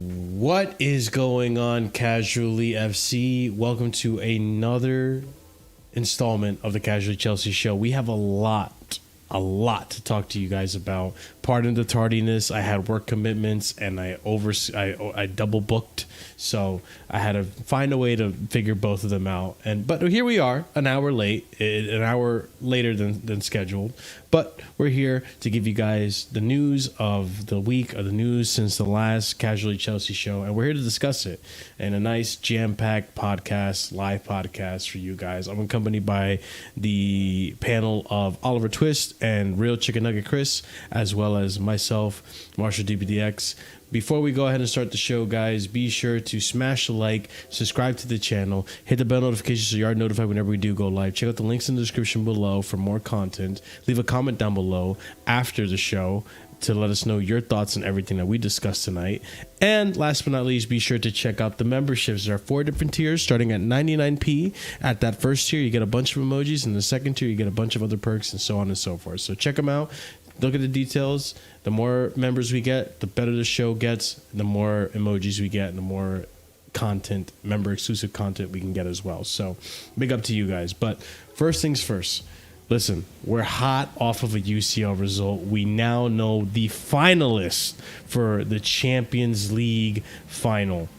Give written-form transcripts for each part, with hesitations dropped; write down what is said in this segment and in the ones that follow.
What is going on, Casually FC? Welcome to another installment of the Casually Chelsea show. We have a lot to talk to you guys about. Pardon the tardiness. I had work commitments and I double booked, so I had to find a way to figure both of them out. But here we are, an hour later than scheduled. But we're here to give you guys the news of the week, of the news since the last Casually Chelsea show, and we're here to discuss it in a nice jam-packed live podcast for you guys. I'm accompanied by the panel of Oliver Twist and Real Chicken Nugget Chris, as well as myself, Marshalldbdx. Before we go ahead and start the show, guys, be sure to smash the like, subscribe to the channel, hit the bell notification so you are notified whenever we do go live. Check out the links in the description below for more content. Leave a comment down below after the show to let us know your thoughts on everything that we discussed tonight. And last but not least, be sure to check out the memberships. There are 4 different tiers starting at 99p. At that first tier, you get a bunch of emojis, and the second tier, you get a bunch of other perks, and so on and so forth. So check them out. Look at the details. The more members we get, the better the show gets. The more emojis we get, and the more content, member exclusive content we can get as well. So big up to you guys. But first things first. Listen, we're hot off of a UCL result. We now know the finalists for the Champions League final.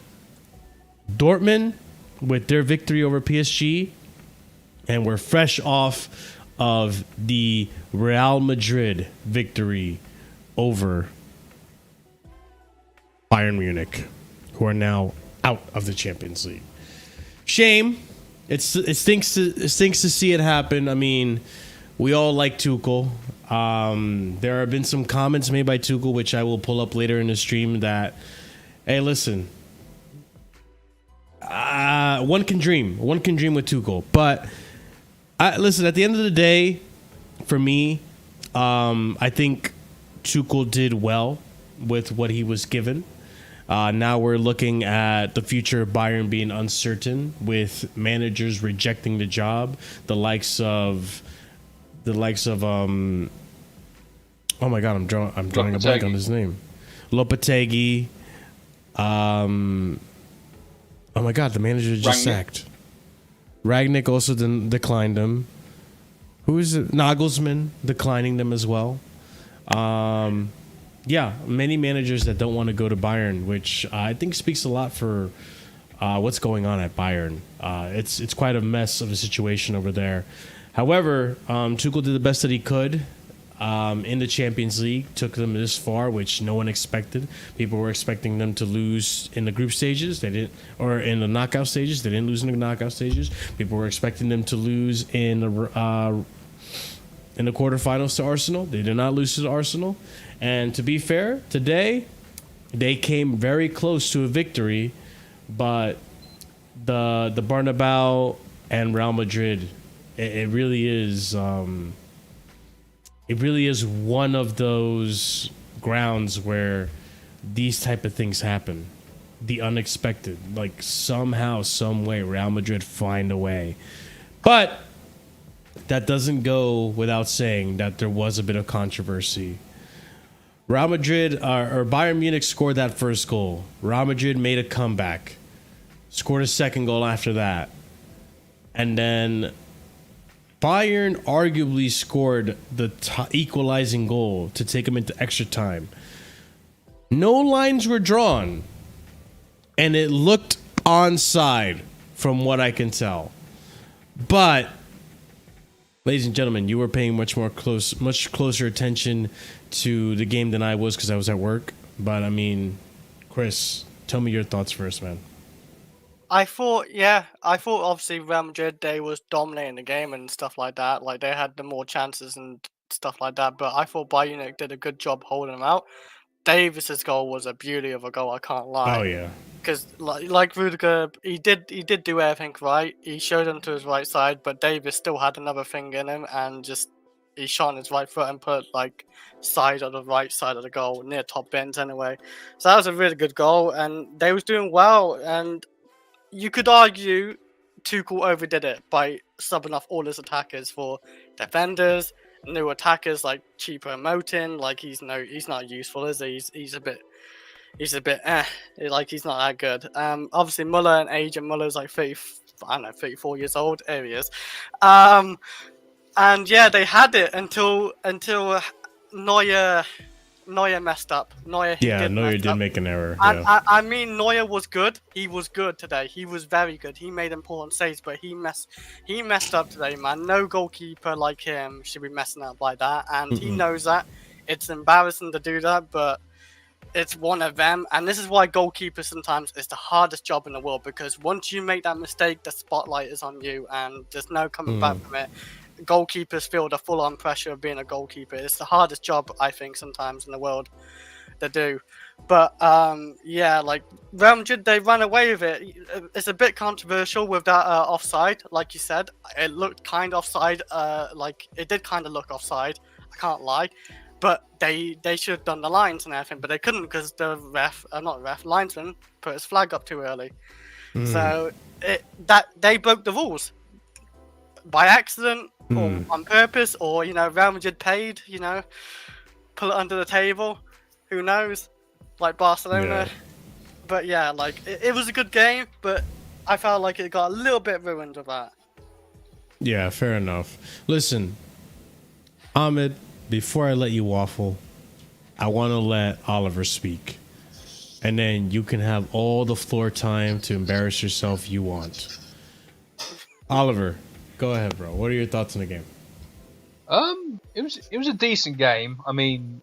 Dortmund with their victory over PSG, and we're fresh off of the Real Madrid victory over Bayern Munich, who are now out of the Champions League. Shame. It stinks to see it happen. I mean, we all like Tuchel. There have been some comments made by Tuchel, which I will pull up later in the stream, that, hey, listen, one can dream with Tuchel. But listen, at the end of the day, for me, I think Tuchel did well with what he was given. Now we're looking at the future of Bayern being uncertain, with managers rejecting the job. The likes of oh my god, I'm drawing a blank on his name. Lopetegui. Oh my god, the manager just sacked. Ragnick also declined them. Who is it? Nagelsmann declining them as well. Yeah, many managers that don't want to go to Bayern, which I think speaks a lot for what's going on at Bayern. It's quite a mess of a situation over there. However, Tuchel did the best that he could in the Champions League, took them this far, which no one expected. People were expecting them to lose in the group stages. They didn't, or in the knockout stages. They didn't lose in the knockout stages. People were expecting them to lose in the quarterfinals to Arsenal. They did not lose to Arsenal. And to be fair, today they came very close to a victory, but the Bernabeu and Real Madrid, it really is one of those grounds where these type of things happen, the unexpected. Like somehow, some way, Real Madrid find a way, but that doesn't go without saying that there was a bit of controversy. Real Madrid or Bayern Munich scored that first goal. Real Madrid made a comeback, scored a second goal after that, and then Bayern arguably scored the equalizing goal to take them into extra time. No lines were drawn, and it looked onside from what I can tell. But ladies and gentlemen, you were paying much closer attention to the game than I was, because I was at work. But I mean, Chris, tell me your thoughts first, man. I thought obviously Real Madrid, they was dominating the game and stuff like that. Like they had the more chances and stuff like that. But I thought Bayern Munich did a good job holding them out. Davis's goal was a beauty of a goal, I can't lie. Oh yeah. Because like Rudiger, he did do everything right. He showed him to his right side, but Davis still had another thing in him, and just he shot on his right foot and put like side of the right side of the goal near top bins anyway. So that was a really good goal, and they was doing well. And you could argue Tuchel overdid it by subbing off all his attackers for defenders, new attackers like cheaper Motin. Like he's not useful, is he? He's a bit he's a bit like he's not that good. Obviously Muller and age, and Muller's like 30, I don't know, 34 years old. There he is. And yeah, they had it until Neuer messed up. Neuer did make an error. And Yeah. I mean, Neuer was good. He was good today. He was very good. He made important saves, but he messed up today, man. No goalkeeper like him should be messing up like that, and he knows that. It's embarrassing to do that, but it's one of them. And this is why goalkeeper sometimes is the hardest job in the world, because once you make that mistake, the spotlight is on you, and there's no coming back from it. Goalkeepers feel the full-on pressure of being a goalkeeper. It's the hardest job, I think, sometimes in the world to do. But yeah, like Real Madrid, they ran away with it. It's a bit controversial with that offside, like you said. It looked kind of offside. Like it did kind of look offside. I can't lie. But they should have done the lines and everything, but they couldn't because the linesman put his flag up too early. So they broke the rules by accident or on purpose, or Real Madrid paid, pull it under the table. Who knows? Like Barcelona. Yeah. But yeah, like it was a good game, but I felt like it got a little bit ruined with that. Yeah, fair enough. Listen, Ahmed, before I let you waffle, I want to let Oliver speak. And then you can have all the floor time to embarrass yourself you want. Oliver, go ahead, bro. What are your thoughts on the game? It was a decent game. I mean,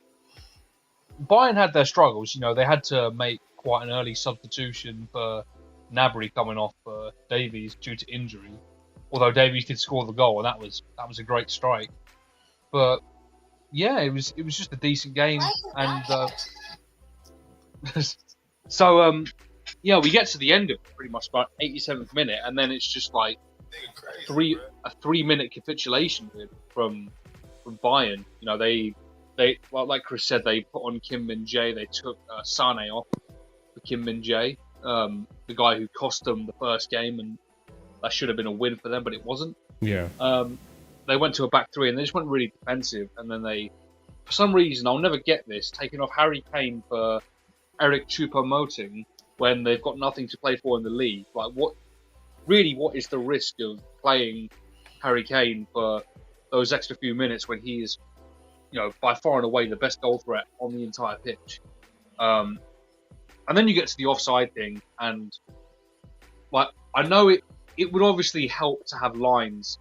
Bayern had their struggles. They had to make quite an early substitution for Gnabry coming off Davies due to injury. Although Davies did score the goal, and that was a great strike. But yeah, it was just a decent game, and yeah, we get to the end of pretty much about 87th minute, and then it's just like a 3-minute capitulation from Bayern. They well, like Chris said, they put on Kim Min-jae. They took Sane off for Kim Min-jae, the guy who cost them the first game, and that should have been a win for them, but it wasn't. Yeah. They went to a back three, and they just went really defensive. And then they, for some reason, I'll never get this, taking off Harry Kane for Eric Choupo-Moting when they've got nothing to play for in the league. Like, what is the risk of playing Harry Kane for those extra few minutes when he is, by far and away the best goal threat on the entire pitch? And then you get to the offside thing, and like, I know it would obviously help to have lines.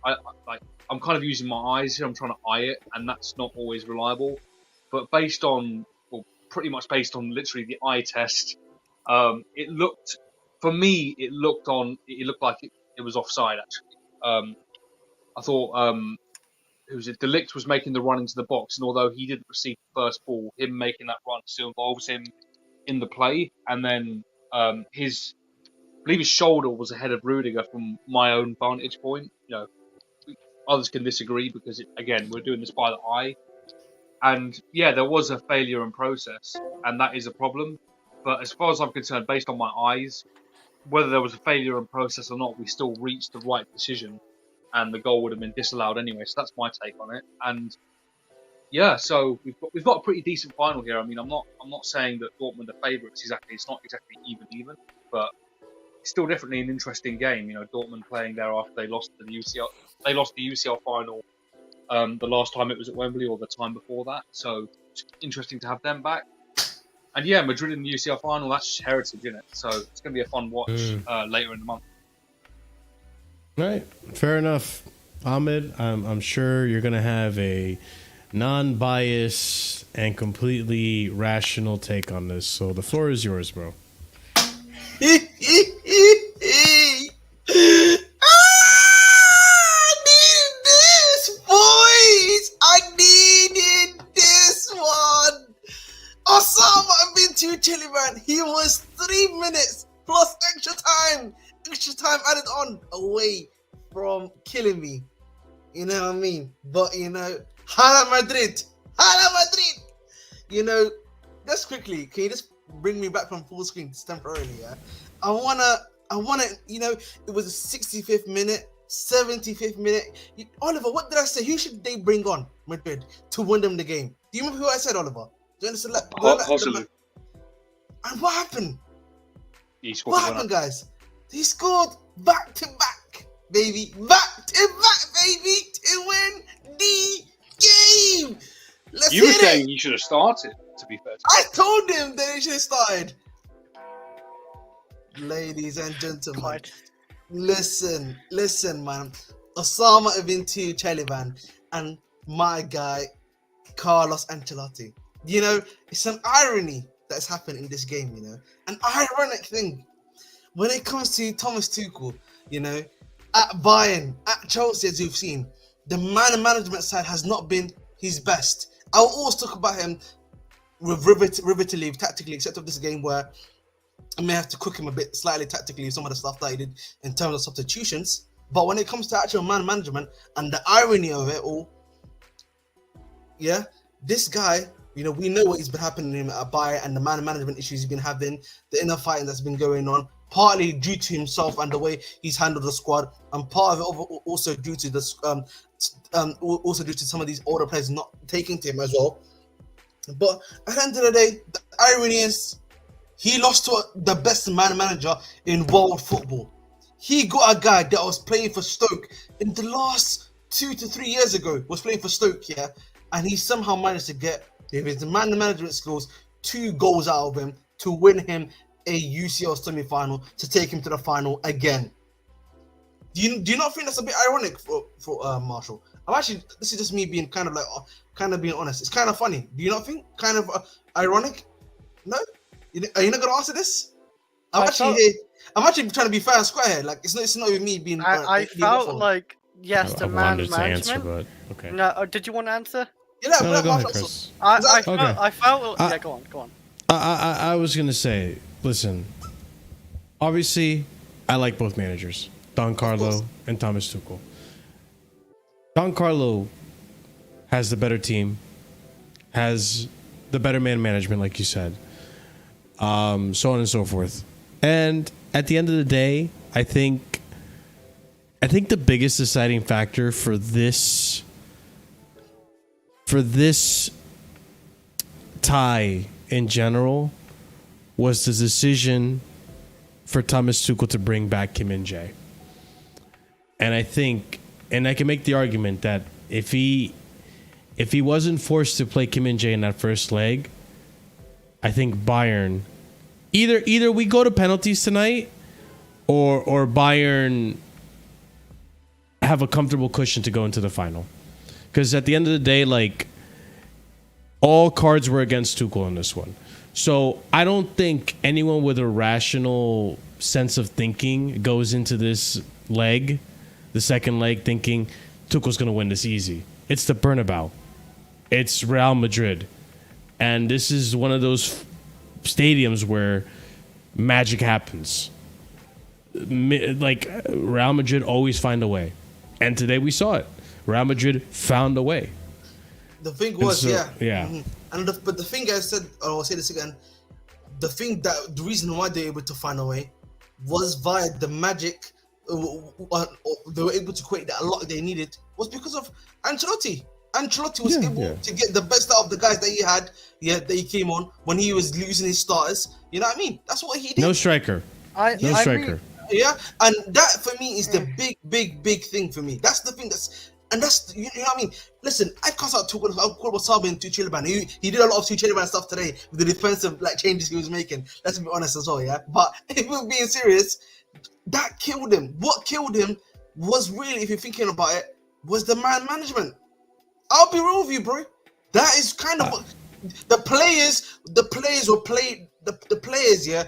I'm kind of using my eyes here. I'm trying to eye it, and that's not always reliable. But pretty much based on literally the eye test, it looked like it was offside. Actually, I thought De Ligt was making the run into the box, and although he didn't receive the first ball, him making that run still involves him in the play. And then I believe his shoulder was ahead of Rudiger from my own vantage point. Others can disagree because, again, we're doing this by the eye. And yeah, there was a failure in process, and that is a problem. But as far as I'm concerned, based on my eyes, whether there was a failure in process or not, we still reached the right decision, and the goal would have been disallowed anyway. So that's my take on it. And yeah, so we've got a pretty decent final here. I mean, I'm not saying that Dortmund are favourites exactly. It's not exactly even, but it's still definitely an interesting game. Dortmund playing there after they lost the UCL. They lost the UCL final the last time it was at Wembley, or the time before that. So it's interesting to have them back. And yeah, Madrid in the UCL final, that's just heritage, isn't it? So it's going to be a fun watch later in the month. Right, fair enough. Ahmed, I'm sure you're going to have a non-biased and completely rational take on this. So the floor is yours, bro. Chilly man, he was 3 minutes plus extra time added on away from killing me. You know what I mean? But Hala Madrid. Just quickly, can you just bring me back from full screen just temporarily? Yeah, I wanna. It was the 65th minute, 75th minute. Oliver, what did I say? Who should they bring on Madrid to win them the game? Do you remember who I said, Oliver? Do you understand? And what happened? He scored What the happened, winner. guys? He scored back to back, baby. Back to back, baby, to win the game. Let's You were hit saying it. he should have started, to be fair. I told him that he should have started. Ladies and gentlemen, Quite. listen, man. Osama Ibn Chaliban and my guy, Carlos Ancelotti. You know, it's an irony that's happened in this game, you know. An ironic thing. When it comes to Thomas Tuchel, you know, at Bayern, at Chelsea, as you've seen, the management side has not been his best. I'll always talk about him with rivetingly, tactically, except of this game where I may have to cook him a bit slightly tactically with some of the stuff that he did in terms of substitutions. But when it comes to actual man management and the irony of it all, yeah, this guy, you know, we know what he's been happening to him at Bayern and the man management issues he's been having, the inner fighting that's been going on, partly due to himself and the way he's handled the squad, and part of it also due to this, also due to some of these older players not taking to him as well. But at the end of the day, the irony is he lost to the best man manager in world football. He got a guy that was playing for Stoke in the last 2 to 3 years ago, was playing for Stoke, yeah, and he somehow managed to get, with his man management skills, 2 goals out of him to win him a UCL semi-final, to take him to the final again. Do you not think that's a bit ironic for Marshall? I'm actually, this is just me being kind of being honest. It's kind of funny. Do you not think kind of ironic? No? Are you not gonna answer this? I'm actually trying to be fair and square here. Like it's not even me being. I felt like yes, the I man wanted to answer, management. but okay. No, did you want to answer? Yeah, No, go ahead, Chris. I felt. I- Yeah, go on. I was gonna say, listen. Obviously, I like both managers, Don Carlo and Thomas Tuchel. Don Carlo has the better team, has the better man management, like you said, so on and so forth. And at the end of the day, I think the biggest deciding factor for this tie in general was the decision for Thomas Tuchel to bring back Kim Min-jae. And I think, and I can make the argument that if he wasn't forced to play Kim Min-jae in that first leg, I think Bayern, either we go to penalties tonight, or Bayern have a comfortable cushion to go into the final. Because at the end of the day, like, all cards were against Tuchel in this one. So I don't think anyone with a rational sense of thinking goes into this leg, the second leg, thinking Tuchel's going to win this easy. It's the Bernabeu. It's Real Madrid. And this is one of those stadiums where magic happens. Like, Real Madrid always find a way. And today we saw it. Real Madrid found a way. The thing was, yeah. Mm-hmm. And but the thing I said, I'll say this again, the reason why they were able to find a way was via the magic. They were able to create that a lot they needed was because of Ancelotti. Ancelotti was able to get the best out of the guys that he had, that he came on when he was losing his starters. You know what I mean? That's what he did. No striker. No striker. Yeah, and that for me is the big thing for me. That's the thing that's you know what I mean. Listen, I cuss out Tuchel. I call Osimhen and Tuchel. He did a lot of Tuchel stuff today with the defensive changes he was making. Let's be honest as well, yeah. But if we're being serious, that killed him. What killed him was really, if you're thinking about it, was the man management. I'll be real with you, bro. That is kind of what the players were playing. The players, yeah.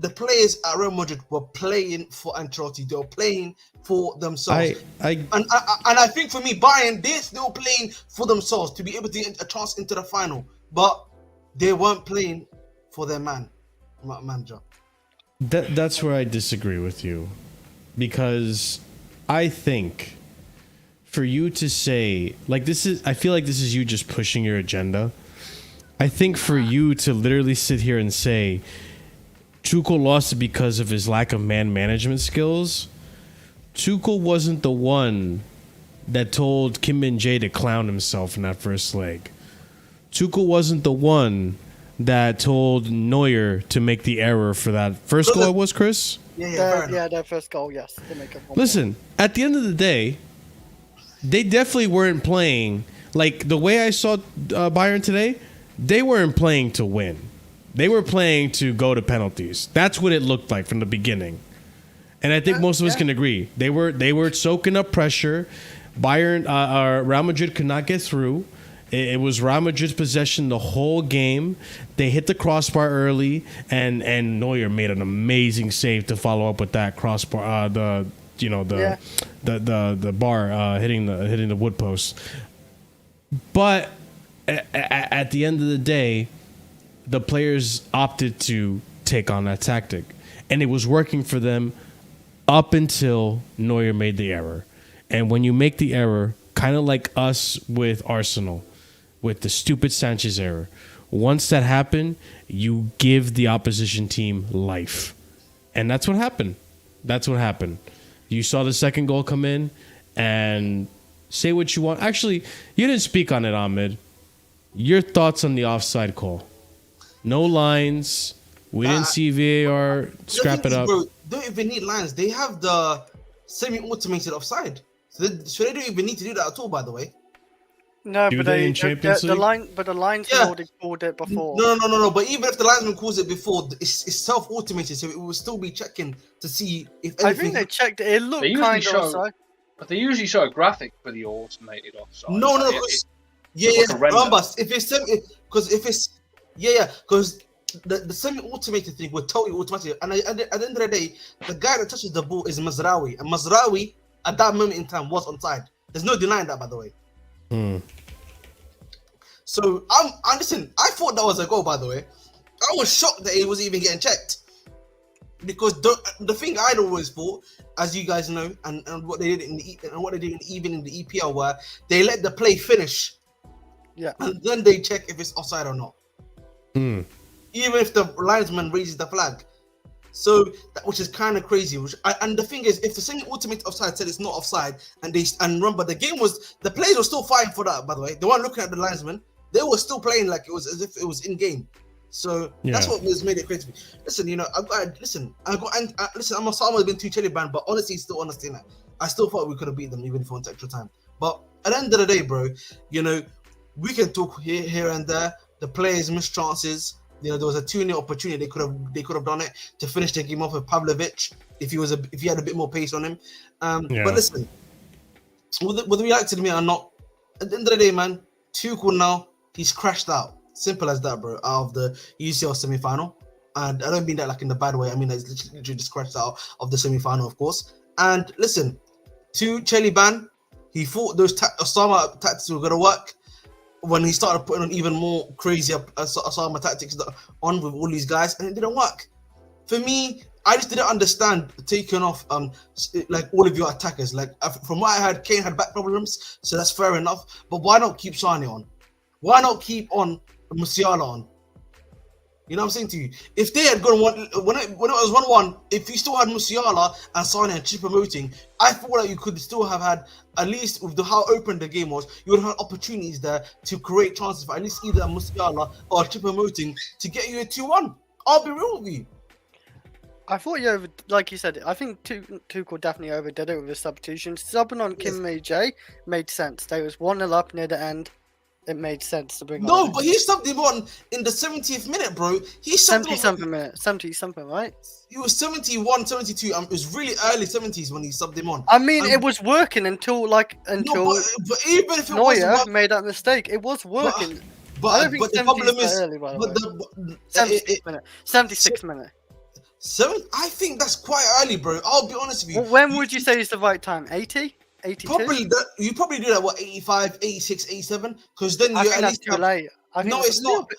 The players at Real Madrid were playing for Ancelotti. They were playing for themselves. And I think for me, Bayern, they're still playing for themselves to be able to get a chance into the final. But they weren't playing for their manager. That's where I disagree with you. Because I think for you to say, like, I feel like this is you just pushing your agenda. I think for you to literally sit here and say, Tuchel lost it because of his lack of man management skills. Tuchel wasn't the one that told Kim Min-jae to clown himself in that first leg. Tuchel wasn't the one that told Neuer to make the error for that first goal. It was Chris. Their first goal, yes. They make up 1-1. Listen, at the end of the day, they definitely weren't playing like the way I saw Bayern today. They weren't playing to win. They were playing to go to penalties. That's what it looked like from the beginning. And I think most of us can agree. They were soaking up pressure. Bayern, Real Madrid could not get through. It was Real Madrid's possession the whole game. They hit the crossbar early, and Neuer made an amazing save to follow up with that crossbar. The bar hitting the wood post. But at the end of the day, the players opted to take on that tactic, and it was working for them up until Neuer made the error. And when you make the error, kind of like us with Arsenal, with the stupid Sanchez error, once that happened, you give the opposition team life. And that's what happened. You saw the second goal come in, and say what you want. Actually, you didn't speak on it, Ahmed. Your thoughts on the offside call? No lines. We didn't see VAR scrap it up. Bro, don't even need lines. They have the semi-automated offside. So they don't even need to do that at all, by the way. No, Do but they in Champions League? the linesman already called it before. No. But even if the linesman calls it before, it's self-automated, so it will still be checking to see if anything. I think they checked it. It looked kind of offside. But they usually show a graphic for the automated offside. No. Remember, because the semi-automated thing was totally automatic, and at the end of the day, the guy that touches the ball is Mazraoui, and Mazraoui at that moment in time was onside. There's no denying that, by the way. So listen, I thought that was a goal, by the way. I was shocked that he wasn't even getting checked, because the thing I'd always thought, as you guys know, and what they did even in the EPL, where they let the play finish, and then they check if it's offside or not, even if the linesman raises the flag. So which is kind of crazy. And the thing is, if the semi-automated offside said it's not offside, and remember the players were still fighting for that. By the way, they weren't looking at the linesman; they were still playing like it was as if it was in game. So that's what made it crazy. Listen, I'm a Salma been too chilly band, but honestly, still honestly, I still thought we could have beat them even if we went extra time. But at the end of the day, bro, we can talk here and there. The players missed chances. There was a 2-0 opportunity. They could have done it to finish the game off with Pavlovic if he had a bit more pace on him. But listen, whether we liked it or not, at the end of the day, man, Tuchel now he's crashed out. Simple as that, bro. Out of the UCL semi-final, and I don't mean that like in the bad way. I mean he's literally just crashed out of the semi-final, of course. And listen, to Chelly-Ban, he thought those Osama tactics were gonna work. When he started putting on even more crazy Osama tactics on with all these guys, and it didn't work. For me, I just didn't understand taking off like all of your attackers. Like from what I heard, Kane had back problems, so that's fair enough. But why not keep Sane on? Why not keep on Musiala on? You know what I'm saying to you? If they had gone when it was 1-1, if you still had Musiala and Sane and Choupo-Moting, I thought that you could still have had, at least with how open the game was, you would have had opportunities there to create chances for at least either Musiala or Choupo-Moting to get you a 2-1. I'll be real with you. I thought like you said, I think Tuchel definitely overdid it with his substitutions. Subbing on Kim May-J made sense. They was 1-0 up near the end. It made sense to bring on. No, but he subbed him on in the 70th minute, bro. He subbed 70-something minute. 70-something, right? He was 71, 72. It was really early 70s when he subbed him on. I mean, it was working until no, but even if it Neuer made that mistake, it was working. But I don't think the problem is, early, by the way. 76 minute. I think that's quite early, bro. I'll be honest with you. Well, when would you say is the right time? 80? 82? You probably do that, 85, 86, 87? Because then I you think at least too late. No, it's not.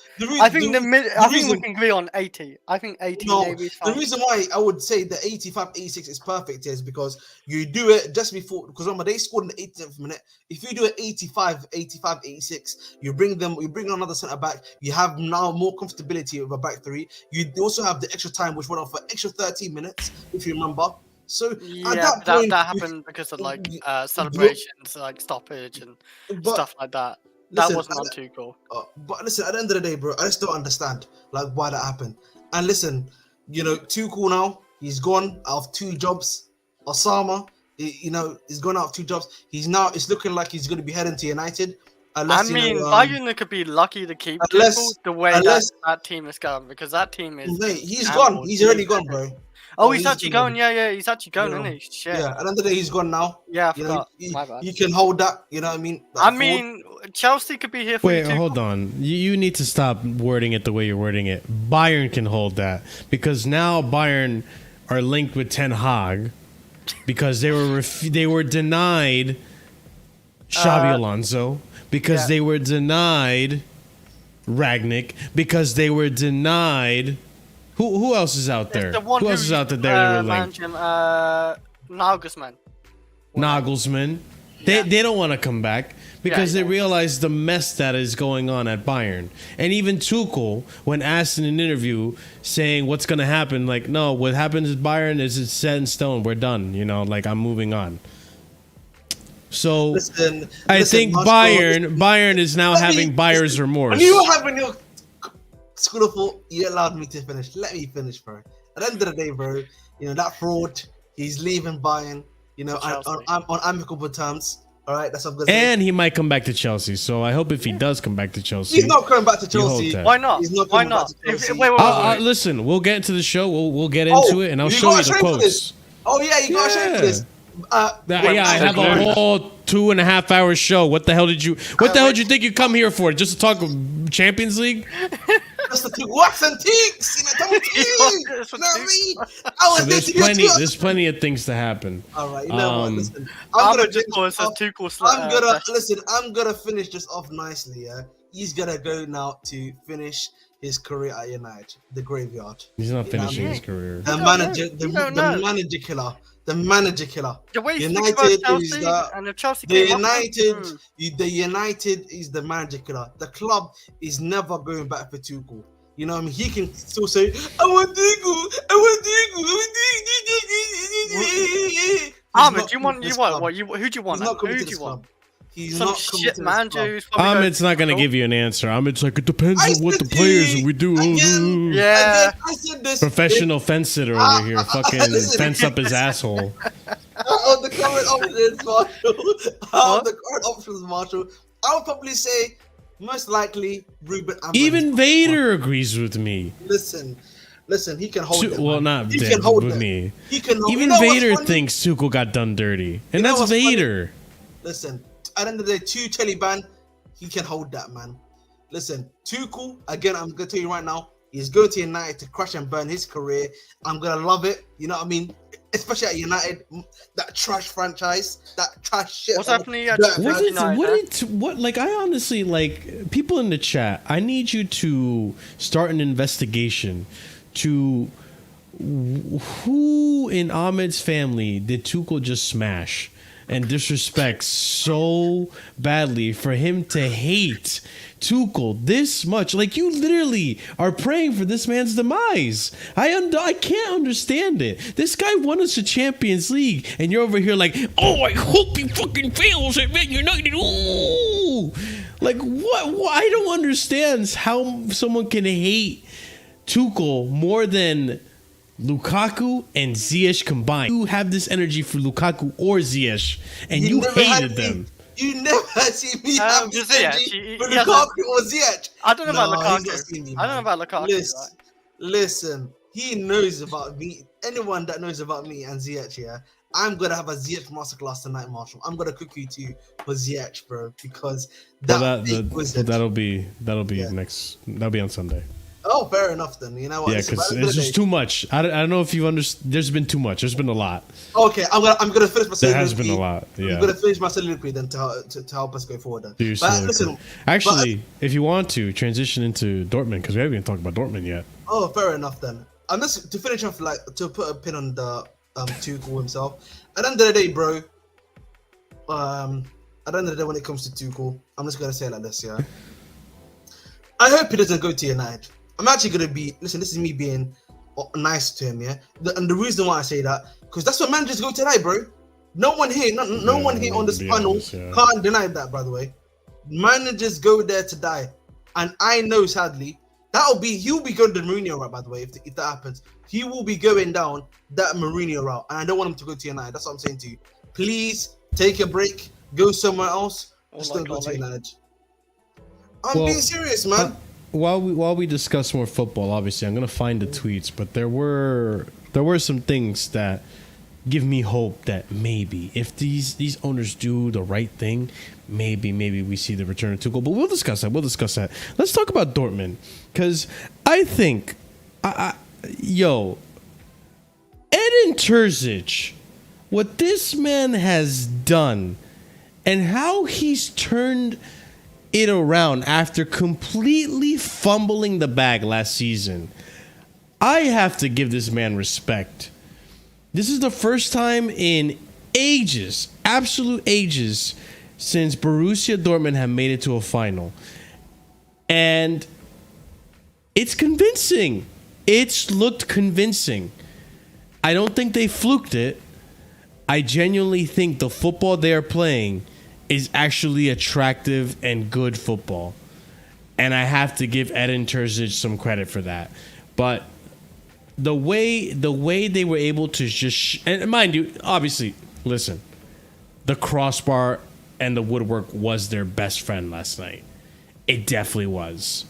I think we can agree on 80. I think 80 maybe is fine. The reason why I would say the 85, 86 is perfect is because you do it just before, because remember they scored in the 87th minute. If you do it 85, 86, you bring on another centre back. You have now more comfortability with a back three. You also have the extra time, which went on for extra 13 minutes, if you remember. So yeah, at that point, that happened because of like celebrations, like stoppage and stuff like that. That wasn't on Tuchel. But listen, at the end of the day, bro, I just don't understand like why that happened. And listen, you know, Tuchel now, he's gone out of 2 jobs. Osama, you know, he's gone out of 2 jobs. It's looking like he's going to be heading to United. Unless, Bayern could be lucky to keep Tuchel the way that team is going, because that team is. Mate, he's gone. He's already gone, bro. Oh, he's actually going. Yeah, he's actually going, isn't he? Shit. Yeah, at the end of the day, he's gone now. Yeah, I forgot. My bad. You can hold that. You know what I mean? Chelsea could be here for you. Wait, hold on. You need to stop wording it the way you're wording it. Bayern can hold that because now Bayern are linked with Ten Hag because they were denied Xabi Alonso, because they were denied Ragnick, because they were denied. Who else is out there? Who else is out there that were linked? Nagelsmann. They don't want to come back because they realize the mess that is going on at Bayern. And even Tuchel, when asked in an interview saying what's going to happen, like, no, what happens at Bayern is it's set in stone. We're done. You know, like, I'm moving on. So I think Bayern is now having buyer's remorse. When you were having your school of thought, you allowed me to finish. Let me finish, bro. At the end of the day, bro, you know, that fraud, he's leaving Bayern, you know, on amicable terms. All right, that's what I'm gonna say. And he might come back to Chelsea. So I hope if he does come back to Chelsea, he's not coming back to Chelsea. Why not? He's not Why not? Wait. Listen, we'll get into the show. We'll get into it, and I'll show you the quotes. Oh yeah, you gotta show me this. I have a whole 2.5 hour show. What the hell did you think you come here for? Just to talk Champions League? Just to wax and teaks, you know what I mean? There's plenty of things to happen. All right, you know what? Listen, I'm gonna finish this off nicely. Yeah, he's gonna go now to finish his career at United, the graveyard. He's not finishing his career. The manager killer. The manager killer. United is the United is the manager killer. The club is never going back for Tuchel. You know what I mean? He can still say, I want Tuchel. Ahmed, who do you want? Who do you want? He's some not shit manager who's probably Ahmed's not going to give you an answer. Ahmed's like, it depends on what the players and we do. Yeah. I said this. Professional fence sitter over here. Fucking fence up his asshole. On the current options, Marshall. I would probably say, most likely, Ruben Amorim. Even Vader agrees with me. Listen, he can hold it. Well, not with me. Even Vader thinks Tuchel got done dirty. And that's Vader. Listen, at the end of the day, Taliban, he can hold that, man. Listen, Tuchel, again, I'm going to tell you right now, he's going to United to crash and burn his career. I'm going to love it. You know what I mean? Especially at United, that trash franchise, that trash shit. What's happening at United? I honestly, people in the chat, I need you to start an investigation to who in Ahmed's family did Tuchel just smash and disrespect so badly for him to hate Tuchel this much. Like, you literally are praying for this man's demise. I can't understand it. This guy won us a Champions League, and you're over here like, oh, I hope he fucking fails at Man United. Ooh. Like, what? I don't understand how someone can hate Tuchel more than Lukaku and Ziyech combined. You have this energy for Lukaku or Ziyech, and you hated them. You never see me have this energy for Lukaku or Ziyech. I don't know about Lukaku. I don't know about Lukaku. Listen, he knows about me. Anyone that knows about me and Ziyech, yeah, I'm gonna have a Ziyech masterclass tonight, Marshall. I'm gonna cook you too for Ziyech, bro, because that'll be next. That'll be on Sunday. Oh, fair enough then. You know what? Yeah, because it's just too much. I don't know if you understand. There's been too much. There's been a lot. Okay, I'm gonna finish my soliloquy. There has been a lot. Yeah, I'm gonna finish my soliloquy then to help us go forward. Then. But listen, actually, if you want to transition into Dortmund, because we haven't even talked about Dortmund yet. Oh, fair enough then. And just to finish off, to put a pin on the Tuchel himself. At the end of the day, bro. At the end of the day, when it comes to Tuchel, I'm just gonna say it like this, yeah. I hope he doesn't go to United. I'm actually going to be, listen, this is me being nice to him, yeah? And the reason why I say that, because that's what managers go tonight, bro. No one here, no one here on this panel can't deny that, by the way. managers go there to die, and I know sadly he'll be going the Mourinho route. By the way, if that happens, he will be going down that Mourinho route, and I don't want him to go to United. That's what I'm saying to you. Please take a break, go somewhere else. Just don't go to United. I'm being serious, man. While we discuss more football, obviously I'm gonna find the tweets, but there were some things that give me hope that maybe if these owners do the right thing, maybe we see the return of Tuchel. But we'll discuss that. Let's talk about Dortmund, because I think, Edin Terzic, what this man has done, and how he's turned it around after completely fumbling the bag last season. I have to give this man respect. This is the first time in ages, absolute ages, since Borussia Dortmund have made it to a final. And it's convincing. It's looked convincing. I don't think they fluked it. I genuinely think the football they are playing is actually attractive and good football. And I have to give Edin Terzic some credit for that. But the way they were able to just... and mind you, obviously, listen, the crossbar and the woodwork was their best friend last night. It definitely was.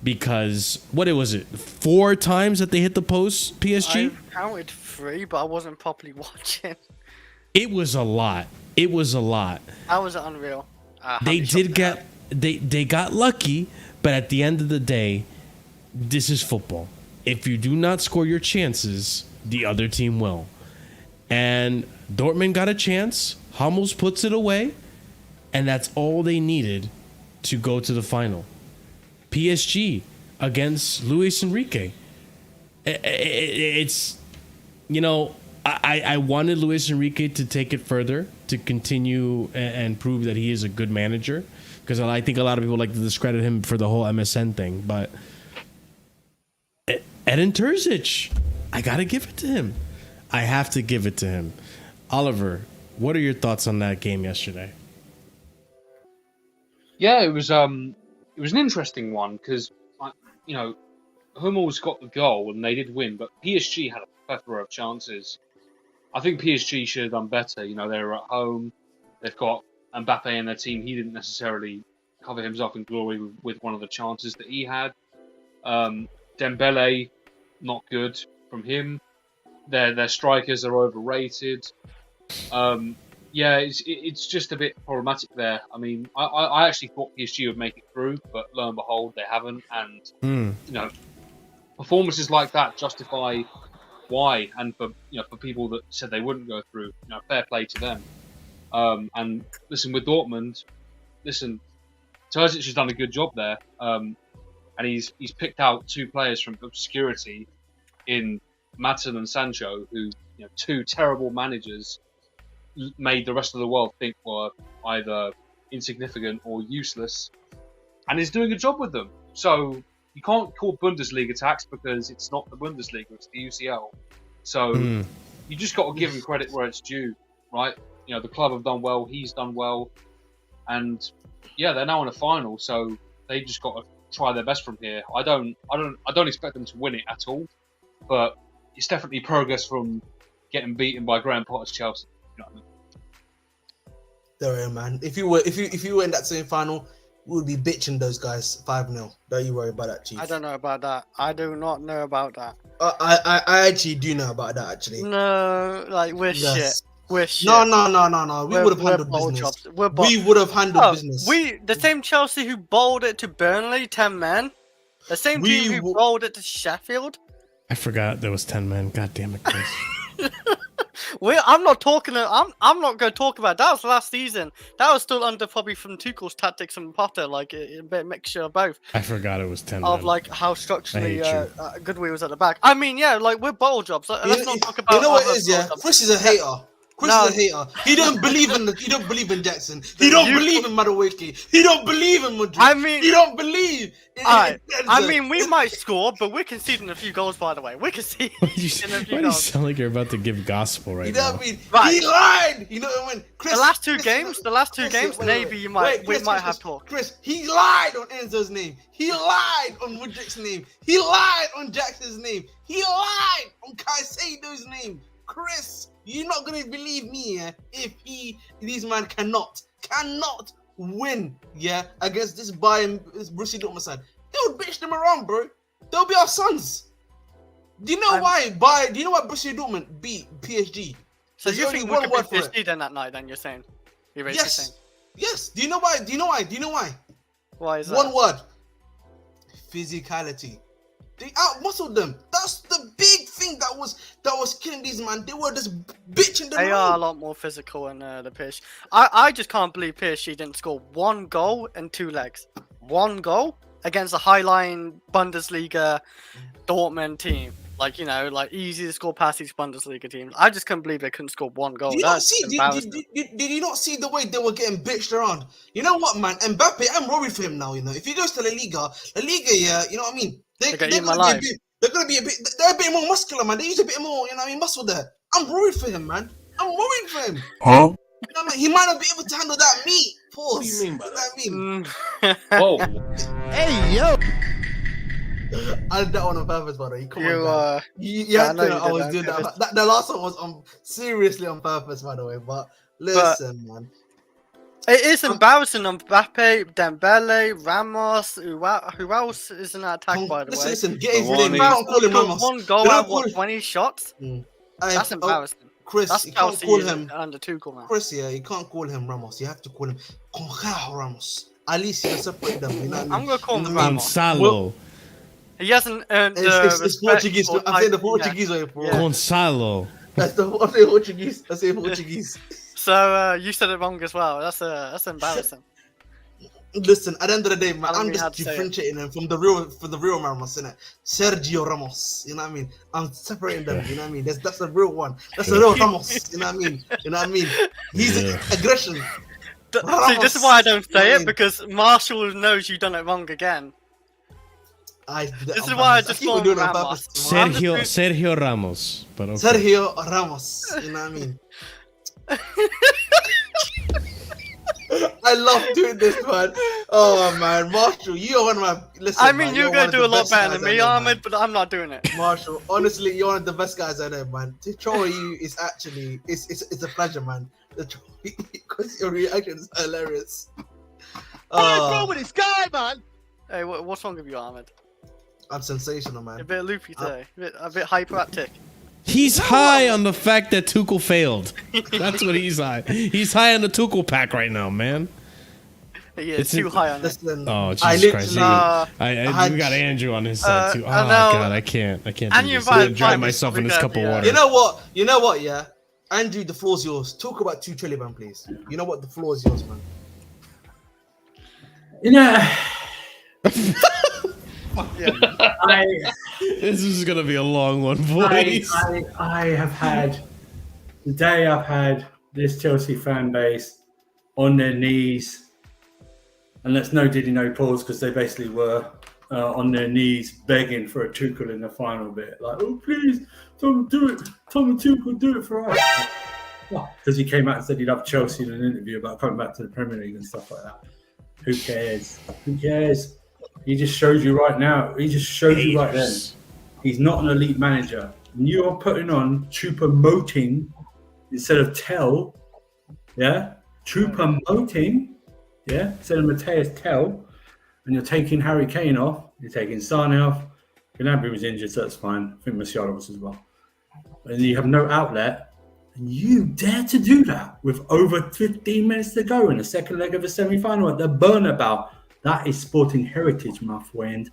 Because, what was it? 4 times that they hit the post, PSG? I counted 3, but I wasn't properly watching. It was a lot. That was unreal. They got lucky, but at the end of the day, this is football. If you do not score your chances, the other team will. And Dortmund got a chance. Hummels puts it away, and that's all they needed to go to the final. PSG against Luis Enrique. It's, I wanted Luis Enrique to take it further, to continue and prove that he is a good manager, because I think a lot of people like to discredit him for the whole MSN thing. But Edin Terzic, I got to give it to him. I have to give it to him. Oliver, what are your thoughts on that game yesterday? Yeah, it was an interesting one because, Hummels got the goal and they did win, but PSG had a plethora of chances. I think PSG should have done better. They were at home. They've got Mbappe in their team. He didn't necessarily cover himself in glory with one of the chances that he had. Dembele, not good from him. Their strikers are overrated. It's just a bit problematic there. I mean, I actually thought PSG would make it through, but lo and behold, they haven't. And performances like that justify why. And for people that said they wouldn't go through, fair play to them. And listen, with Dortmund, Terzic has done a good job there. And he's picked out 2 players from obscurity in Maatsen and Sancho, who 2 terrible managers made the rest of the world think were either insignificant or useless, and he's doing a job with them. So you can't call Bundesliga tax because it's not the Bundesliga, it's the UCL. So you just got to give him credit where it's due, right? The club have done well, he's done well, and they're now in a final, so they just got to try their best from here. I don't expect them to win it at all, but it's definitely progress from getting beaten by Graham Potter's Chelsea. You know what I mean? There, man. If you were in that semi-final, we would be bitching those guys 5-0. Don't you worry about that, Chief. I don't know about that. I do not know about that. I actually do know about that, actually. No, we're shit. We're shit. No. We would have handled business. We would have handled business. The same Chelsea who bowled it to Burnley, 10 men. The same team who bowled it to Sheffield. I forgot there was 10 men. God damn it, Chris. I'm not going to talk about that. That was last season. That was still under probably from Tuchel's tactics and Potter, a bit of mixture of both. I forgot it was 10 of men. How structurally good we was at the back. I mean, we're ball jobs. Let's not talk about. You know what it is, yeah. Chris is a hater. Chris is a hater. He don't believe in Jackson. He don't believe in Madueke. He don't believe in Madrid. I mean, he don't believe. I mean, we might score, but we're conceding a few goals. By the way, we're conceding Why a few do you goals. sound like you're about to give gospel right You know now? what I mean? Right. He lied. You know what I mean? Chris, The last two Chris, games, wait, maybe you might, we might have talk. Chris, he lied on Enzo's name. He lied on Woodrick's name. He lied on Jackson's name. He lied on Caicedo's name. Chris, you're not gonna believe me, yeah? If these man cannot win, yeah, against this Bayern, this Borussia Dortmund side, they would bitch them around, bro. They'll be our sons. Do you know why Borussia Dortmund beat PSG? So There's you only think we one could word beat for it. PSG then that night? Then you're saying? You're basically saying. Yes. Do you know why? Why is that? One word. Physicality. They outmuscled them. That's the big thing that was killing these man. They were just bitching them They are a around. lot more physical in the pitch. I just can't believe PSG didn't score one goal in 2 legs. One goal against a high-line Bundesliga Dortmund team. Like, you know, like easy to score past these Bundesliga teams. I just couldn't believe they couldn't score one goal. Did you not see the way they were getting bitched around? You know what, man? Mbappe, I'm worried for him now. You know, if he goes to La Liga, yeah, you know what I mean? They're gonna be a bit more muscular, man. They use a bit more, you know what I mean, muscle there. I'm worried for him, man. I'm worried for him. Huh? You know what I mean? He might not be able to handle that meat. Pause. What do you mean by that? You know what Mm. Whoa. Hey, yo! I did that one on purpose, by the way. Come on, You, guys. You yeah, had I know to know you I did was that. doing that. The last one was seriously on purpose, by the way. But listen, man. It is embarrassing on Mbappe, Dembele, Ramos. Who else is in that attack, by the way? Listen, get his Cavani. name. You can't call him Ramos. One goal They don't at what, call- 20 shots? That's Oh, embarrassing. Chris, That's you can't Chelsea call him under Tuchel, man. Chris. Yeah, you can't call him Ramos. You have to call him Conrado Ramos. At least you can separate them. You know what I mean? I'm gonna call him You know what I mean? Ramos. Gonzalo. He hasn't earned It's respect Portuguese. or I'm saying the type- Portuguese way, bro. Yeah. Gonzalo. That's the I'm saying Portuguese. I say Portuguese. So you said it wrong as well. That's embarrassing. Listen, at the end of the day, man, I don't I'm know how just to say it. differentiating them from the real Ramos, innit? Sergio Ramos, you know what I mean? I'm separating them, you know what I mean? That's the real one. That's the real Ramos, you know what I mean? You know what I mean? He's Yeah. aggression. See, this is why I don't say You know what I it, mean? because Marshall knows you've done it wrong again. This is why I just keep call on doing him it on Ramos. purpose. man. Sergio Ramos. But okay. Sergio Ramos, you know what I mean? I love doing this, man. Oh man, Marshall, you are one of my. Listen, I mean, man, you're one gonna of do the a lot best better guys than I me, know, Ahmed, man. but I'm not doing it. Marshall, honestly, you're one of the best guys I know, man. To troll you is actually it's a pleasure, man. Because your reaction is hilarious. What's wrong with this guy, man? Hey, what's wrong with you, Ahmed? I'm sensational, A man. bit loopy today, a bit hyperactive. He's high on the fact that Tuchel failed. That's what he's high. He's high on the Tuchel pack right now, man. He It's is too in- high on it. Listen, Oh, I Jesus Christ. literally, We got Andrew on his side, too. Oh, I know. God, I can't do and you this. I'm invited dry Prime, myself so in we this gotta cup be, of water. you know what, yeah? Andrew, the floor's yours. Talk about Tuchel, man, please. You know what? The floor is yours, man. You know, This is going to be a long one, boys. I have had the day I've had this Chelsea fan base on their knees, and that's no diddy, no pause, because they basically were on their knees begging for a Tuchel in the final bit. Like, oh, please, Tom, do it. Tom and Tuchel, do it for us. Because he came out and said he loved Chelsea in an interview about coming back to the Premier League and stuff like that. Who cares? Who cares? He just shows you right now. He just showed you right then. He's not an elite manager. And you are putting on Choupo-Moting instead of Tell. Yeah? Choupo-Moting. Yeah? Instead of Mateus Tell. And you're taking Harry Kane off. You're taking Sane off. Gnabry was injured, so that's fine. I think Musiala was as well. And you have no outlet. And you dare to do that with over 15 minutes to go in the second leg of a semi-final at the Bernabeu. That is sporting heritage, my friend.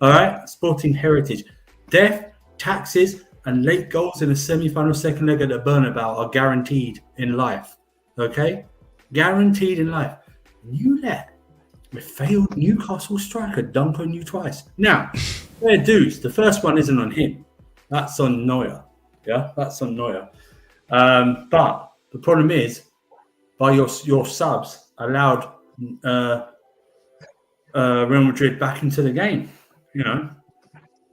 All right? Sporting heritage. Death, taxes, and late goals in a semi-final second leg at the Bernabeu are guaranteed in life. Okay? Guaranteed in life. You let a failed Newcastle striker dunk on you twice. Now, fair dues. The first one isn't on him. That's on Neuer. Yeah? That's on Neuer. But The problem is, by your subs allowed Real Madrid back into the game. You know,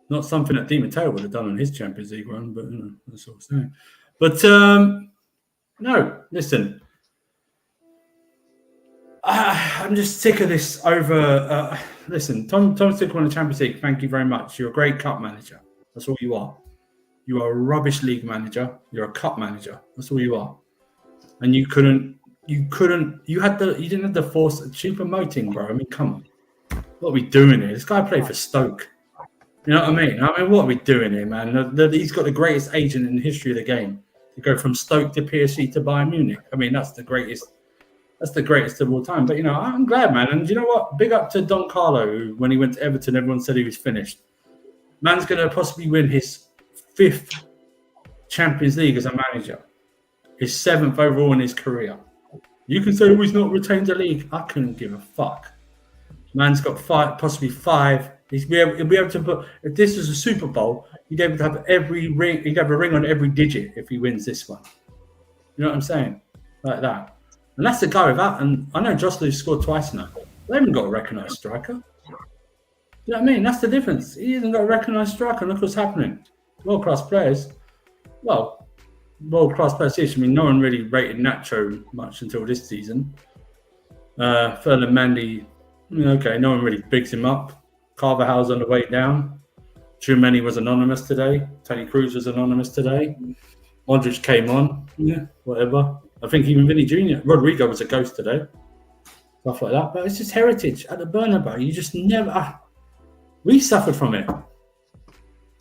not something that Di Matteo would have done on his Champions League run, but you know, that's what I'm saying. But no, listen, I'm just sick of this over. Listen, Tom Tuchel won the Champions League. Thank you very much. You're a great cup manager. That's all you are. You are a rubbish league manager. You're a cup manager. That's all you are. And you didn't have the force of promoting, bro. I mean, come on. What are we doing here? This guy played for Stoke. You know what I mean? What are we doing here, man? He's got the greatest agent in the history of the game to go from Stoke to PSG to Bayern Munich. I mean, that's the greatest of all time. But, you know, I'm glad, man. And you know what? Big up to Don Carlo, who, when he went to Everton, everyone said he was finished. Man's going to possibly win his 5th Champions League as a manager. His 7th overall in his career. You can say, oh, he's not retained the league. I couldn't give a fuck. Man's got 5, possibly 5. He'll be able to put, if this was a Super Bowl, he'd be able to have every ring. He'd have a ring on every digit if he wins this one. You know what I'm saying? Like that. And that's the guy without. And I know Joslu's scored twice now. They haven't got a recognised striker. You know what I mean? That's the difference. He hasn't got a recognised striker. Look what's happening. World-class players. Well, world-class players. I mean, no one really rated Nacho much until this season. Ferland Mendy, okay, no one really bigs him up. Carvajal's on the way down. Tchouameni was anonymous today. Toni Kroos was anonymous today. Modric came on. Yeah, whatever. I think even Vinny Jr. Rodrigo was a ghost today. Stuff like that. But it's just heritage at the Bernabeu. You just never... we suffered from it.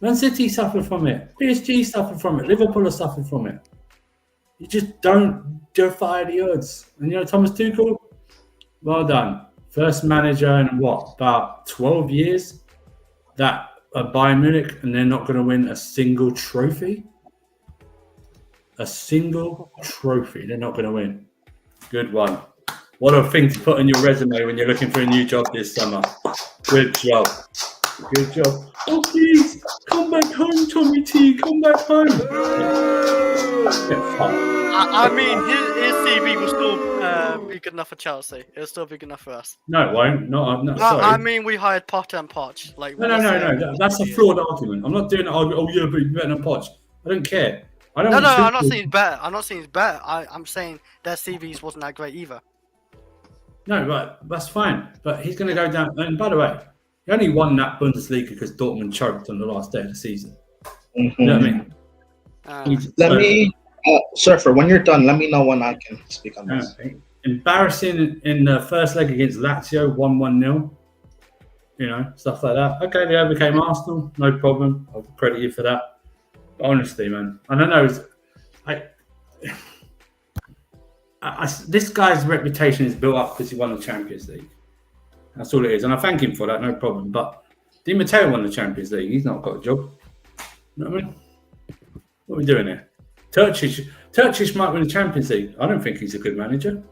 Man City suffered from it. PSG suffered from it. Liverpool has suffered from it. You just don't defy the odds. And you know, Thomas Tuchel, well done. First manager in what, about 12 years that Bayern Munich, and they're not going to win a single trophy. A single trophy. They're not going to win. Good one. What a thing to put on your resume when you're looking for a new job this summer. Good job. Good job. Oh, please, come back home, Tommy T. Come back home. I mean, his CV will still be good enough for Chelsea. It'll still be good enough for us. No, it won't. No, sorry. I mean, we hired Potter and Poch. Like, No. That's a flawed argument. I'm not doing it. Oh, yeah, but you're better than Poch. I don't care. I'm not saying he's better. I'm saying their CVs wasn't that great either. No, but that's fine. But he's going to go down. And by the way, he only won that Bundesliga because Dortmund choked on the last day of the season. Mm-hmm. You know what I mean? Let me, Surfer, when you're done, let me know when I can speak on this. Embarrassing in the first leg against Lazio, 1-1-0. You know, stuff like that. Okay, they overcame Arsenal, no problem. I'll credit you for that. But honestly, man, I don't know. This guy's reputation is built up because he won the Champions League. That's all it is. And I thank him for that, no problem. But Di Matteo won the Champions League. He's not got a job. You know what I mean? What are we doing here? Turkish might win the Champions League. I don't think he's a good manager.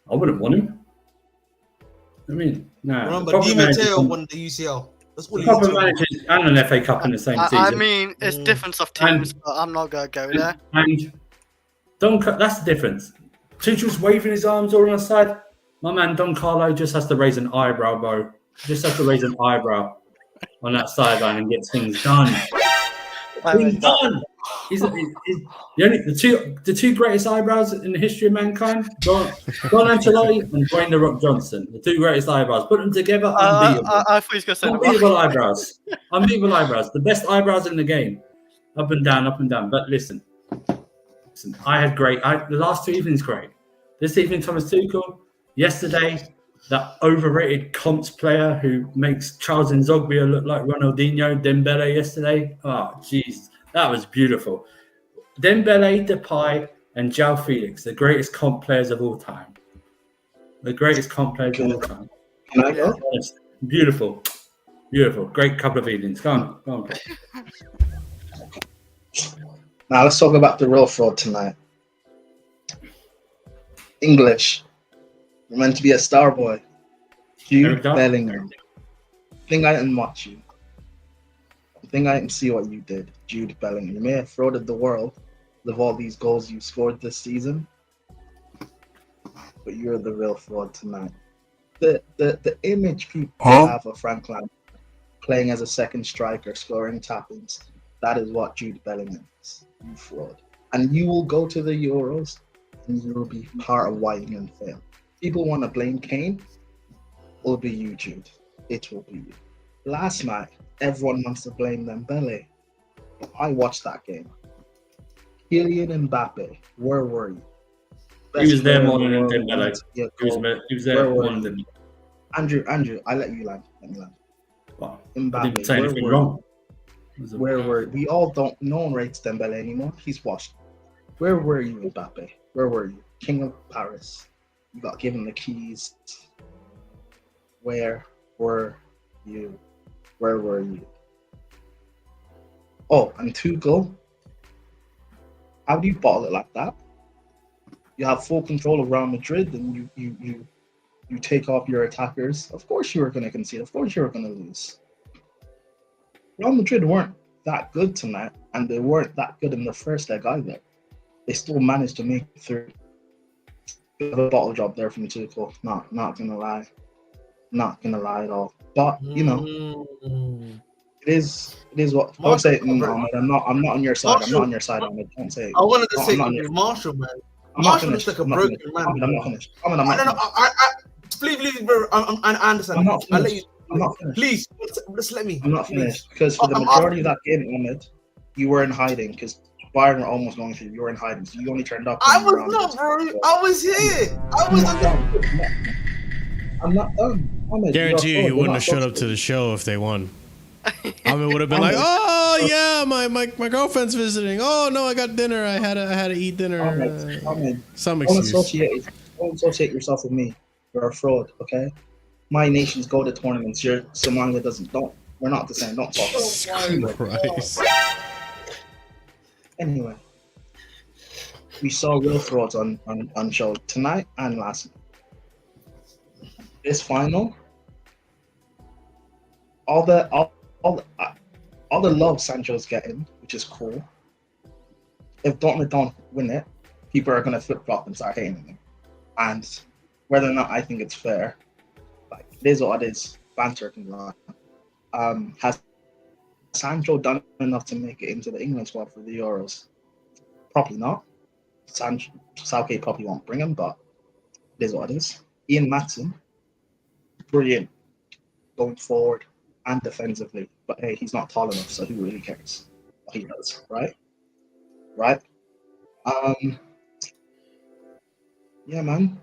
I wouldn't want him. I mean, no. Remember, Di Matteo won the UCL. That's what proper managers and an FA Cup in the same season. I mean, it's difference of teams, but I'm not going to go there. And that's the difference. Tuchel's waving his arms all on the side. My man Don Carlo just has to raise an eyebrow, bro. Just has to raise an eyebrow on that sideline and get things done. Things done. The two greatest eyebrows in the history of mankind, Don Ancelotti and Dwayne The Rock Johnson. The two greatest eyebrows. Put them together, unbeatable. I thought he was going to say unbeatable eyebrows. Unbeatable eyebrows. The best eyebrows in the game. Up and down. But listen, I had the last 2 evenings great. This evening, Thomas Tuchel. Yesterday, that overrated Comps player who makes Charles Nzogbia look like Ronaldinho, Dembele yesterday. Oh, jeez. That was beautiful. Dembele, Depay, and João Felix, the greatest comp players of all time. The greatest comp players of all time. Can I go? Beautiful. Great couple of evenings. Go on. Now let's talk about the real fraud tonight. English. You're meant to be a star boy. Jude Bellingham. I think I didn't watch you. I think I didn't see what you did. Jude Bellingham. You may have frauded the world, of all these goals you scored this season, but you're the real fraud tonight. The image people have of Frank Lampard playing as a second striker, scoring tap-ins, that is what Jude Bellingham is. You fraud. And you will go to the Euros and you will be part of why England fail. People want to blame Kane. It will be you, Jude. It will be you. Last night, everyone wants to blame Dembele. But I watched that game. Kylian Mbappe, where were you? He was there more than Dembele. He was there more than Dembele. Andrew, I let you land. Let me land. Wow. Mbappe, I didn't say anything wrong. Where were we? All don't. No one rates Dembele anymore. He's washed. Where were you, Mbappe? Where were you? King of Paris. You got given the keys. Where were you? Where were you? Oh, and Tuchel. How do you bottle it like that? You have full control of Real Madrid, and you take off your attackers. Of course you were going to concede. Of course you were going to lose. Real Madrid weren't that good tonight, and they weren't that good in the first leg either. They still managed to make it through. Bit of a bottle job there from Tuchel. Not gonna lie. Not gonna lie at all. But you know, it is what. Don't say Ahmed. I'm not on your side. I'm not on your side, Ahmed. Don't say. I wanted to say Marshall, man. Marshall looks like a broken man. I'm not finished. I'm not finished. Please, bro. I understand. I'm not finished. I'll let you. I'm not finished. Please, just let me. I'm not finished because for the majority of that game, Ahmed, you were in hiding because Bayern were almost going through. You were in hiding, so you only turned up. I was not, bro. I was here. I was. I'm not done. Ahmed, Guarantee you, he wouldn't have showed up to the show if they won. Ahmed would have been like, "Oh yeah, my girlfriend's visiting. Oh no, I got dinner. I had to eat dinner." Ahmed, some don't excuse. associate yourself with me. You're a fraud, okay? My nations go to tournaments. Your Somalia doesn't. We're not the same. Don't talk. Christ. Anyway, we saw real frauds on show tonight and last night. This final, all the love Sancho's getting, which is cool. If Dortmund don't win it, people are gonna flip flop and start hating him. And whether or not I think it's fair, like it is what it is. Banter can go on. Has Sancho done enough to make it into the England squad for the Euros? Probably not. Southgate probably won't bring him, but it is what it is. Ian Maatsen, brilliant going forward and defensively, but hey, he's not tall enough, so who really cares what he does, right? Right? Yeah, man.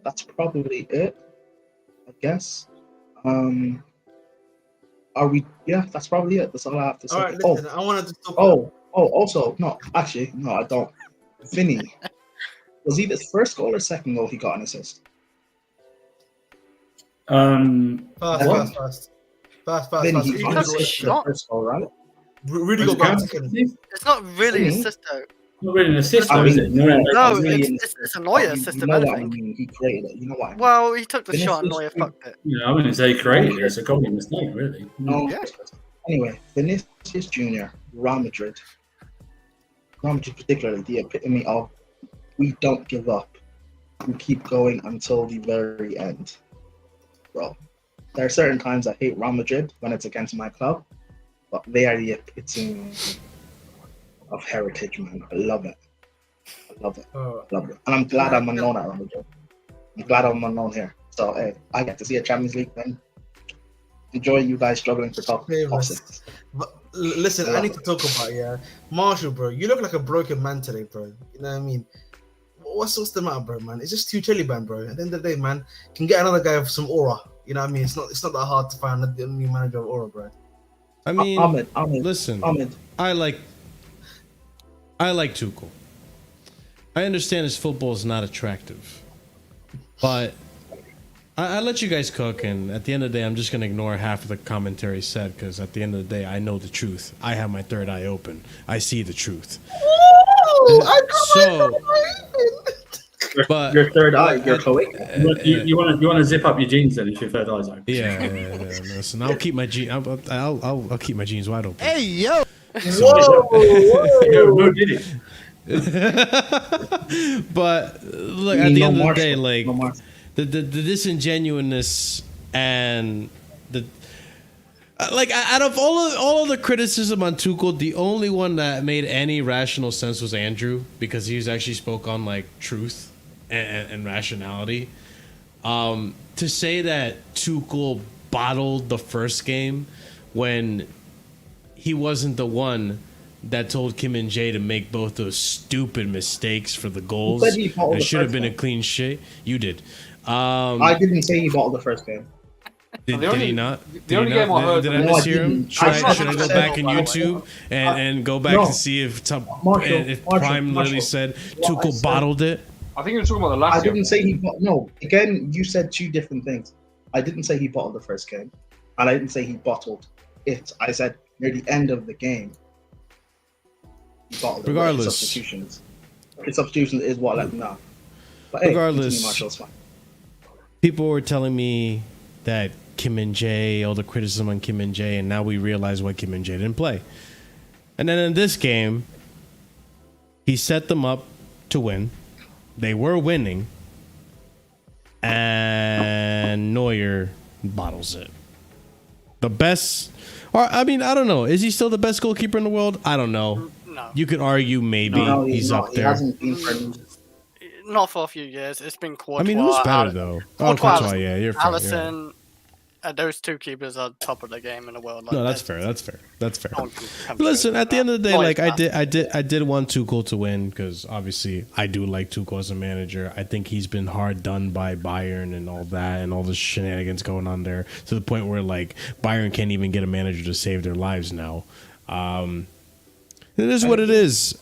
That's probably it, I guess. Are we? Yeah, that's probably it. That's all I have to say. All right, listen, I wanted to talk. Also, no, actually, no, I don't. Vinny, was he the first goal or second goal he got an assist? Fast. Vinny, He took a shot. First goal, right? Really got second. It's not really assist though. Not really an assist, though, is it? No, it's a Neuer assist, if anything. He created it. You know what I mean? Well, he took the shot and Neuer fucked it. Yeah, I wouldn't say created it. It's a common mistake, really. No. Yeah. Anyway, Vinicius Jr., Real Madrid particularly, the epitome of we don't give up. We keep going until the very end. Bro, there are certain times I hate Real Madrid when it's against my club, but they are the epitome of heritage, man. I love it. And I'm glad I'm unknown at Real Madrid. I'm glad I'm unknown here. So, hey, I get to see a Champions League then. Enjoy you guys struggling for top six. But listen, I need to talk about Marshall, bro. You look like a broken man today, bro. You know what I mean? What's the matter, bro, man? It's just too chilly, man, bro. At the end of the day, man, can get another guy with some aura. You know what I mean? It's not that hard to find a new manager of aura, bro. I mean, Ahmed, listen, I like Tuchel. I understand his football is not attractive, but I let you guys cook, and at the end of the day, I'm just going to ignore half of the commentary said, because at the end of the day, I know the truth. I have my third eye open. I see the truth. But your third eye, your cloaca. You want to zip up your jeans then if your third eye's open. Yeah. Listen, I'll keep my I'll keep my jeans wide open. Hey yo. Yeah, no, did it? But look, at the end of the day, like the disingenuousness and the like, out of all of the criticism on Tuchel, the only one that made any rational sense was Andrew, because he was actually spoke on like truth and rationality. To say that Tuchel bottled the first game when he wasn't the one that told Kim and Jae to make both those stupid mistakes for the goals. It should have been a clean sheet. You did. I didn't say he bottled the first game. Did he not? The only game I heard. Did I mishear him? Should I go back in YouTube and go back to see if Prime literally said Tuchel bottled it? I think you were talking about the last game. I didn't say he bottled. No, again, you said two different things. I didn't say he bottled the first game, and I didn't say he bottled it. I said near the end of the game, he bottled regardless. His substitutions. His substitution is what let him know. But hey, regardless, Marshall, it's fine. People were telling me that Kim and Jae, all the criticism on Kim and Jae, and now we realize why Kim and Jae didn't play. And then in this game, he set them up to win. They were winning, and Neuer bottles it. The best, or I mean, I don't know. Is he still the best goalkeeper in the world? I don't know. No. You could argue maybe he's not. up there. He hasn't been for Not for a few years. It's been Courtois. I mean, who's better though? Courtois, yeah, you're fair. Alisson, those two keepers are top of the game in the world. Like, No, that's fair. That's fair. That's fair. Don't But listen, at the end of the day, Not like I his did want Tuchel to win because obviously I do like Tuchel as a manager. I think he's been hard done by Bayern and all that and all the shenanigans going on there to the point where like Bayern can't even get a manager to save their lives now. It is what it is.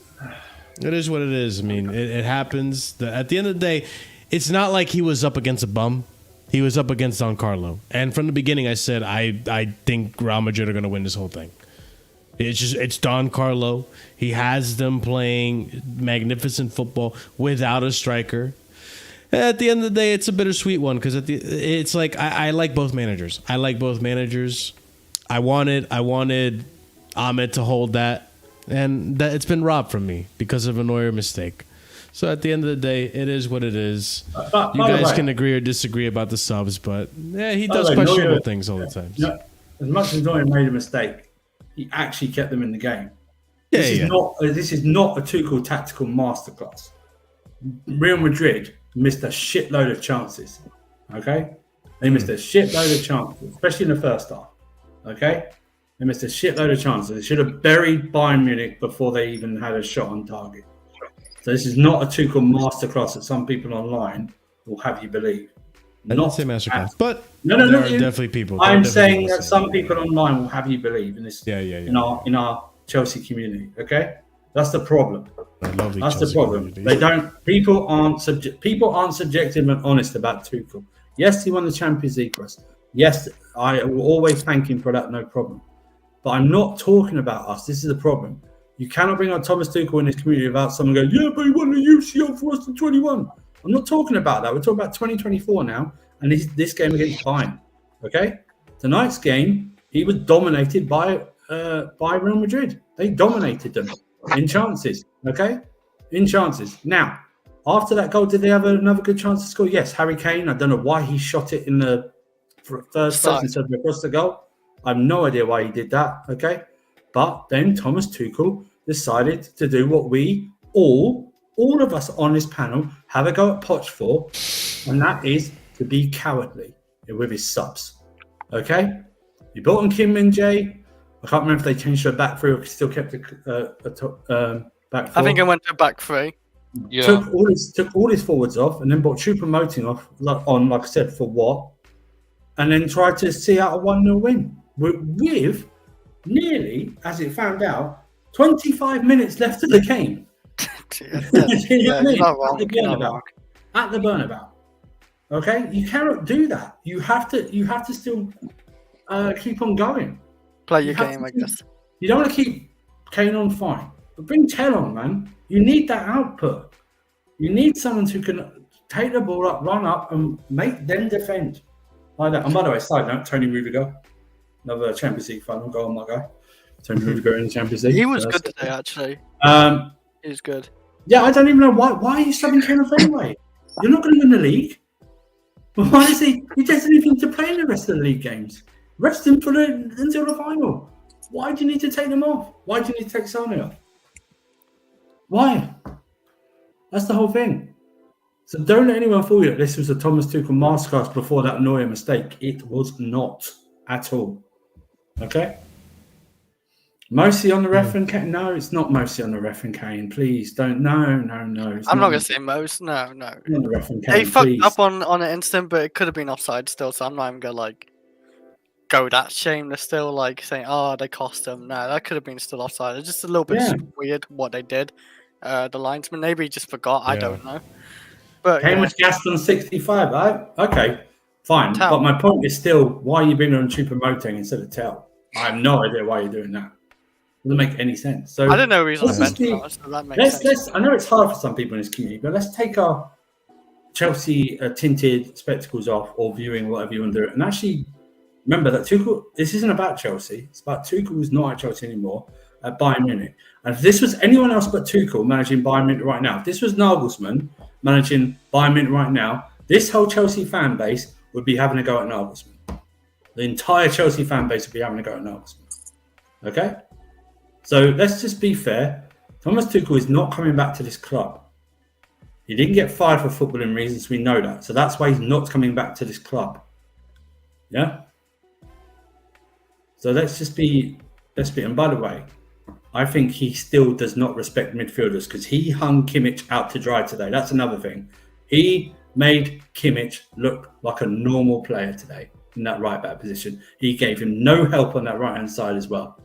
It is what it is. I mean, it happens. At the end of the day, it's not like he was up against a bum. He was up against Don Carlo. And from the beginning, I said, I think Real Madrid are going to win this whole thing. It's Don Carlo. He has them playing magnificent football without a striker. At the end of the day, it's a bittersweet one because it's like I like both managers. I like both managers. I wanted Ahmed to hold that. And that it's been robbed from me because of a Neuer mistake. So at the end of the day, it is what it is. You guys can agree or disagree about the subs, but yeah, he does questionable things all the time. No, as much as Neuer made a mistake, he actually kept them in the game. This is not a Tuchel tactical masterclass. Real Madrid missed a shitload of chances. Okay, they missed a shitload of chances, especially in the first half. Okay. They missed a shitload of chances. They should have buried Bayern Munich before they even had a shot on target. So this is not a Tuchel masterclass that some people online will have you believe. I didn't say masterclass, but there are definitely people. I'm saying that some people online will have you believe in this. Yeah. In our Chelsea community. Okay, that's the problem. Lovely that's Chelsea the problem. Community. They don't. People aren't subjective and honest about Tuchel. Yes, he won the Champions League for us. Yes, I will always thank him for that. No problem. But I'm not talking about us. This is the problem. You cannot bring on Thomas Tuchel in this community without someone going, yeah, but he won the UCL for us in 21. I'm not talking about that. We're talking about 2024 now, and this game against Bayern. Okay? Tonight's game, he was dominated by Real Madrid. They dominated them in chances. Okay? In chances. Now, after that goal, did they have another good chance to score? Yes, Harry Kane. I don't know why he shot it in the first place instead of across the goal. I have no idea why he did that, okay? But then Thomas Tuchel decided to do what we all of us on this panel have a go at Poch for, and that is to be cowardly with his subs, okay? He brought on Kim and Jae. I can't remember if they changed their back three or still kept a back four. I think it went to back three. Yeah. Took all his forwards off and then brought Choupo-Moting off, like I said, for what? And then tried to see out a 1-0 win. With nearly, as it found out, 25 minutes left of the game. At the Bernabeu. Okay, you cannot do that. You have to still keep on going. Play your game, I guess. You don't want to keep Kane on fine, but bring Tell on, man. You need that output. You need someone who can take the ball up, run up, and make them defend like that. And by the way, side note, Tony Rudiger. Another Champions League final goal, my guy. Tony Rudiger in the Champions League. He was So good that's today, actually. it. He was good. Yeah, I don't even know why are you subbing Kane off anyway? You're not going to win the league. Why is he doesn't even need to play in the rest of the league games. Rest him until the final. Why do you need to take them off? Why do you need to take Sane off? Why? That's the whole thing. So don't let anyone fool you that this was a Thomas Tuchel masterclass before that Neuer mistake. It was not at all. Okay? Mercy on the ref and Kane. No, it's not mercy on the ref and Kane. Please don't. No. I'm not gonna say most. No. Not the ref and Kane, They fucked please. up on an instant, but it could have been offside still. So I'm not even gonna like go that shameless still, like saying, "Oh, they cost them." No, that could have been still offside. It's just a little bit weird what they did. The linesman maybe he just forgot. I don't know. But Kane was gassed on 65, right? Okay, fine. But my point is still, why are you bringing on Choupo-Moting instead of Tell? I have no idea why you're doing that. Doesn't make any sense. So I don't know reason I mentioned that, so that makes sense. I know it's hard for some people in this community, but let's take our Chelsea tinted spectacles off or viewing whatever you want to do. And actually remember that Tuchel, this isn't about Chelsea. It's about Tuchel who's not at Chelsea anymore at Bayern Munich. And if this was anyone else but Tuchel managing Bayern Munich right now, if this was Nagelsmann managing Bayern Munich right now, this whole Chelsea fan base would be having a go at Nagelsmann. The entire Chelsea fan base would be having a go at Nagelsmann. Okay? So let's just be fair. Thomas Tuchel is not coming back to this club. He didn't get fired for footballing reasons. We know that. So that's why he's not coming back to this club. Yeah? So let's be, and by the way, I think he still does not respect midfielders because he hung Kimmich out to dry today. That's another thing. He made Kimmich look like a normal player today in that right back position. He gave him no help on that right hand side as well.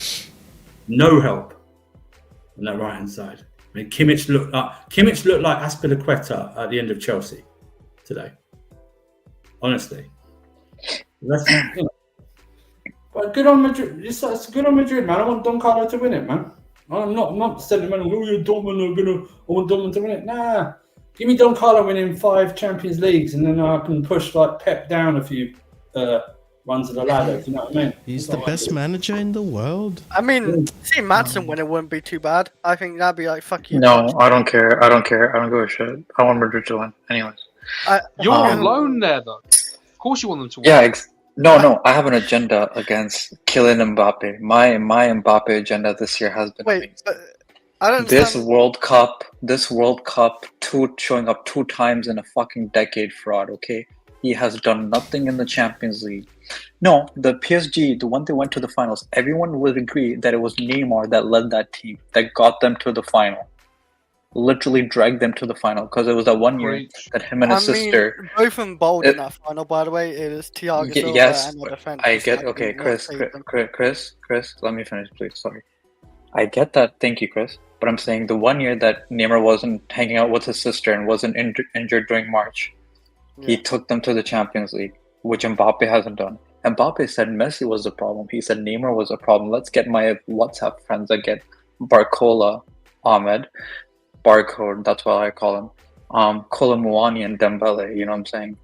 No help on that right hand side. I mean, Kimmich looked like Aspilicueta at the end of Chelsea today. Honestly, that's but good on Madrid. It's good on Madrid, man. I want Don Carlo to win it, man. I'm not sentimental. Oh, you're Dortmund. I want Dortmund to win it. Nah, give me Don Carlo winning 5 Champions Leagues, and then I can push like Pep down a few runs of the ladder. You know what I mean? He's the best manager in the world. I mean, see Maatsen win it wouldn't be too bad. I think that'd be like fuck you. No, I don't care. I don't give a shit. I want Madrid to win. Anyways. You're alone there, though. Of course you want them to win. Yeah, no. I have an agenda against Kylian Mbappe. My Mbappe agenda this year has been amazing. But I don't This World Cup, showing up 2 times in a fucking decade fraud, okay? He has done nothing in the Champions League. No, the PSG, the one they went to the finals, everyone would agree that it was Neymar that led that team, that got them to the final. Literally dragged them to the final because it was that one year that him and his sister. Both of them bowled in that final, by the way. It is Thiago Silva yes, and the defense. I get. Okay, Chris, let me finish, please. Sorry, I get that. Thank you, Chris. But I'm saying the one year that Neymar wasn't hanging out with his sister and wasn't injured during March, he took them to the Champions League, which Mbappe hasn't done. Mbappe said Messi was the problem. He said Neymar was a problem. Let's get my WhatsApp friends that get Barcola, Ahmed, Barcode, that's what I call him, Kolomuani and Dembele, you know what I'm saying?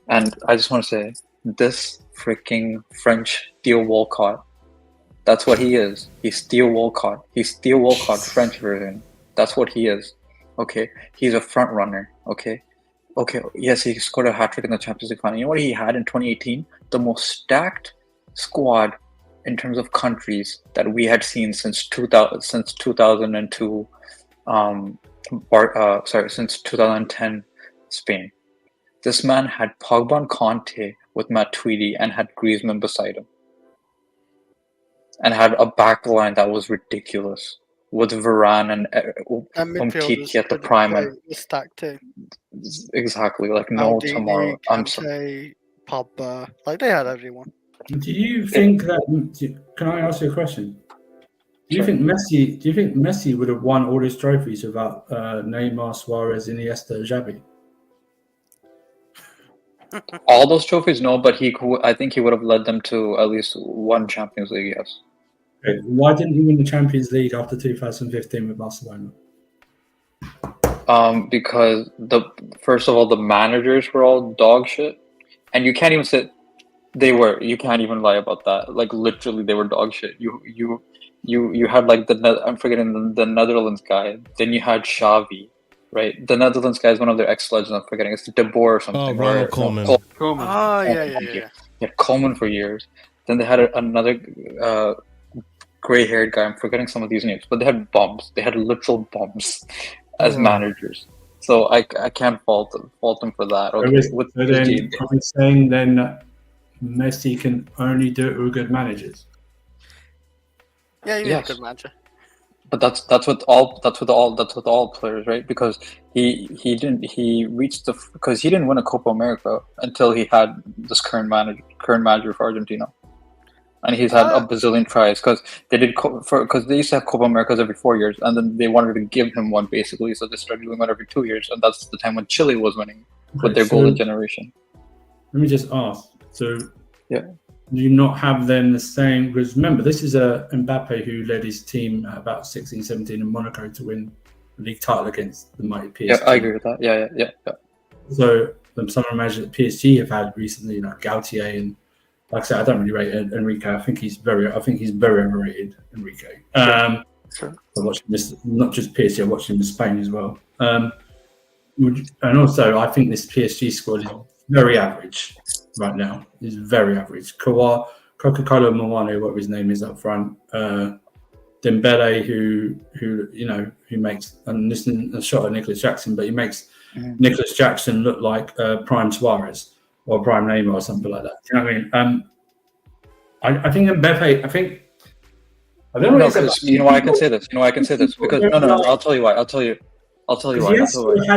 And I just want to say, this freaking French Theo Walcott, that's what he is. He's Theo Walcott. He's Theo Walcott French version. That's what he is. Okay? He's a front runner. Okay? Yes, he scored a hat-trick in the Champions League final. You know what he had in 2018? The most stacked squad in terms of countries that we had seen since 2002. Since 2010 Spain. This man had Pogba and Conte with Matt Tweedy and had Griezmann beside him. And had a back line that was ridiculous. With Varane and Umtiti at the prime. And stacked too. Exactly, like no Maldini, tomorrow. I'm sorry. Pogba, like they had everyone. Do you think that? Can I ask you a question? Do you think Messi would have won all his trophies without Neymar, Suarez, Iniesta, Xavi? All those trophies, no, but I think he would have led them to at least 1 Champions League, yes. Okay. Why didn't he win the Champions League after 2015 with Barcelona? Because first of all, the managers were all dog shit, and you can't even say they were. You can't even lie about that. Like literally, they were dog shit. You had like I'm forgetting the Netherlands guy. Then you had Xavi, right? The Netherlands guy is one of their ex-legends. I'm forgetting. It's De Boer or something. Oh, Ronald Koeman. Coleman. Oh, yeah. They had Coleman for years. Then they had another gray-haired guy. I'm forgetting some of these names, but they had bums. They had literal bums as managers. So I can't fault them for that. Okay, So then, are we saying then that Messi can only do it with good managers? Yeah, you need a good manager. But that's with all players, right? Because he didn't win a Copa America until he had this current manager for Argentina, and he's had a bazillion tries because they used to have Copa Americas every 4 years, and then they wanted to give him one basically, so they started doing one every 2 years, and that's the time when Chile was winning with their golden generation. Let me just ask. So yeah. Do you not have then the same? Because remember, this is Mbappe who led his team at about 16, 17 in Monaco to win the league title against the mighty PSG. Yeah, I agree with that. Yeah. So some imagine that PSG have had recently, like Gautier, and like I said, I don't really rate Enrique. I think he's very overrated, Enrique. Sure. I watched this, not just PSG. I watched him in Spain as well. And also, I think this PSG squad is very average right now. Is very average. Coca-Cola Mwane, whatever his name is up front. Dembele, who makes, and this is a shot at Nicholas Jackson, but he makes Nicholas Jackson look like Prime Suarez or Prime Neymar or something like that. Do you know what I mean? I think Mbappe. I don't know. You know why I can say this? Because no. I'll tell you why. Why.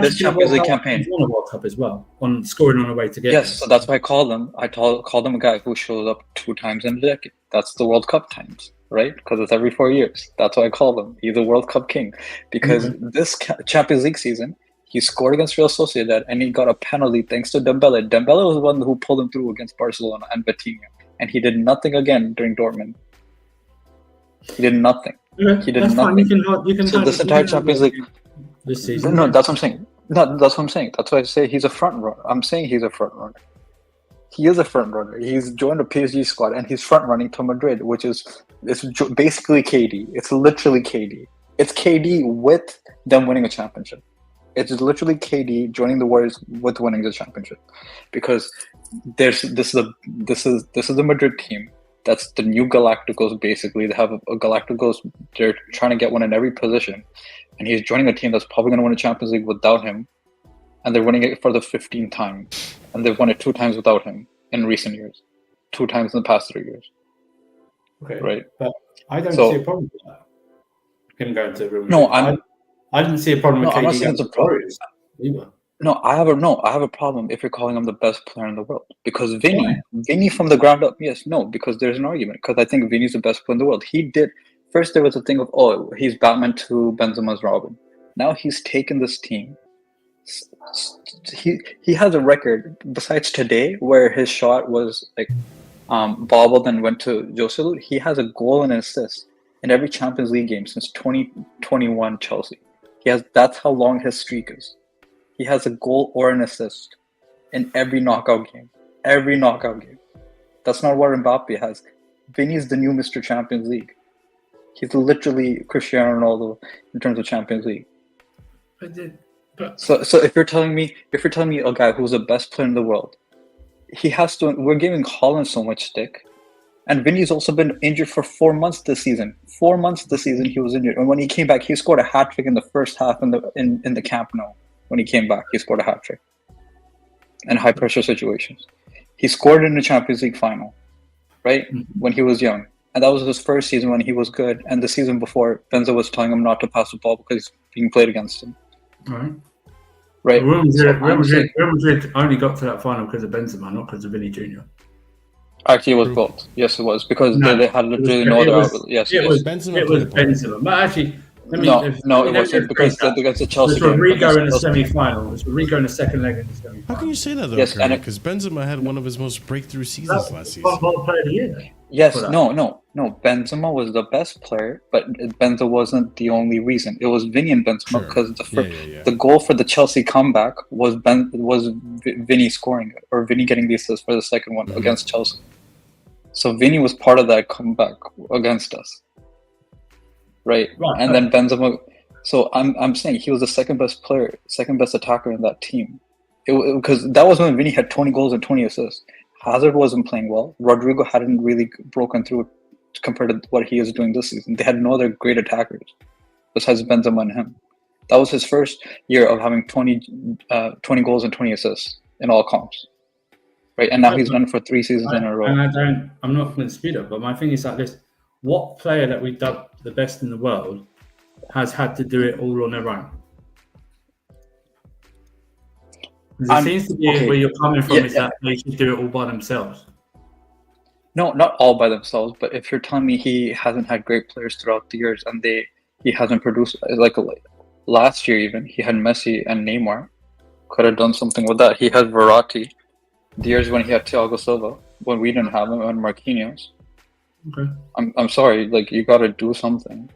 This Champions League campaign. He's won a World Cup as well, on scoring on the way to get. Yes, so that's why I called him. I called him a guy who shows up 2 times in a decade. That's the World Cup times, right? Because it's every 4 years. That's why I called him. He's a World Cup king. Because this Champions League season, he scored against Real Sociedad and he got a penalty thanks to Dembele. Dembele was the one who pulled him through against Barcelona and Vitinha, and he did nothing again during Dortmund. He did nothing. Yeah, he did nothing. You can so this entire Champions League. This season. No, that's what I'm saying. No, that's what I'm saying. That's why I say he's a front runner. I'm saying he's a front runner. He is a front runner. He's joined a PSG squad and he's front running to Madrid, which is basically KD. It's literally KD. It's KD with them winning a championship. It's literally KD joining the Warriors with winning the championship, because this is the Madrid team. That's the new Galacticos. Basically, they have a Galacticos. They're trying to get one in every position, and he's joining a team that's probably going to win a Champions League without him, and they're winning it for the 15th time, and they've won it 2 times without him in recent years, 2 times in the past 3 years. Okay, right. But I don't see a problem with that. Him going to Real Madrid. No, I didn't see a problem with KD going to Warriors either. No, I have a problem if you're calling him the best player in the world, because Vinny from the ground up, yes, no, because there's an argument, because I think Vinny's the best player in the world. He did first. There was a thing of, oh, he's Batman to Benzema's Robin. Now he's taken this team. He has a record besides today where his shot was like bobbled and went to Joselu. He has a goal and an assist in every Champions League game since 2021 Chelsea. That's how long his streak is. He has a goal or an assist in every knockout game. Every knockout game. That's not what Mbappe has. Vinny's the new Mr. Champions League. He's literally Cristiano Ronaldo in terms of Champions League. So if you're telling me a guy who's the best player in the world, he has to. We're giving Haaland so much stick, and Vinny's also been injured for 4 months this season. 4 months this season he was injured, and when he came back, he scored a hat trick in the first half in the Camp Nou. When he came back, he scored a hat trick in high pressure situations. He scored in the Champions League final, right? When he was young. And that was his first season when he was good. And the season before, Benzo was telling him not to pass the ball because he's being played against him. Right? Real Madrid only got to that final because of Benzema, not because of Vinny Jr. Actually, it was both. Yes, it was. Because they had literally no other outlet. Yes, it was Benzema. It was Benzema. But actually... it wasn't because the Chelsea game. Rodrigo in the semi-final. It's Rodrigo in the second leg in the semi-final. How can you say that though? Yes, because Benzema had one of his most breakthrough seasons last season. Player of the year. Yes, no. Benzema was the best player, but Benzema wasn't the only reason. It was Vinny and Benzema because the goal for the Chelsea comeback was Vinny scoring it, or Vinny getting the assist for the second one against Chelsea. So Vinny was part of that comeback against us. right? Right, And then Benzema. So I'm saying he was the second best player, second best attacker in that team. Because that was when Vinny had 20 goals and 20 assists. Hazard wasn't playing well. Rodrigo hadn't really broken through compared to what he is doing this season. They had no other great attackers besides Benzema and him. That was his first year of having 20 goals and 20 assists in all comps. Right, and now he's done it for 3 seasons in a row. And I'm not going to dispute it, but my thing is like this: what player that we dubbed the best in the world has had to do it all on their own? Because it seems to be where you're coming from is that they should do it all by themselves. No, not all by themselves, but if you're telling me he hasn't had great players throughout the years and he hasn't produced like last year even he had Messi and Neymar, could have done something with that. He had Verratti. The years when he had Thiago Silva, when we didn't have him, and Marquinhos. Okay. I'm sorry, like you got to do something.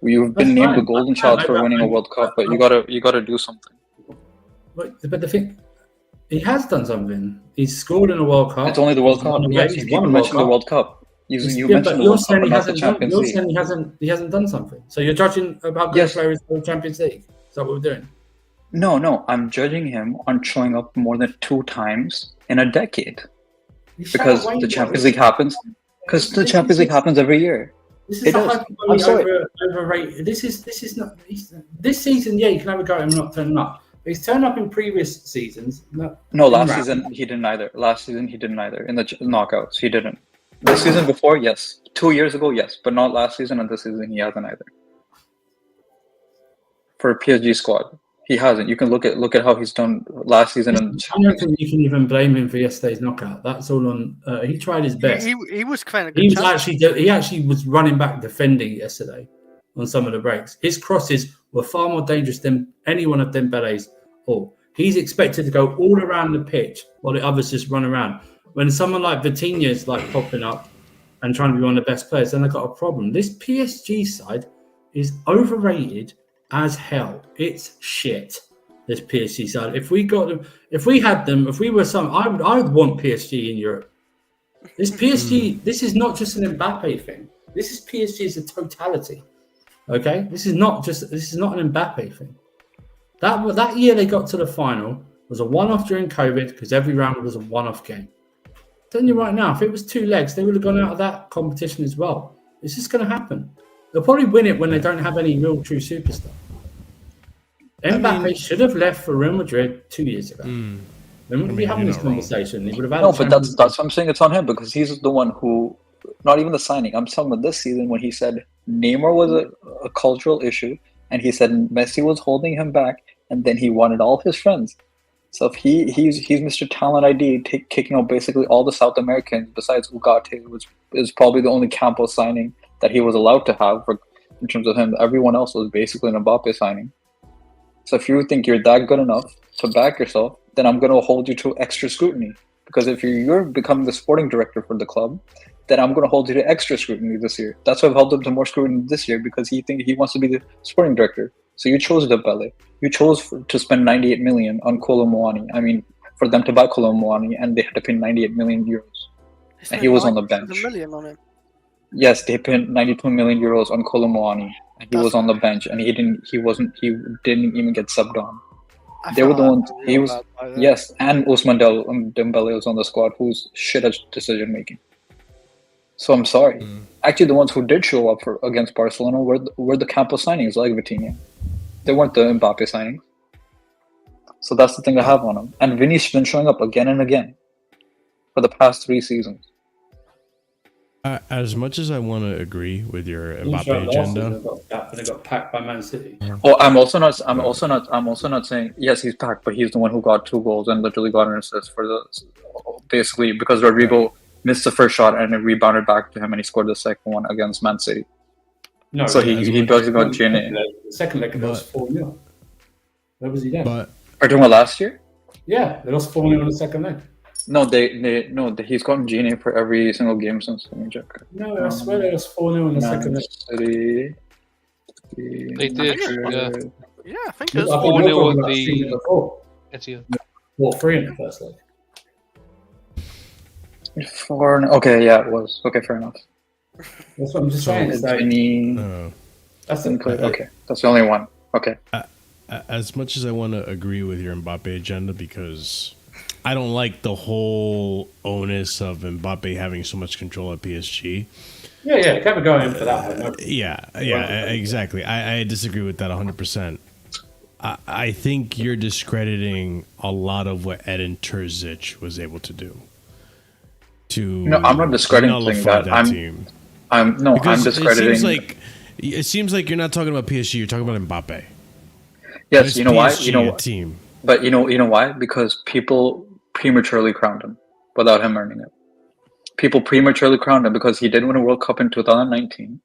You've been named the golden child for winning a World Cup, but you gotta do something. But the thing, he has done something. He's scored in a World Cup. It's only the World Cup. Yes, you mentioned the World Cup. You mentioned the World Cup, but not the Champions League. You're saying he hasn't done something. So you're judging about good players in the Champions League. Is that what we're doing? No, I'm judging him on showing up more than 2 times in a decade. Because the Champions League happens. Because the Champions League happens every year. This is overrated. This is not this season. Yeah, you can have a go at him not turning up. But he's turned up in previous seasons. No, last season he didn't either. Last season he didn't either. In the knockouts, he didn't. The season before, yes. 2 years ago, yes. But not last season, and this season he hasn't either. For a PSG squad. He hasn't. You can look at how he's done last season. I don't think you can even blame him for yesterday's knockout. That's all on. He tried his best. He was kind of good. He actually was running back defending yesterday on some of the breaks. His crosses were far more dangerous than any one of Dembele's. Or he's expected to go all around the pitch while the others just run around. When someone like Vitinha's like popping up and trying to be one of the best players, then they've got a problem. This PSG side is overrated as hell. It's shit. This PSG side. If we got them, if we had them, if we were some, I would want PSG in Europe. This PSG, this is not just an Mbappe thing. This is PSG as a totality. Okay, this is not an Mbappe thing. That year they got to the final was a one-off during COVID because every round was a one-off game. I'm telling you right now, if it was 2 legs, they would have gone out of that competition as well. It's just going to happen. They'll probably win it when they don't have any real true superstar. Mbappe should have left for Real Madrid 2 years ago. We wouldn't be having this conversation. He would have had but that's what I'm saying. It's on him because he's the one who, not even the signing. I'm talking about this season when he said Neymar was a cultural issue, and he said Messi was holding him back, and then he wanted all his friends. So if he's Mr. Talent ID, kicking out basically all the South Americans besides Ugarte, which is probably the only Campos signing that he was allowed to have in terms of him. Everyone else was basically an Mbappe signing. So if you think you're that good enough to back yourself, then I'm going to hold you to extra scrutiny. Because if you're becoming the sporting director for the club, then I'm going to hold you to extra scrutiny this year. That's why I've held him to more scrutiny this year, because he wants to be the sporting director. So you chose Dembele. You chose to spend 98 million on Kolo Muani. I mean, for them to buy Kolo Muani, and they had to pay 98 million euros. And he was on the bench. $1 million on him. Yes, they paid 92 million euros on Kolo Muani, and he was on the bench, and he didn't even get subbed on. They were the ones. He was and Ousmane Dembele was on the squad, who's shit at decision making. So I'm sorry. Actually, the ones who did show up against Barcelona were the Campos signings, like Vitinha. They weren't the Mbappe signings. So that's the thing I have on him. And Vinny's been showing up again and again for the past 3 seasons. As much as I want to agree with your Mbappe agenda, they got packed by Man City. Oh, I'm also not saying yes, he's packed, but he's the one who got 2 goals and literally got an assist for basically because Rodrigo missed the first shot and it rebounded back to him and he scored the second one against Man City. No, so he basically got GNA. The second leg was 4-0. Where was he then? Are you talking about last year? Yeah, they lost 4-0 in the second leg. No, he's gotten GNA for every single game since. Let me check. No, I swear they lost 4-0 in the second leg. City. They did. Yeah, I think it was 4-0 with the. Well, 3 in the first leg. 4. Okay, yeah, it was. Okay, fair enough. That's what I'm just saying. It's like, That's Didn't play. Okay, that's the only one. Okay. As much as I want to agree with your Mbappe agenda, because I don't like the whole onus of Mbappe having so much control at PSG. Yeah, kept going in for that. Yeah, exactly. I disagree with that 100%. I think you're discrediting a lot of what Edin Terzic was able to do. No, I'm not discrediting that. I'm discrediting. It seems like you're not talking about PSG. You're talking about Mbappe. Yes, you know why? You know team. But you know why? Because people prematurely crowned him without him earning it. People prematurely crowned him because he did win a World Cup in 2019,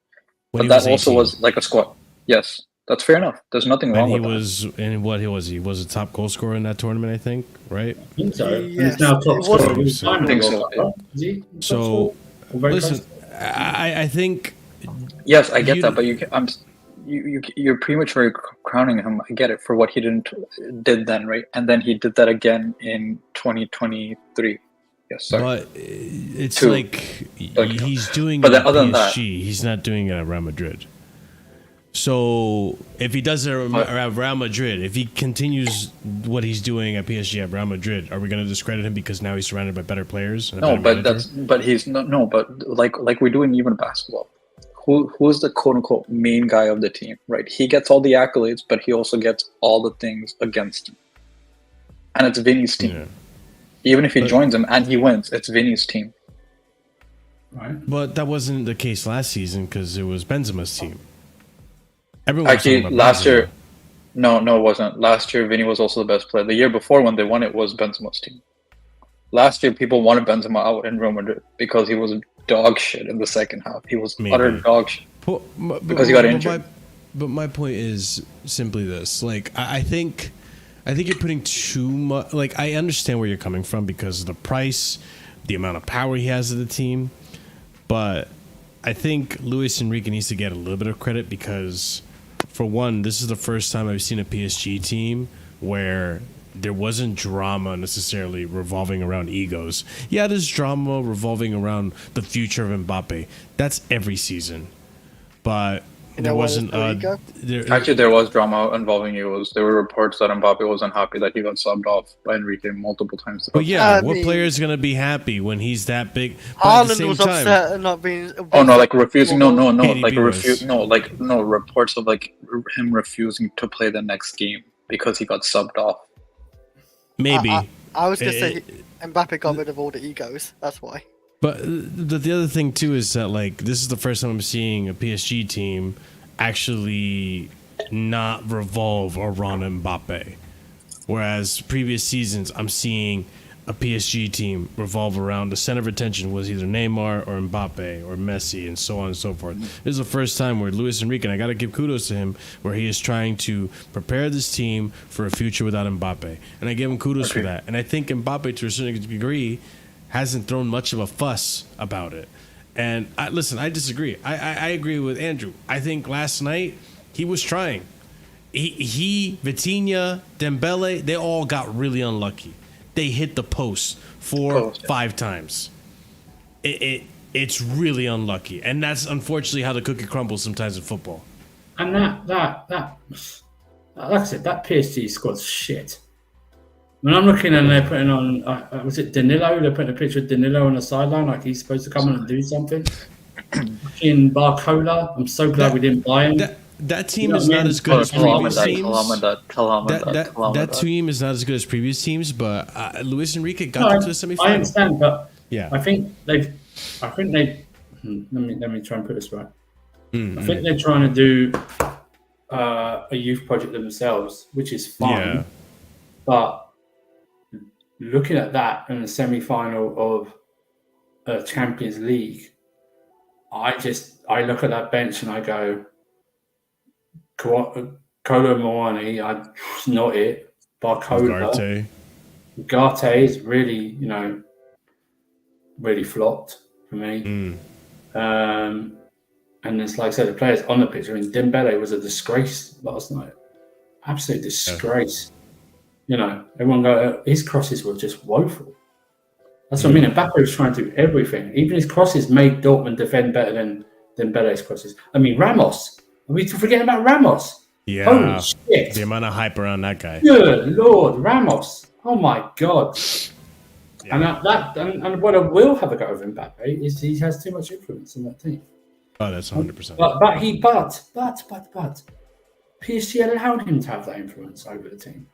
but that also was like a squad. Yes, that's fair enough. There's nothing wrong with that. And what he was a top goal scorer in that tournament, I think, right? I think so. Yes. He's now top scorer. I think so. So listen, I think. Yes, I get that, but you're prematurely crowning him. I get it for what he did then, right? And then he did that again in 2023. Yes, sorry. But it's like he's doing but it at other than PSG. that, he's not doing it at Real Madrid. So if he does it at Real Madrid, if he continues what he's doing at PSG at Real Madrid, are we going to discredit him because now he's surrounded by better players? No, but he's no, but like we do in even basketball. Who is the quote unquote main guy of the team, right? He gets all the accolades, but he also gets all the things against him. And it's Vinny's team. Yeah. Even if he joins him and he wins, it's Vinny's team. Right. But that wasn't the case last season because it was Benzema's team. Everyone actually last year. No, it wasn't. Last year, Vinny was also the best player. The year before, when they won, it was Benzema's team. Last year, people wanted Benzema out in Real Madrid because he was dog shit in the second half. He was utter dog shit because he got injured. But my point is simply this: like, I think you're putting too much. Like, I understand where you're coming from because of the price, the amount of power he has of the team, but I think Luis Enrique needs to get a little bit of credit because, for one, this is the first time I've seen a PSG team where there wasn't drama necessarily revolving around egos. Yeah, there's drama revolving around the future of Mbappe. That's every season. But there wasn't... Actually, there was drama involving egos. There were reports that Mbappe was unhappy that he got subbed off by Enrique multiple times. But yeah, what player is going to be happy when he's that big? Haaland was upset at not being... Oh, no, like refusing... No, reports of like him refusing to play the next game because he got subbed off. Maybe. I was going to say Mbappe got rid of all the egos. That's why. But the other thing, too, is that, like, this is the first time I'm seeing a PSG team actually not revolve around Mbappe. Whereas previous seasons, I'm seeing a PSG team revolve around the center of attention was either Neymar or Mbappe or Messi and so on and so forth. This is the first time where Luis Enrique, and I got to give kudos to him, where he is trying to prepare this team for a future without Mbappe. And I give him kudos for that. And I think Mbappe, to a certain degree, hasn't thrown much of a fuss about it. And I disagree. I agree with Andrew. I think last night he was trying. He Vitinha, Dembele, they all got really unlucky. They hit the post 5 times. It's really unlucky, and that's unfortunately how the cookie crumbles sometimes in football. And that like I said, that PSG squad's shit. When I'm looking and they're putting on, was it Danilo? They're putting a picture of Danilo on the sideline like he's supposed to come in and do something. In Barcola, I'm so glad we didn't buy him. That team is not as good as previous teams. That team is not as good as previous teams, but Luis Enrique got into the semifinal. I understand, but yeah, I think they. Let me try and put this right. I think they're trying to do a youth project themselves, which is fine. Yeah. But looking at that in the semi-final of Champions League, I look at that bench and I go, Kolo Muani, not it. Barcola. Ugarte is really, really flopped for me. And it's like I said, the players on the pitch. I mean, Dembele was a disgrace last night. Absolute disgrace. Everyone his crosses were just woeful. That's what I mean. Mbappe was trying to do everything. Even his crosses made Dortmund defend better than Dembele's crosses. I mean, Ramos Are we forgetting about Ramos? Yeah. Holy shit. The amount of hype around that guy. Good Lord, Ramos. Oh my God. Yeah. And what I will have a go with Mbappe is he has too much influence in that team. Oh, that's 100%. But PSG allowed him to have that influence over the team.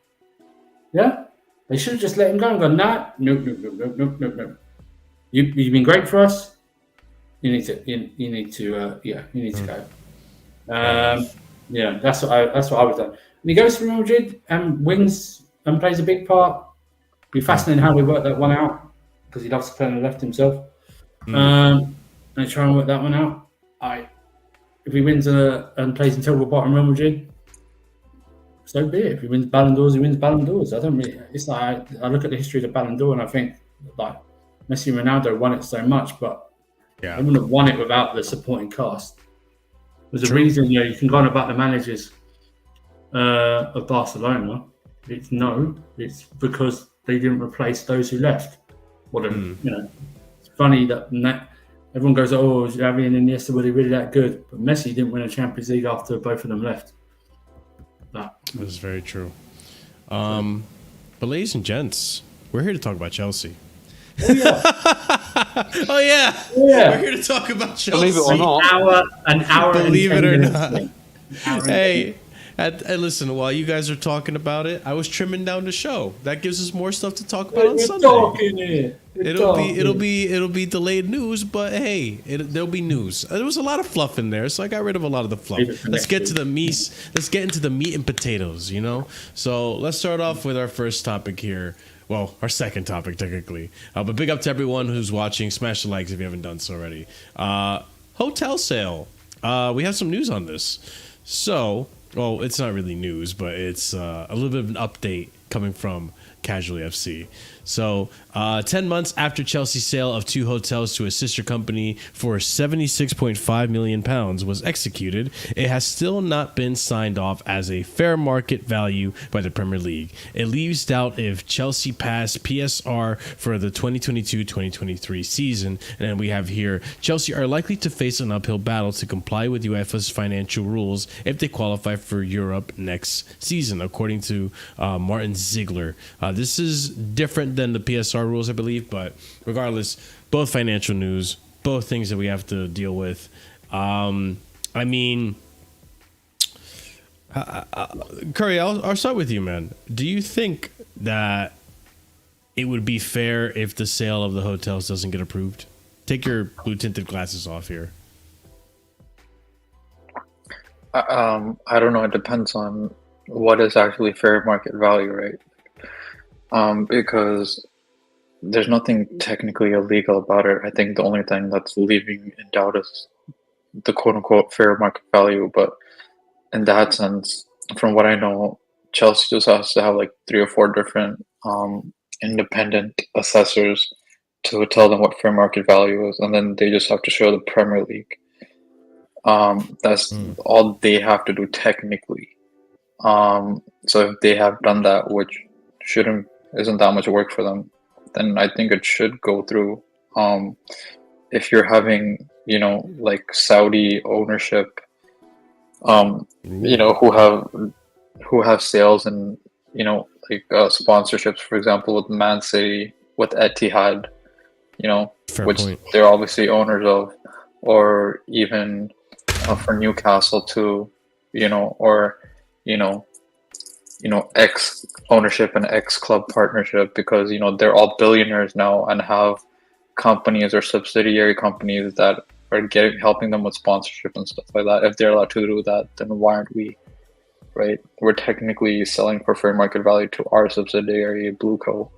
Yeah? They should have just let him go and gone, nah, no. You've been great for us. You need to go. Yeah, that's what I would have done. And he goes to Real Madrid and wins and plays a big part. Be fascinating how they work that one out because he loves to play on the left himself. And try and work that one out. If he wins and plays until we're bottom Real Madrid, so be it. If he wins Ballon d'Ors, he wins Ballon d'Ors. I don't really. It's like I look at the history of the Ballon d'Or and I think like Messi and Ronaldo won it so much, but they wouldn't have won it without the supporting cast. There's a reason, you can go on about the managers of Barcelona. It's because they didn't replace those who left. It's funny that everyone goes, "Oh, Xavi and Iniesta were they really that good?" But Messi didn't win a Champions League after both of them left. That's very true. But ladies and gents, we're here to talk about Chelsea. Oh yeah. We're here to talk about Chelsea. Believe it or not. An hour. Believe it or not. Hey, listen. While you guys are talking about it, I was trimming down the show. That gives us more stuff to talk about on Sunday. It'll be delayed news, but hey, there'll be news. There was a lot of fluff in there, so I got rid of a lot of the fluff. Let's get to the meat. Let's get into the meat and potatoes. So let's start off with our first topic here. Well, our second topic, technically. But big up to everyone who's watching. Smash the likes if you haven't done so already. Hotel sale. We have some news on this. So, well, it's not really news, but it's a little bit of an update coming from Casually FC. So, 10 months after Chelsea's sale of 2 hotels to a sister company for £76.5 million was executed, it has still not been signed off as a fair market value by the Premier League. It leaves doubt if Chelsea passed PSR for the 2022-2023 season. And then we have here, Chelsea are likely to face an uphill battle to comply with UEFA's financial rules if they qualify for Europe next season, according to Martin Ziegler. This is different than the PSR rules, I believe, but regardless, both financial news, both things that we have to deal with. Curry, I'll start with you, man. Do you think that it would be fair if the sale of the hotels doesn't get approved? Take your blue tinted glasses off here. I don't know. It depends on what is actually fair market value, right? Because there's nothing technically illegal about it. I think the only thing that's leaving in doubt is the quote-unquote fair market value. But in that sense, from what I know, Chelsea just has to have like 3 or 4 different independent assessors to tell them what fair market value is, and then they just have to show the Premier League. That's all they have to do technically. So if they have done that, which isn't that much work for them, then I think it should go through. If you're having, like Saudi ownership, who have sales and sponsorships, for example, with Man City, with Etihad, Fair which point. they're obviously owners of, or even for Newcastle too, X ownership and X club partnership, because they're all billionaires now and have companies or subsidiary companies that are helping them with sponsorship and stuff like that. If they're allowed to do that, then why aren't we? Right? We're technically selling for fair market value to our subsidiary Blueco.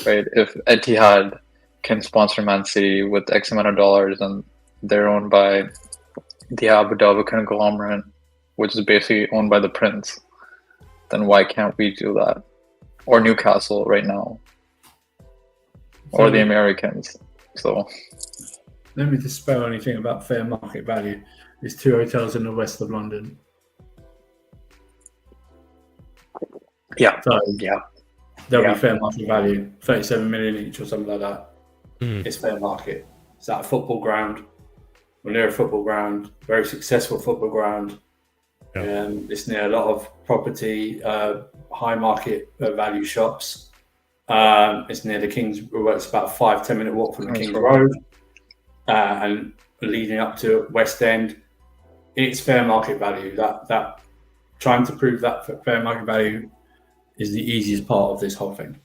Right? If Etihad can sponsor Man City with X amount of dollars and they're owned by the Abu Dhabi conglomerate, which is basically owned by the Prince, then why can't we do that? Or Newcastle right now, or the Americans. So let me dispel anything about fair market value. There's 2 hotels in the west of London. yeah, So yeah. there'll Yeah. be fair market value, 37 million each or something like that. It's fair market. It's at a football ground. We're near a football ground, very successful football ground. It's near a lot of property, high market value shops. It's near the King's. It's about a 5-10 minute walk from the King's Road, and leading up to West End. It's fair market value. That trying to prove that fair market value is the easiest part of this whole thing.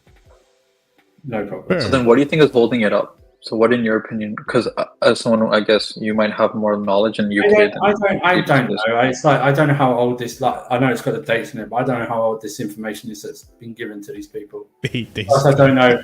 No problem. So then, what do you think is holding it up? So, what, in your opinion? Because as someone, I guess you might have more knowledge in UK. I don't know. It's like I don't know how old this. Like I know it's got the dates in it, but I don't know how old this information is that's been given to these people. Plus, I don't know.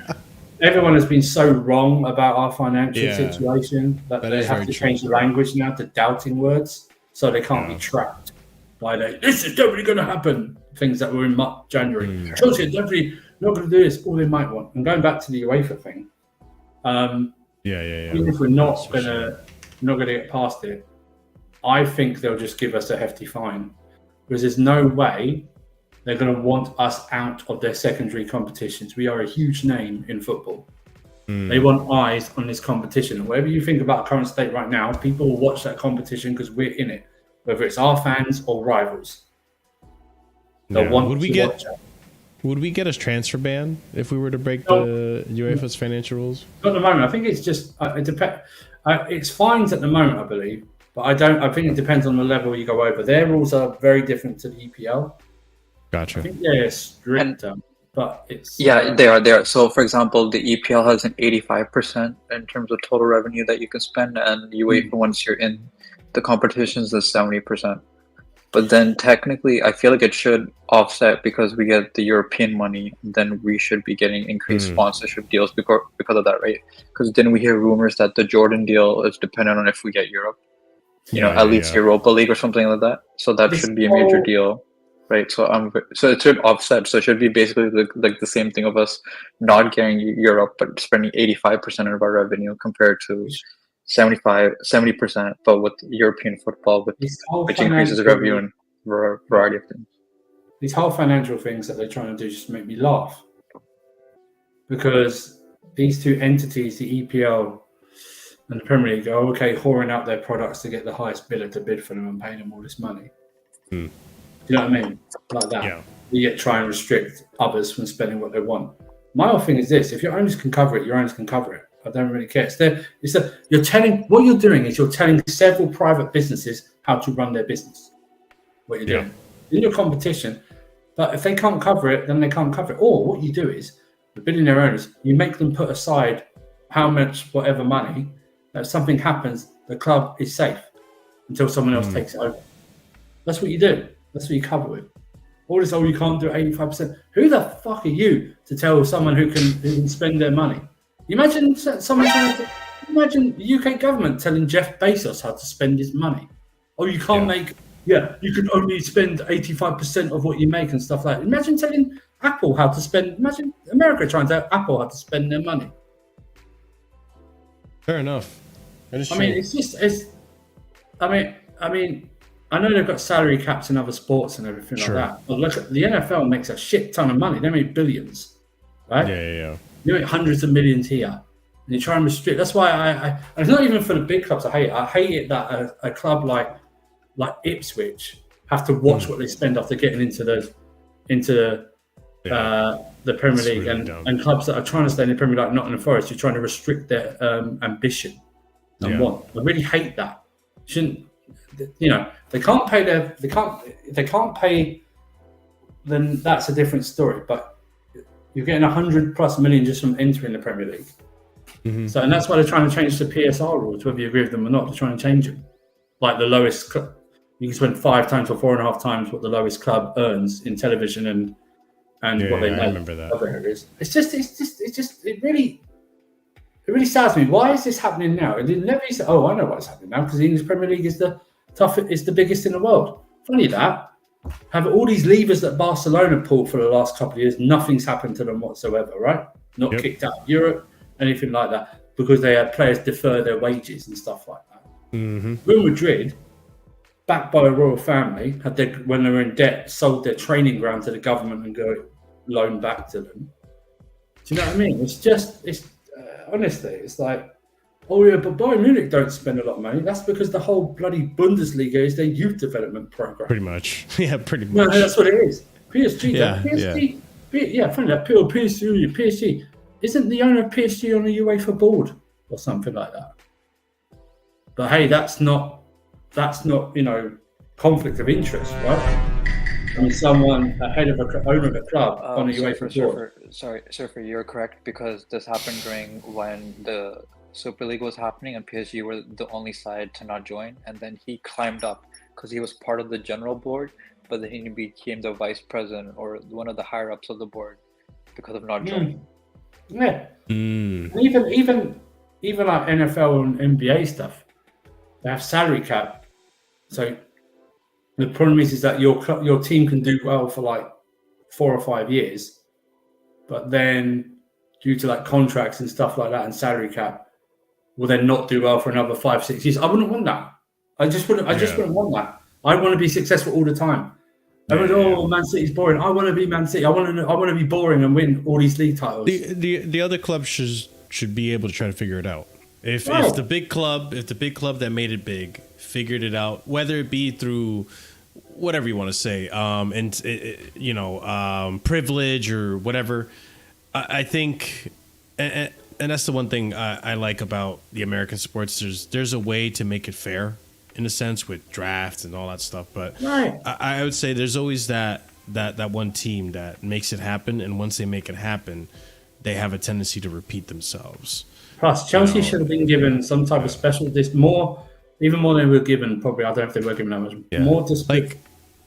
Everyone has been so wrong about our financial situation that they have to change the language now to doubting words, so they can't be trapped by this is definitely going to happen. Things that were in January. Chelsea are definitely not going to do this. All they might want. And going back to the UEFA thing. Even if we're not gonna get past it, I think they'll just give us a hefty fine, because there's no way they're going to want us out of their secondary competitions. We are a huge name in football. They want eyes on this competition. And whatever you think about our current state right now, people will watch that competition because we're in it, whether it's our fans or rivals. They'll want to watch it. Would we get a transfer ban if we were to break the UEFA's financial rules? Not at the moment. I think it's just it depends. It's fines at the moment, I believe, but I think it depends on the level you go over. Their rules are very different to the EPL. Gotcha. I think they're stricter, but it's they are. They are. So, for example, the EPL has an 85% in terms of total revenue that you can spend, and UEFA once you're in the competitions is 70%. But then technically, I feel like it should offset because we get the European money, and then we should be getting increased sponsorship deals because of that, right? Because then we hear rumors that the Jordan deal is dependent on if we get Europe, at least Europa League or something like that. So that should be a major deal, right? So it should offset. So it should be basically like the same thing of us not getting Europe, but spending 85% of our revenue compared to 70%, but with European football, which increases revenue and a variety of things. These whole financial things that they're trying to do just make me laugh, because these two entities, the EPL and the Premier League, are whoring out their products to get the highest bidder to bid for them and pay them all this money. Do you know what I mean? Like that. Yeah. You get try and restrict others from spending what they want. My whole thing is this: if your owners can cover it, your owners can cover it. I don't really care. You're telling several private businesses how to run their business. What you're doing in your competition, but if they can't cover it, then they can't cover it. Or what you do is, the billionaire owners, you make them put aside how much, whatever money. If something happens, the club is safe until someone else takes it over. That's what you do. That's what you cover it. All this, you can't do 85%. Who the fuck are you to tell someone who can spend their money? Imagine imagine the UK government telling Jeff Bezos how to spend his money. Oh, you can't you can only spend 85% of what you make and stuff like that. Imagine telling Apple how to spend. Imagine America trying to tell Apple how to spend their money. Fair enough. I mean, I know they've got salary caps in other sports and everything like that. But look, the NFL makes a shit ton of money. They make billions, right? Yeah. You make hundreds of millions here, and you try and restrict. That's why I it's not even for the big clubs. I hate it that a club like Ipswich have to watch what they spend after getting into the Premier League, and clubs that are trying to stay in the Premier League, like Nottingham Forest, you're trying to restrict their ambition and want. I really hate that. Shouldn't they can't pay they can't pay, then that's a different story. But you're getting 100+ million just from entering the Premier League. So, and that's why they're trying to change the PSR rules, whether you agree with them or not. They're trying to change them. Like the lowest, you can spend 5 times or 4.5 times what the lowest club earns in television and what they make. I remember that. Other areas. It really saddens me. Why is this happening now? It never used to. Oh, I know what's happening now, because the English Premier League is the biggest in the world. Funny that. Have all these levers that Barcelona pulled for the last couple of years, nothing's happened to them whatsoever, right? Not kicked out of Europe, anything like that, because they had players defer their wages and stuff like that. Real Madrid, backed by a royal family, when they were in debt, sold their training ground to the government and go loan back to them. Do you know what I mean? Honestly, it's like oh yeah, but Bayern Munich don't spend a lot of money. That's because the whole bloody Bundesliga is their youth development program. Pretty much. Yeah, pretty No, much. that's what it is. PSG, Yeah, PSG, funny that PSG. Isn't the owner of PSG on the UEFA board or something like that? But hey, that's not conflict of interest, right? I mean, someone owner of a club on the UEFA board. Surfer, you're correct, because this happened during when the Super League was happening and PSG were the only side to not join, and then he climbed up because he was part of the general board, but then he became the vice president or one of the higher ups of the board because of not joining. Yeah. Even like NFL and NBA stuff, they have salary cap. So the problem is that your team can do well for like 4 or 5 years, but then due to like contracts and stuff like that and salary cap, will then not do well for another 5-6 years. I wouldn't want that. I just wouldn't want that. I want to be successful all the time. Man City's boring. I want to be Man City. I want to be boring and win all these league titles. The other clubs should be able to try to figure it out. If the big club that made it big figured it out, whether it be through whatever you want to say, privilege or whatever, I think, and that's the one thing I like about the American sports. There's a way to make it fair, in a sense, with drafts and all that stuff. But I would say there's always that one team that makes it happen, and once they make it happen, they have a tendency to repeat themselves. Plus, Chelsea should have been given some type of special, even more than they were given. Probably, I don't know if they were given that much more.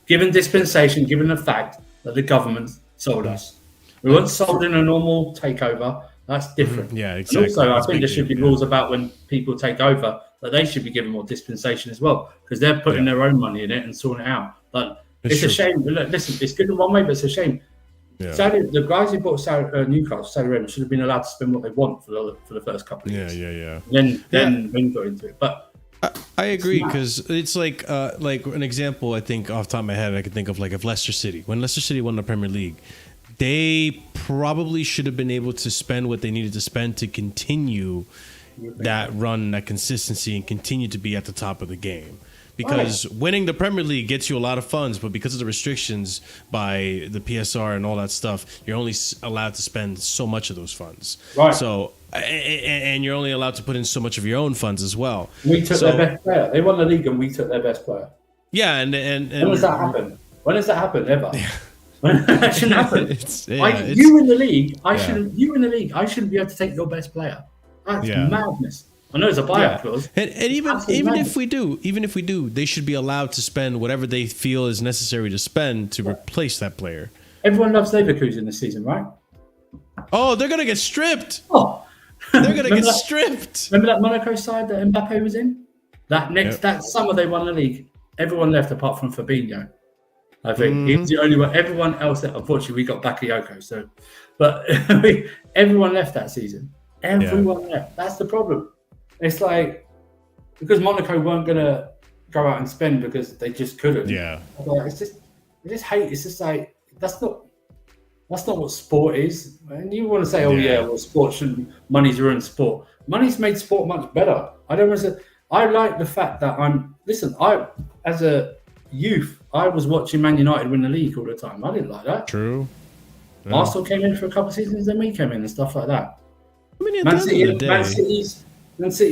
Given dispensation, given the fact that the government sold us, we weren't sold in a normal takeover. That's different. Yeah, exactly. And also, I think there should be rules about when people take over that they should be given more dispensation as well, because they're putting their own money in it and sorting it out. But it's a shame. Listen, it's good in one way, but it's a shame. Yeah. The guys who bought Newcastle, Saudi should have been allowed to spend what they want for the first couple of years. Yeah. Then go into it. But I agree, because it's like an example. I think off the top of my head, I could think of like if Leicester City, when Leicester City won the Premier League, they probably should have been able to spend what they needed to spend to continue that run, that consistency, and continue to be at the top of the game. Because winning the Premier League gets you a lot of funds, but because of the restrictions by the PSR and all that stuff, you're only allowed to spend so much of those funds. Right. So, and you're only allowed to put in so much of your own funds as well. We took their best player. They won the league, and we took their best player. Yeah, and when does that happen? When does that happen? Ever? Yeah. That shouldn't happen. You in the league, I shouldn't. You in the league, I shouldn't be able to take your best player. That's madness. I know it's a buyout clause. And even if we do, they should be allowed to spend whatever they feel is necessary to spend to replace that player. Everyone loves Leverkusen this season, right? Oh, they're gonna get stripped. Oh, they're gonna get stripped. Remember that Monaco side that Mbappe was in? That summer they won the league. Everyone left apart from Fabinho. I think he's the only one. Everyone else that, unfortunately, we got Bakayoko. So, but everyone left that season. Everyone left. That's the problem. It's like because Monaco weren't gonna go out and spend because they just couldn't. Yeah. It's just hate. It's just like that's not what sport is. And you want to say, sport shouldn't. Money's ruined sport. Money's made sport much better. I don't want to say. I like the fact that as a youth, I was watching Man United win the league all the time. I didn't like that. True. Yeah. Arsenal came in for a couple of seasons, then we came in and stuff like that. I mean, Man City,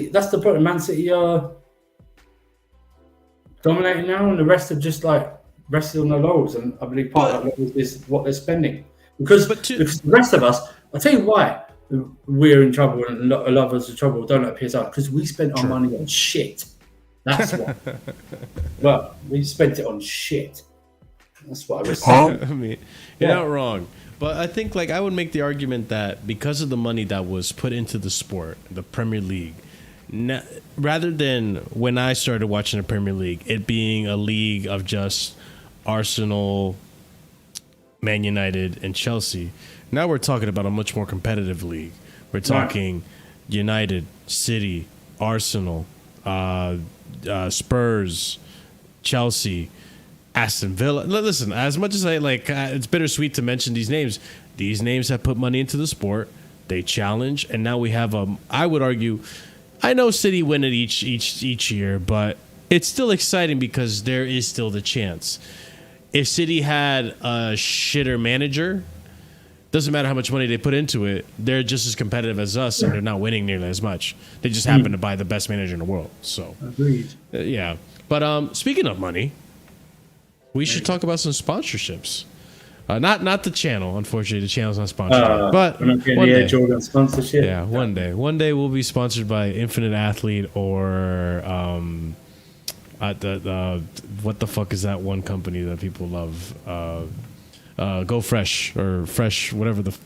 that's the problem. Man City are dominating now, and the rest are just like resting on their laurels. And I believe part of that is what they're spending. Because the rest of us, I'll tell you why we're in trouble and a lot of us are in trouble. Don't let it out because we spent our money on shit. That's why. Well, we spent it on shit. That's what I was saying. I mean, you're not wrong. But I think I would make the argument that because of the money that was put into the sport, the Premier League, rather than when I started watching the Premier League, it being a league of just Arsenal, Man United, and Chelsea, now we're talking about a much more competitive league. We're talking United, City, Arsenal, Spurs, Chelsea, Aston Villa. Listen, as much as I it's bittersweet to mention these names have put money into the sport. They challenge, and now we have I would argue, I know City win it each year, but it's still exciting because there is still the chance. If City had a shitter manager, doesn't matter how much money they put into it, they're just as competitive as us, and they're not winning nearly as much. They just happen to buy the best manager in the world. So, Agreed. Yeah. But speaking of money, we should talk about some sponsorships. Not the channel, unfortunately. The channel's not sponsored. But we're not getting one the Air day. Jordan sponsorship. Yeah, one day. One day we'll be sponsored by Infinite Athlete or what the fuck is that one company that people love? Go Fresh or Fresh, whatever the.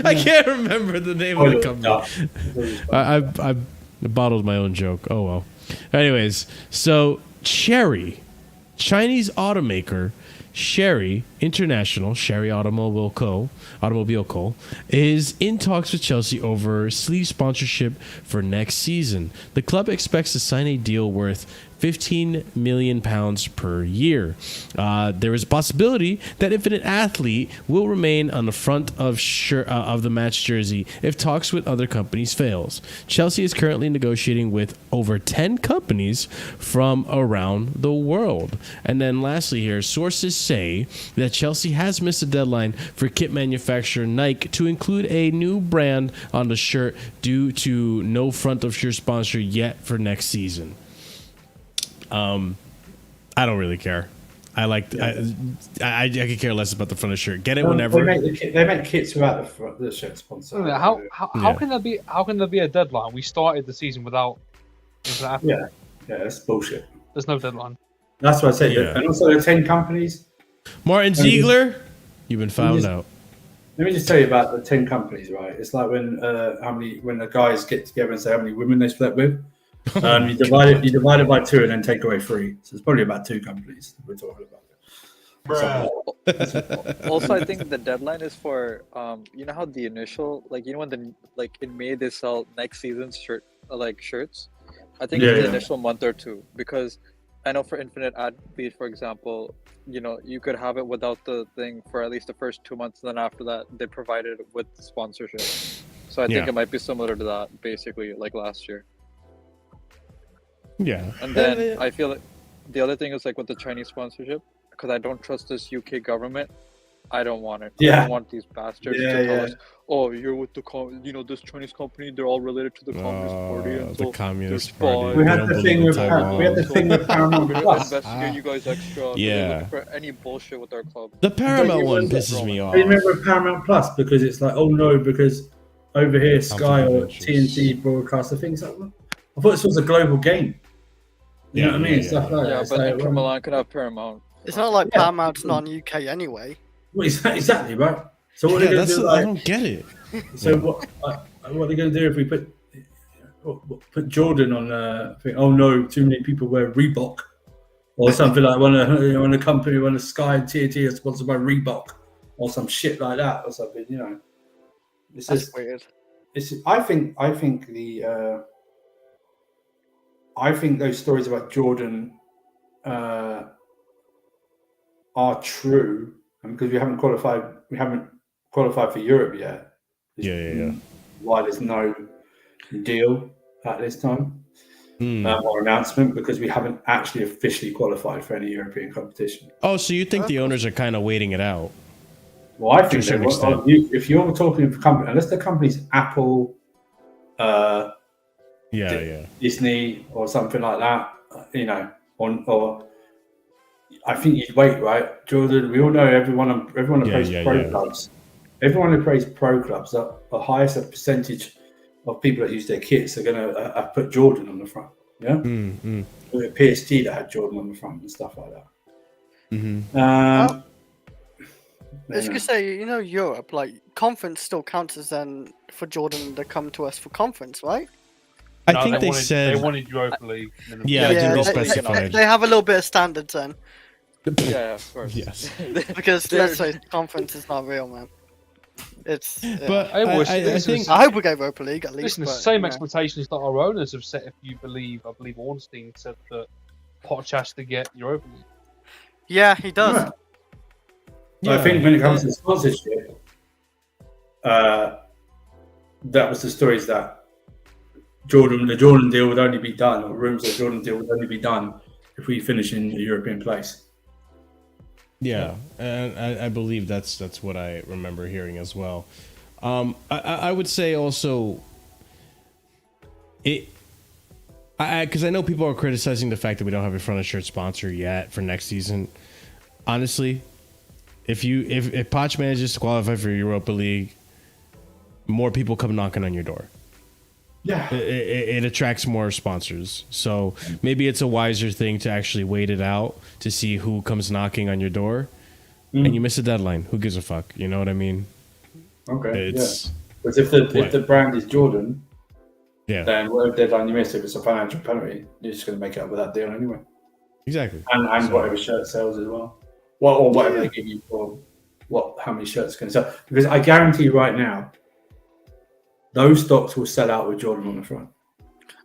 I can't remember the name of the company. I bottled my own joke. Oh well. Anyways, so Chery, Chinese automaker. Chery International, Chery Automobile Co., is in talks with Chelsea over sleeve sponsorship for next season. The club expects to sign a deal worth £15 million per year. There is a possibility that Infinite Athlete will remain on the front of the match jersey if talks with other companies fails. Chelsea is currently negotiating with over 10 companies from around the world. And then lastly here, sources say that Chelsea has missed a deadline for kit manufacturer Nike to include a new brand on the shirt due to no front of shirt sponsor yet for next season. I don't really care. I could care less about the front of the shirt. Get it whenever. They make kits without the shirt sponsor. How can there be a deadline? We started the season without. Yeah, that's bullshit. There's no deadline. That's what I said. Yeah. And also, there are 10 companies. Martin Ziegler, you've been found out. Let me just tell you about the 10 companies, right? It's like when the guys get together and say how many women they slept with. You divide it by 2 and then take away 3. So it's probably about 2 companies that we're talking about. Also, I think the deadline is for you know how the initial when in May they sell next season's shirts. I think it's the initial month or 2, because I know for Infinite Athlete, for example, you could have it without the thing for at least the first 2 months, and then after that they provided it with sponsorship. So I think it might be similar to that, basically, like last year. Yeah. And then I feel like the other thing is with the Chinese sponsorship, because I don't trust this UK government. I don't want it. I don't want these bastards to tell us, oh, you're with the this Chinese company, they're all related to the Communist Party, and the so Communist Party. We had the thing with Paramount Plus. Investigate you guys extra. Yeah. For any bullshit with our club. The Paramount one pisses me off. I remember Paramount Plus because it's like, oh no, because over here Sky or TNT broadcast the things like that. I thought this was a global game. You know what I mean? Stuff like that. Yeah, but Inter Milan could have Paramount. It's not like Paramount's not in UK anyway. Well, exactly, right? So what are they going to do? I don't get it. So what are they going to do if we put Jordan on? Oh no, too many people wear Reebok or something like when a company, when a Sky and TNT are sponsored by Reebok or some shit like that or something. That's weird. I think those stories about Jordan are true, and because we haven't qualified for Europe yet. Yeah. Why there's no deal at this time or announcement, because we haven't actually officially qualified for any European competition. Oh, so you think the owners are kind of waiting it out? Well, I think if you're talking for company, unless the company's Apple, Disney or something like that, or I think you'd wait, right? Jordan, we all know everyone who plays pro clubs. Everyone who plays pro clubs, the highest percentage of people that use their kits are going to put Jordan on the front. Yeah, PSG that had Jordan on the front and stuff like that. I was gonna say, Europe, conference still counts as then for Jordan to come to us for conference, right? I think they said they wanted Europa League. They have a little bit of standards then. Yeah, of course. Yes. Because let's say conference is not real, man. It's. But I hope we go Europa League at least. Listen, the same expectations that our owners have set. If you believe, I believe Ornstein said that Poch has to get Europa League. Yeah, he does. Yeah. I think when it comes to sponsorship, that was the stories that the Jordan deal would only be done, or rumors that Jordan deal would only be done if we finish in a European place. Yeah, and I believe that's what I remember hearing as well. I would say also because I know people are criticizing the fact that we don't have a front of shirt sponsor yet for next season. Honestly, if Poch manages to qualify for Europa League, more people come knocking on your door. Yeah, it attracts more sponsors. So maybe it's a wiser thing to actually wait it out to see who comes knocking on your door, and you miss a deadline. Who gives a fuck? You know what I mean? Okay. Because if the brand is Jordan, then whatever deadline you miss, if it's a financial penalty, you're just going to make it up with that deal anyway. Exactly. And whatever shirt sells as well. Or whatever they give you for how many shirts can sell. Because I guarantee you right now, those stocks will sell out with Jordan on the front.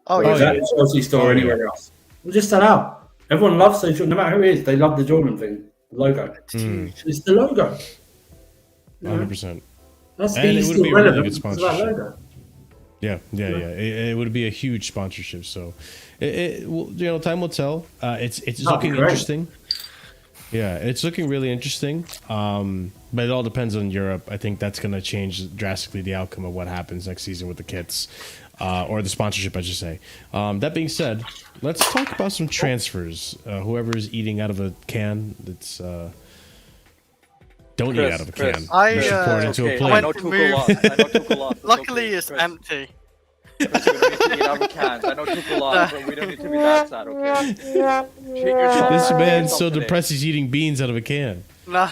Oh, yeah. That Chelsea store or anywhere else. We'll just sell out. Everyone loves those, no matter who it is, they love the Jordan thing, the logo. It's the logo. 100%. That's and it would be a really good sponsorship. Logo. Yeah. It would be a huge sponsorship. So, time will tell. It's looking interesting. Yeah, it's looking really interesting. But it all depends on Europe. I think that's going to change drastically the outcome of what happens next season with the kits, or the sponsorship, I should say. That being said, let's talk about some transfers. Whoever is eating out of a can, that's don't eat out of a can. You should pour it into a plate. I know Tuchel lost. Luckily, it's empty. We don't need to eat out of cans. I know Tuchel lost, but we don't need to be that sad, okay? Treat yourself. This man's so depressed he's eating beans out of a can. No.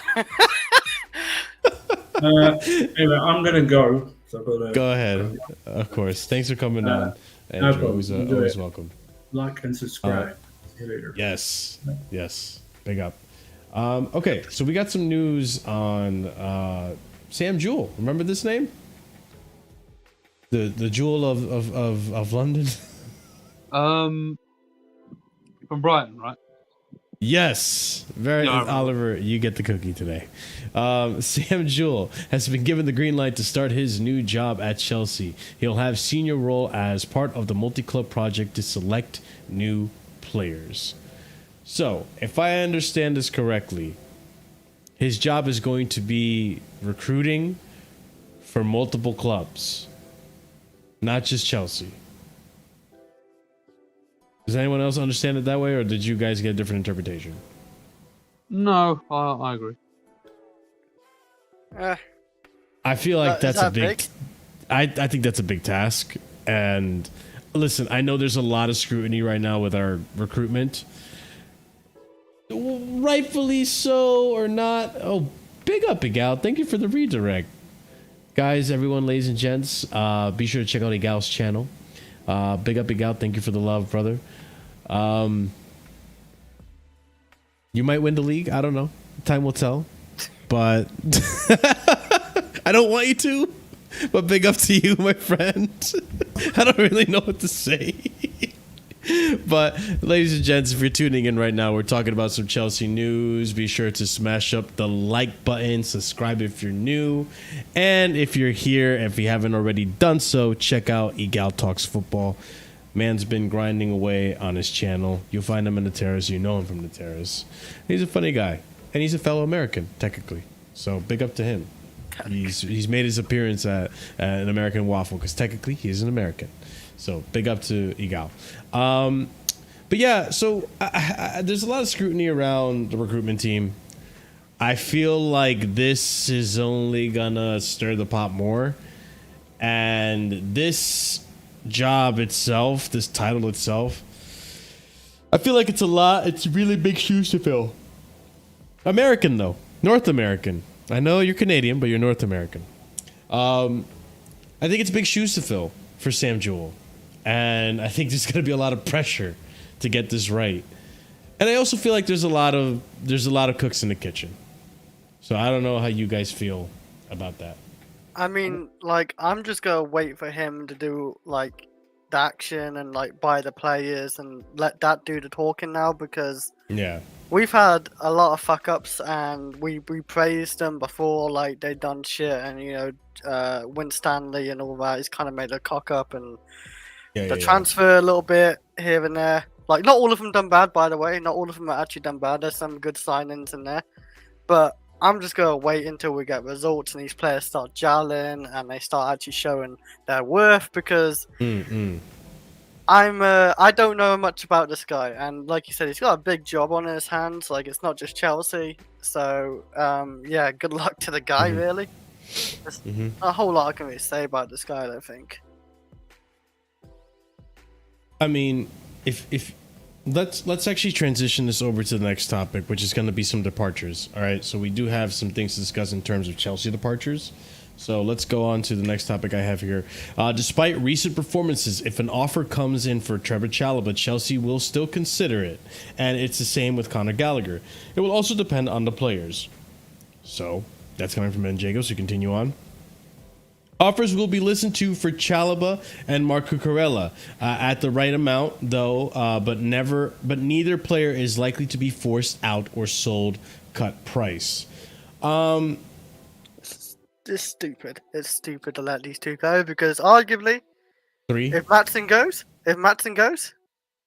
Anyway, I'm going to go. Go ahead. Of course. Thanks for coming on. Andrew, always welcome. Like and subscribe. See you later. Yes. Big up. Okay, so we got some news on Sam Jewell. Remember this name? The Jewel of London. From Brighton, right? Yes, Oliver, you get the cookie today. Sam Jewell has been given the green light to start his new job at Chelsea. He'll have senior role as part of the multi-club project to select new players. So, if I understand this correctly, his job is going to be recruiting for multiple clubs, not just Chelsea. Does anyone else understand it that way, or did you guys get a different interpretation? No, I agree. I feel like that's a big. I think that's a big task. And listen, I know there's a lot of scrutiny right now with our recruitment. Rightfully so or not. Oh, big up, Igal. Thank you for the redirect. Guys, everyone, ladies and gents, be sure to check out Igal's channel. Big up, Igal. Thank you for the love, brother. You might win the league. I don't know. Time will tell. But I don't want you to. But big up to you, my friend. I don't really know what to say. But ladies and gents, if you're tuning in right now, we're talking about some Chelsea news. Be sure to smash up the like button, subscribe if you're new, and if you're here, if you haven't already done so, check out Igal Talks Football. Man's been grinding away on his channel. You'll find him in the terrace. You know him from the terrace. He's a funny guy, and he's a fellow American, technically. So big up to him. He's made his appearance at an American Waffle because technically he is an American. So big up to Igal. But yeah, so there's a lot of scrutiny around the recruitment team. I feel like this is only gonna stir the pot more. And this job itself, this title itself, I feel like it's a lot. It's really big shoes to fill. American though, North American. I know you're Canadian, but you're North American. I think it's big shoes to fill for Sam Jewell. And I think there's going to be a lot of pressure to get this right. And I also feel like there's a lot of cooks in the kitchen. So I don't know how you guys feel about that. I mean, like, I'm just going to wait for him to do, like, the action and, like, buy the players and let that do the talking now, because we've had a lot of fuck-ups and we praised them before, like, they done shit and, you know, Win Stanley and all that. He's kind of made a cock-up and The transfer a little bit here and there. Like, not all of them done bad, by the way. Not all of them are actually done bad. There's some good signings in there. But I'm just going to wait until we get results and these players start gelling and they start actually showing their worth, because I don't know much about this guy. And like you said, he's got a big job on his hands. Like, it's not just Chelsea. So, yeah, good luck to the guy, really. There's a whole lot I can really say about this guy, I don't think. I mean, if let's actually transition this over to the next topic, which is going to be some departures. All right, so we do have some things to discuss in terms of Chelsea departures. So let's go on to the next topic I have here. Despite recent performances, if an offer comes in for Trevor Chalobah, Chelsea will still consider it, and it's the same with Conor Gallagher. It will also depend on the players. So that's coming from Jago. So continue on. Offers will be listened to for Chalobah and Marco Cucurella at the right amount, though, but neither player is likely to be forced out or sold cut price. It's stupid. It's stupid to let these two go, because arguably, if Maatsen goes,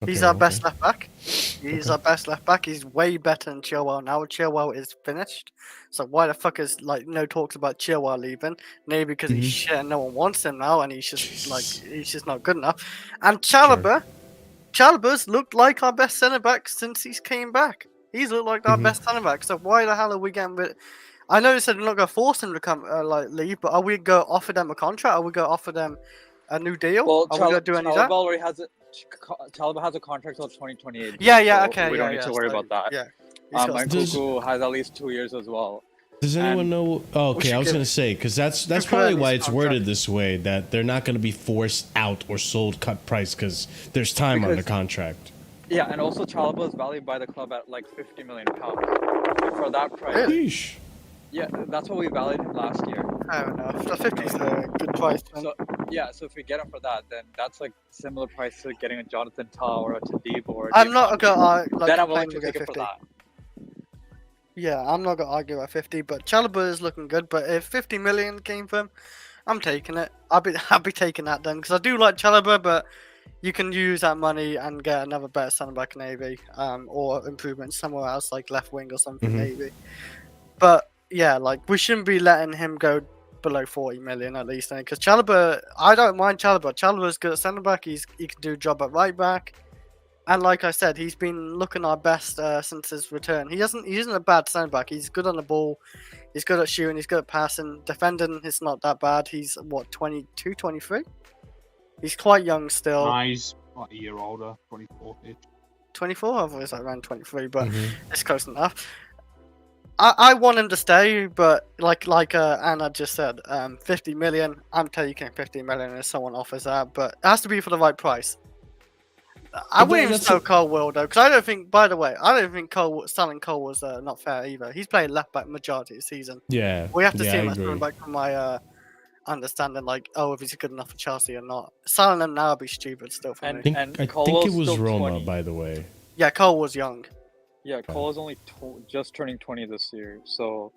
he's our best left back. He's our best left back. He's way better than Jewell now. Jewell is finished. So why the fuck is no talks about Jewell leaving? Maybe because he's shit and no one wants him now, and he's just not good enough. And Chalobah's looked like our best centre back since he's came back. He's looked like our best centre back. So why the hell are we getting rid? I know they said we're not going to force him to come leave, but are we going to offer them a contract? Are we going to offer them a new deal? Well, are we going to do any of that? already has it. Chalobah has a contract till 2028. Okay. We don't need to worry about that. Yeah. And Cuckoo has at least 2 years as well. Does anyone know? Oh, okay, I was going to say, because that's probably why it's worded this way, that they're not going to be forced out or sold cut price, because there's time on the contract. Yeah, and also Chalobah is valued by the club at like £50 million. For that price. Really? Yeah, that's what we valued him last year. Fair enough. The 50 is a good price. So if we get him for that, then that's like similar price to getting a Jonathan Tah or a Tadib or. I'm not gonna then I'm willing to take it for that. Yeah, I'm not gonna argue at 50, but Chalobah is looking good. But if 50 million came from him, I'm taking it. I'll be taking that then, because I do like Chalobah, but you can use that money and get another better centre back maybe, or improvements somewhere else like left wing or something maybe. But yeah, like, we shouldn't be letting him go below 40 million at least, because Chalobah, I don't mind Chalobah. Chalobah's good at centre back. He can do a job at right back, and like I said, he's been looking our best since his return. He isn't a bad centre back. He's good on the ball. He's good at shooting. He's good at passing. Defending, it's not that bad. He's 22, 23. He's quite young still. Nah, he's like a year older, 24. 24? I was around 23, but it's close enough. I want him to stay, but like Anna just said, 50 million. I'm taking 50 million if someone offers that, but it has to be for the right price. I wouldn't even sell Colwill though, because I don't think. By the way, I don't think selling Cole was not fair either. He's playing left back majority of the season. Yeah, we have to see him as coming back from my understanding, like, if he's good enough for Chelsea or not. Selling him now would be stupid still for me. I think it was Roma, 20. By the way. Yeah, Cole was young. Yeah, Cole is only just turning 20 this year, so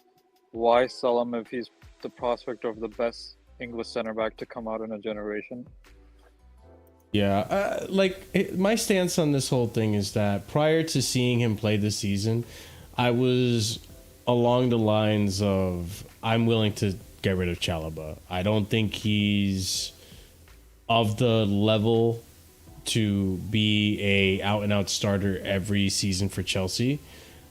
why sell him if he's the prospect of the best English center back to come out in a generation? Yeah, my stance on this whole thing is that prior to seeing him play this season, I was along the lines of I'm willing to get rid of Chalobah. I don't think he's of the level to be a out-and-out starter every season for Chelsea.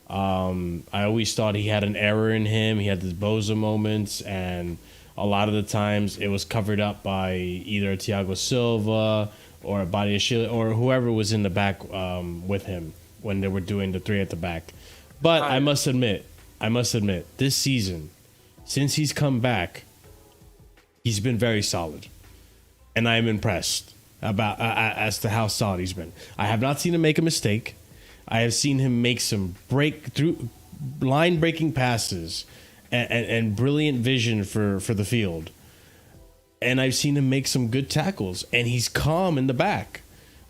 I always thought he had an error in him. He had the Boza moments, and a lot of the times it was covered up by either Thiago Silva or Badiashile or whoever was in the back with him when they were doing the three at the back. But I must admit, this season, since he's come back, he's been very solid, and I am impressed about as to how solid he's been. I have not seen him make a mistake. I have seen him make some line-breaking passes and brilliant vision for the field. And I've seen him make some good tackles, and he's calm in the back,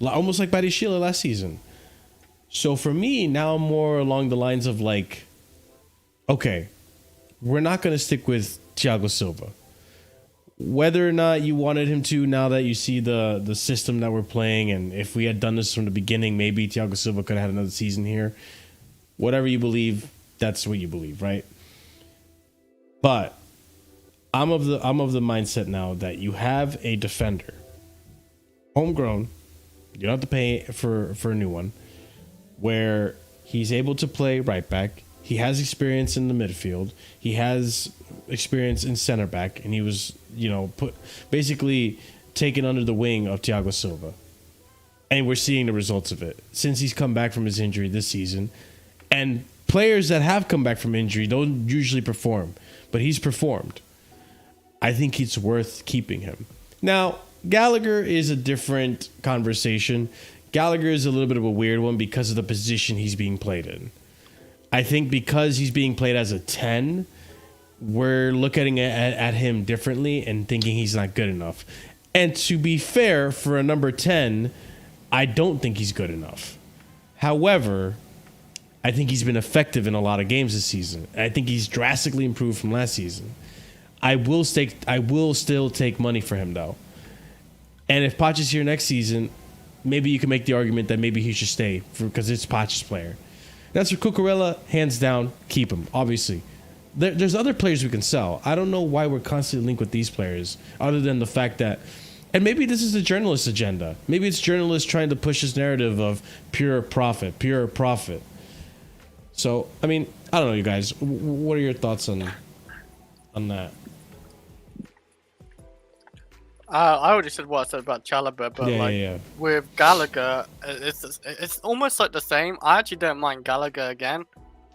almost like Badiashile last season. So for me, now I'm more along the lines of like, okay, we're not going to stick with Thiago Silva. whether or not you wanted him to, now that you see the system that we're playing, and if we had done this from the beginning, maybe Thiago Silva could have had another season here. Whatever you believe, that's what you believe, right? But I'm of the mindset now that you have a defender, homegrown. You don't have to pay for a new one, where he's able to play right back. He has experience in the midfield. He has experience in center back, and he was, basically taken under the wing of Thiago Silva. And we're seeing the results of it since he's come back from his injury this season. And players that have come back from injury don't usually perform, but he's performed. I think it's worth keeping him. Now, Gallagher is a different conversation. Gallagher is a little bit of a weird one because of the position he's being played in. I think because he's being played as a 10, we're looking at him differently and thinking he's not good enough. And to be fair, for a number 10, I don't think he's good enough. However, I think he's been effective in a lot of games this season. I think he's drastically improved from last season. I will still take money for him, though. And if Poch is here next season, maybe you can make the argument that maybe he should stay because it's Poch's player. That's for Cucurella, hands down, keep him, obviously. There's other players we can sell. I don't know why we're constantly linked with these players, other than the fact that, and maybe this is a journalist agenda. Maybe it's journalists trying to push this narrative of pure profit. So, I mean, I don't know, you guys. What are your thoughts on that? I already said what I said about Chalobah, but with Gallagher, it's almost like the same. I actually don't mind Gallagher again.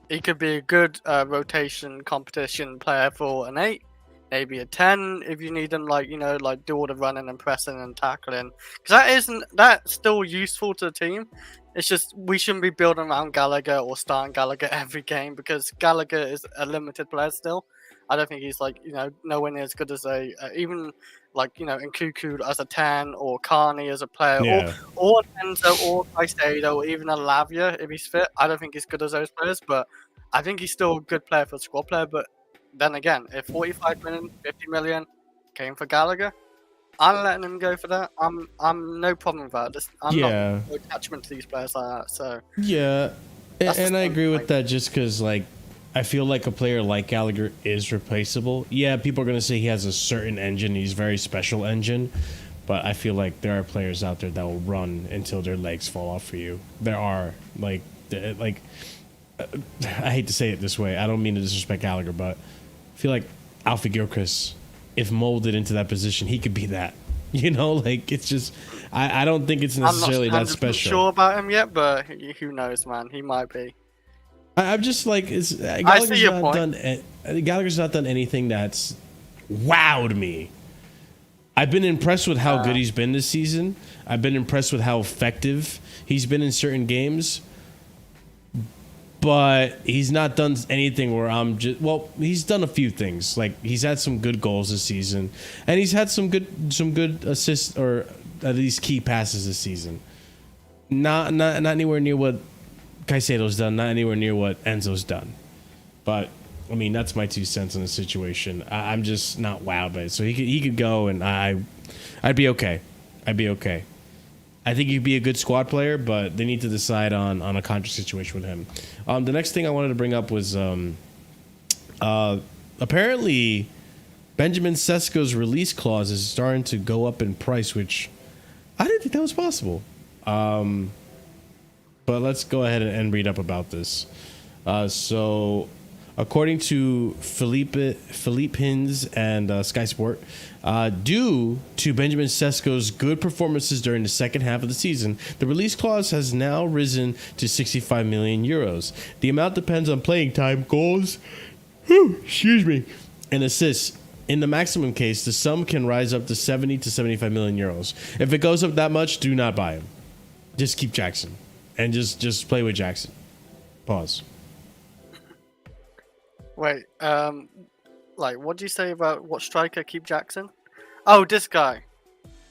He could be a good rotation competition player for an 8, maybe a 10 if you need him, do all the running and pressing and tackling. Because that's still useful to the team. It's just we shouldn't be building around Gallagher or starting Gallagher every game because Gallagher is a limited player still. I don't think he's nowhere near as good as even in Cuckoo as a 10 or Carney as a player or Enzo or Caicedo or even a Lavia if he's fit. I don't think he's good as those players, but I think he's still a good player for a squad player. But then again, if 45 million, 50 million came for Gallagher, I'm letting him go for that. I'm no problem with that. I'm not no attachment to these players like that. So and I agree with that just because I feel like a player like Gallagher is replaceable. Yeah, people are going to say he has a certain engine. He's a very special engine. But I feel like there are players out there that will run until their legs fall off for you. There are. I hate to say it this way. I don't mean to disrespect Gallagher, but I feel like Alfie Gilchrist, if molded into that position, he could be that. It's just... I don't think it's necessarily that special. I'm not sure about him yet, but who knows, man. He might be. I'm just Gallagher's not done anything that's wowed me. I've been impressed with how good he's been this season. I've been impressed with how effective he's been in certain games. But he's not done anything where he's done a few things. He's had some good goals this season, and he's had some good assists or at least key passes this season. Not anywhere near what Caicedo's done, not anywhere near what Enzo's done. But I mean, that's my 2 cents on the situation. I'm just not wowed by it. So he could go, and I'd be okay. I think he'd be a good squad player, but they need to decide on a contract situation with him. The next thing I wanted to bring up was apparently Benjamin Sesko's release clause is starting to go up in price, which I didn't think that was possible. But let's go ahead and read up about this. So, according to Philippe Hins and Sky Sport, due to Benjamin Sesko's good performances during the second half of the season, the release clause has now risen to 65 million euros. The amount depends on playing time, goals, and assists. In the maximum case, the sum can rise up to 70 to 75 million euros. If it goes up that much, do not buy him. Just keep Jackson. And just play with Jackson. Pause. Wait, what do you say about what striker keep Jackson? Oh, this guy.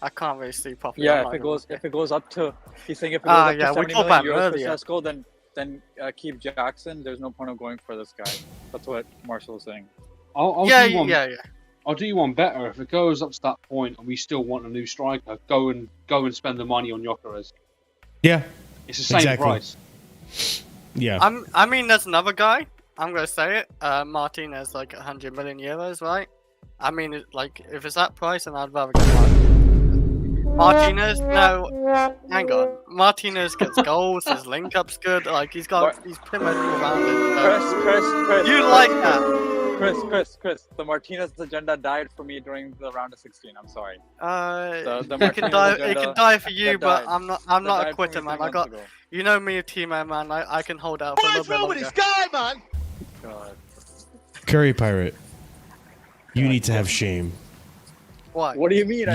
I can't really see properly. Yeah, if it goes up to, he's saying if it goes up to 70 million euros for Sesko, then keep Jackson. There's no point of going for this guy. That's what Marshall is saying. I'll I'll do you one better. If it goes up to that point and we still want a new striker, go and spend the money on Gyökeres. Yeah, it's the same price. Yeah. I mean, there's another guy. I'm gonna say it. Martinez, like 100 million euros, right? I mean, like if it's that price, then I'd rather get Martinez. No, hang on. Martinez gets goals. His link up's good. Like he's pretty much all-rounded. Chris, you like that? Chris, the Martinez agenda died for me during the round of 16. I'm sorry. It can die for you, but I'm not a quitter, man. You know me, T-Man, man. I can hold out for a little bit longer. What's wrong with this guy, man? God. Curry Pirate, you need to have shame. What? What do you mean?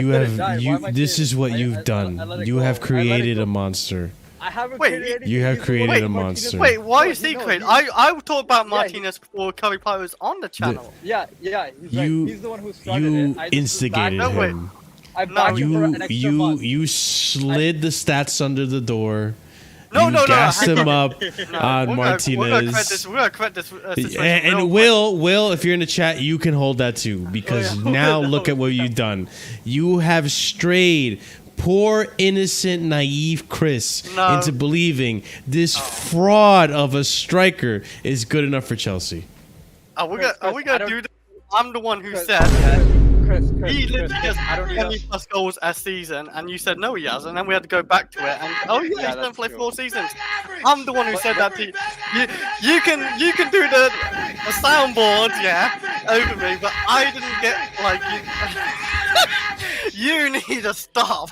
This is what you've done. You have created a monster. I haven't created. You have created a monster. Wait, why is he created? I talked about Martinez before Curry Pirate was on the channel. Yeah, he's right. He's the one who started it. You instigated him. You slid the stats under the door. You gassed him up on Martinez. We're gonna correct this situation. And Will, if you're in the chat, you can hold that too, because now look at what you've done. You have strayed poor, innocent, naive Chris into believing this fraud of a striker is good enough for Chelsea. Are we gonna do this? I'm the one who said he literally has 20+ goals a season, and you said no, he hasn't, and then we had to go back to it, and he's done play 4 seasons. I'm the one who said that to you. You can do the soundboard, over me, but I didn't get like you. You need to stop.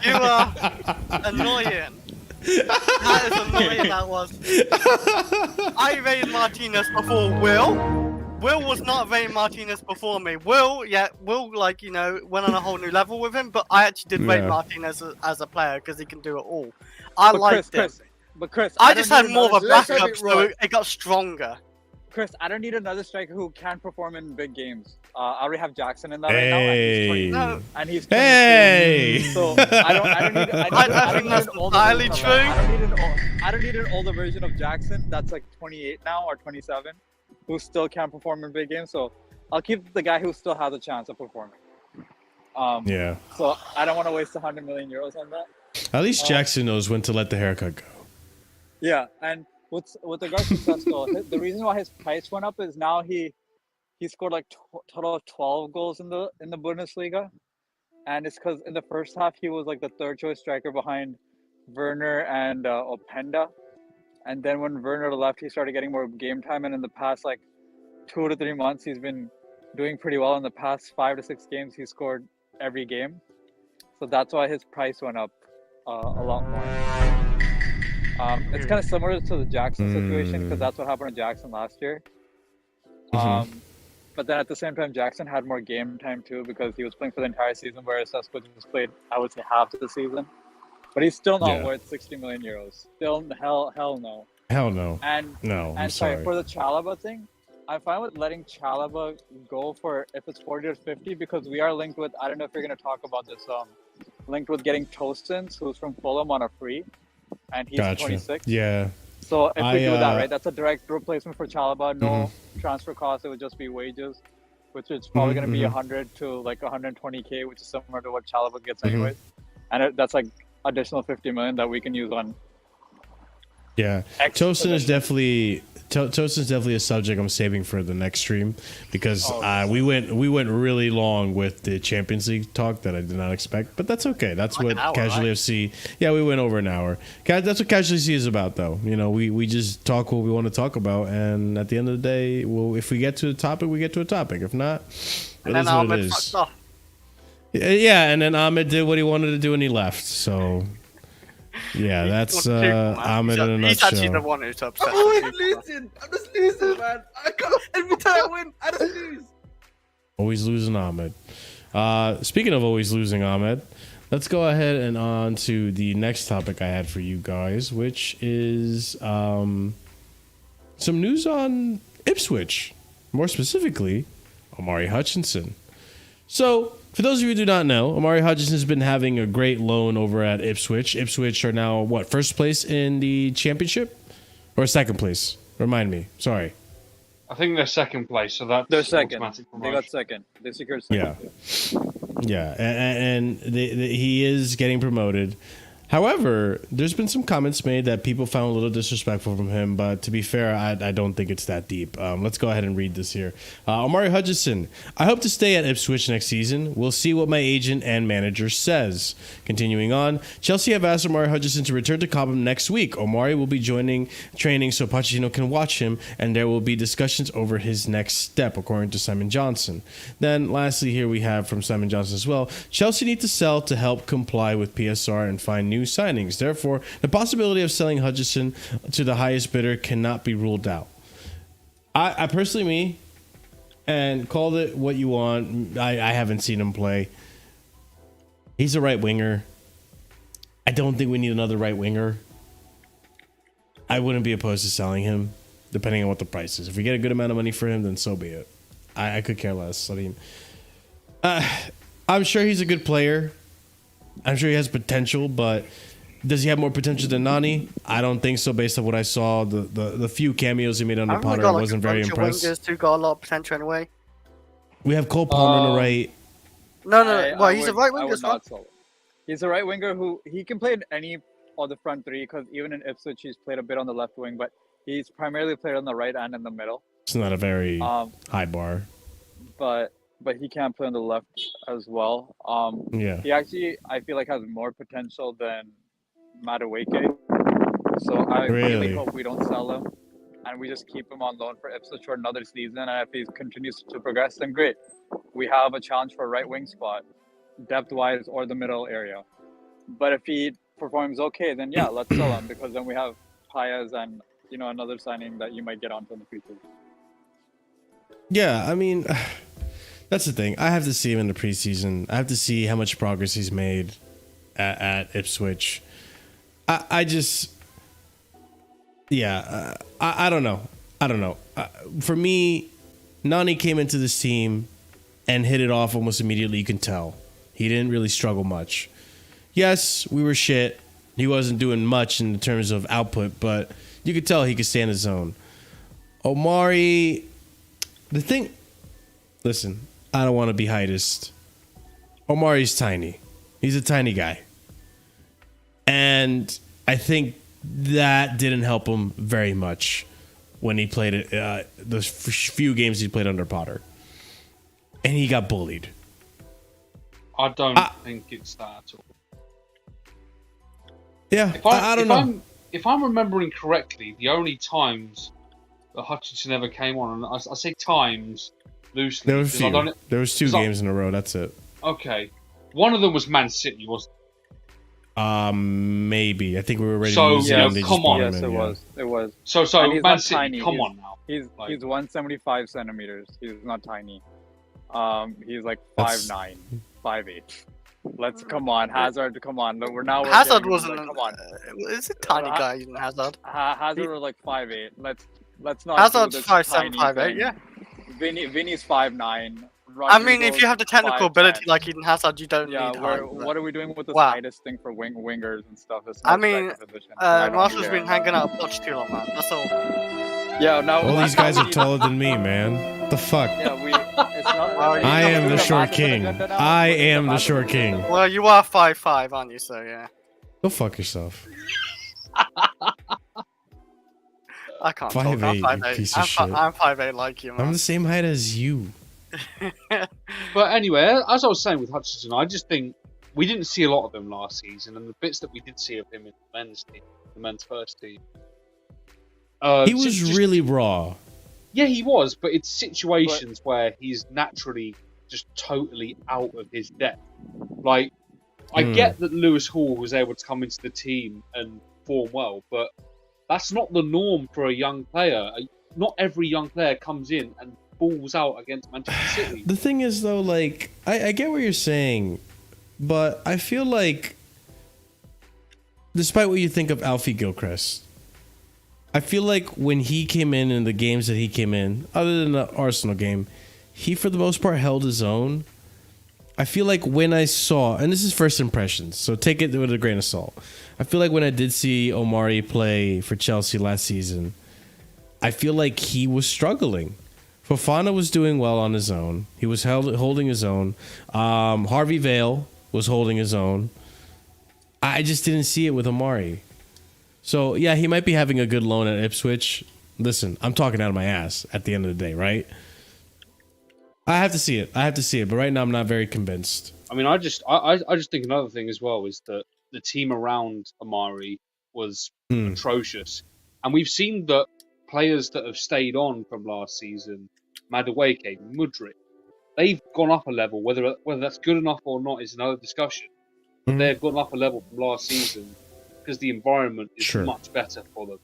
You are annoying. That is annoying. That was. I rated Martinez before Will. Will was not rating Martinez before me. Will, like, went on a whole new level with him, but I actually did rate Martinez as a player because he can do it all. I liked him. But Chris, I just had more of a backup, so it got stronger. Chris, I don't need another striker who can perform in big games. I already have Jackson in that right now, and he's 22. So I don't need. I think that's entirely true. I don't need an older version of Jackson that's like 28 now or 27, who still can perform in big games. So I'll keep the guy who still has a chance of performing. So I don't want to waste 100 million euros on that. At least Jackson knows when to let the haircut go. Yeah, and with regards to Sesko, the reason why his price went up is now he scored like total of 12 goals in the Bundesliga, and it's because in the first half he was like the third choice striker behind Werner and Openda, and then when Werner left, he started getting more game time, and in the past like 2 to 3 months, he's been doing pretty well. In the past 5 to 6 games, he scored every game, so that's why his price went up a lot more. It's kind of similar to the Jackson situation because that's what happened to Jackson last year. But then at the same time, Jackson had more game time too because he was playing for the entire season, whereas Sesko just played, I would say, half of the season. But he's still not worth 60 million euros. Still, hell no. Hell no. And sorry, for the Chalobah thing, I'm fine with letting Chalobah go for if it's 40 or 50 because we are linked with, I don't know if you're going to talk about this, linked with getting Tostens, who's from Fulham on a free. And he's 26. Yeah. So if we do that, right, that's a direct replacement for Chalobah. No transfer cost. It would just be wages, which is probably going to be 100 to like 120k, which is similar to what Chalobah gets anyways. And that's like additional 50 million that we can use on. Yeah, Tosin is definitely a subject I'm saving for the next stream because we went really long with the Champions League talk that I did not expect, but that's okay. That's like what Casually FC. Yeah, we went over an hour. That's what Casually FC is about, though. We just talk what we want to talk about, and at the end of the day, if we get to a topic, we get to a topic. If not, it is what it is. Yeah, and then Ahmed did what he wanted to do, and he left. So. Yeah, that's Ahmed in a nutshell. He's actually the one who's upset. I'm always losing. I'm just losing, man. Every time I win, I just lose. Always losing Ahmed. Speaking of always losing Ahmed, let's go ahead and on to the next topic I had for you guys, which is some news on Ipswich. More specifically, Omari Hutchinson. So, for those of you who do not know, Omari Hutchinson has been having a great loan over at Ipswich. Ipswich are now, first place in the championship? Or second place? Remind me. Sorry. I think they're second place, so that's They're second. automatic They promotion. got second. They secured second. Yeah, and he is getting promoted. However, there's been some comments made that people found a little disrespectful from him, but to be fair, I don't think it's that deep. Let's go ahead and read this here. Omari Hutchinson, I hope to stay at Ipswich next season. We'll see what my agent and manager says. Continuing on, Chelsea have asked Omari Hutchinson to return to Cobham next week. Omari will be joining training so Pochettino can watch him, and there will be discussions over his next step, according to Simon Johnson. Then, lastly, here we have from Simon Johnson as well, Chelsea need to sell to help comply with PSR and find new signings. Therefore, the possibility of selling Hutchinson to the highest bidder cannot be ruled out. I personally, and call it what you want, I haven't seen him play. He's a right winger. I don't think we need another right winger. I wouldn't be opposed to selling him, depending on what the price is. If we get a good amount of money for him, then so be it. I could care less. I mean, I'm sure he's a good player. I'm sure he has potential, but does he have more potential than Nani? I don't think so. Based on what I saw, the few cameos he made under Potter, I wasn't very impressed. Wingers who got a lot of potential anyway. We have Cole Palmer on the right. No. Well, he's a right winger as well. Not sell him. He's a right winger who he can play in any of the front three, because even in Ipswich he's played a bit on the left wing, but he's primarily played on the right and in the middle. It's not a very high bar. But he can play on the left as well. Yeah. He actually, I feel like, has more potential than Madueke. So I really hope we don't sell him and we just keep him on loan for Ipswich for another season. And if he continues to progress, then great. We have a challenge for a right wing spot, depth-wise or the middle area. But if he performs okay, then yeah, let's sell him, because then we have Paez and, you know, another signing that you might get onto in the future. Yeah, I mean, that's the thing. I have to see him in the preseason. I have to see how much progress he's made at Ipswich. I just, yeah, I don't know. I don't know. For me, Nani came into this team and hit it off almost immediately. You can tell he didn't really struggle much. Yes, we were shit. He wasn't doing much in terms of output, but you could tell he could stay in his zone. Omari, the thing, listen, I don't want to be heightist. Omari's tiny. He's a tiny guy. And I think that didn't help him very much when he played it, the few games he played under Potter. And he got bullied. I don't think it's that at all. Yeah, I don't know. If I'm remembering correctly, the only times that Hutchinson ever came on, and I say times loosely. There were a few. There was 2 games in a row. That's it. Okay, one of them was Man City, wasn't it? Maybe. I think we were ready to use him. Come on. Yes, it was. It was. So Man City, tiny. Come on now. He's 175 centimeters. He's not tiny. He's like 5'9", 5'8". Let's come on, Hazard. Come on, we're now. Hazard wasn't. Like, come on, it's a tiny guy, isn't Hazard? Hazard was like 5'8". Let's not. Hazard's 5'7", 5'8". Yeah. Vinny's 5'9". I mean, if you have the technical ability like Eden Hazard, you don't need. What are we doing with this tightest thing for wingers and stuff? I mean, Marshall's been hanging out Poch too long, man. That's all. Yeah, no. All these guys are taller than me, man. What the fuck? Yeah, it's not. I am the short king. I am the short king. Well, you are 5'5", aren't you? So yeah. Go fuck yourself. I can't 5'8", talk. I'm 5'8". piece of shit. I'm 5'8" like you, man. I'm the same height as you. But anyway, as I was saying with Hutchinson, I just think we didn't see a lot of him last season, and the bits that we did see of him in the men's team, the men's first team, he was really raw. Yeah, he was, but it's situations where he's naturally just totally out of his depth. Like, I get that Lewis Hall was able to come into the team and perform well, but that's not the norm for a young player. Not every young player comes in and balls out against Manchester City. The thing is, though, like, I get what you're saying, but I feel like, despite what you think of Alfie Gilchrist, I feel like when he came in the games that he came in, other than the Arsenal game, he, for the most part, held his own. I feel like when I saw, and this is first impressions, so take it with a grain of salt. I feel like when I did see Omari play for Chelsea last season, I feel like he was struggling. Fofana was doing well on his own. He was holding his own. Harvey Vale was holding his own. I just didn't see it with Amari. So, yeah, he might be having a good loan at Ipswich. Listen, I'm talking out of my ass at the end of the day, right? I have to see it. But right now, I'm not very convinced. I mean, I just think another thing as well is that the team around Amari was atrocious. And we've seen that players that have stayed on from last season, Madueke, Mudryk, they've gone up a level. Whether that's good enough or not is another discussion. But they've gone up a level from last season because the environment is much better for them.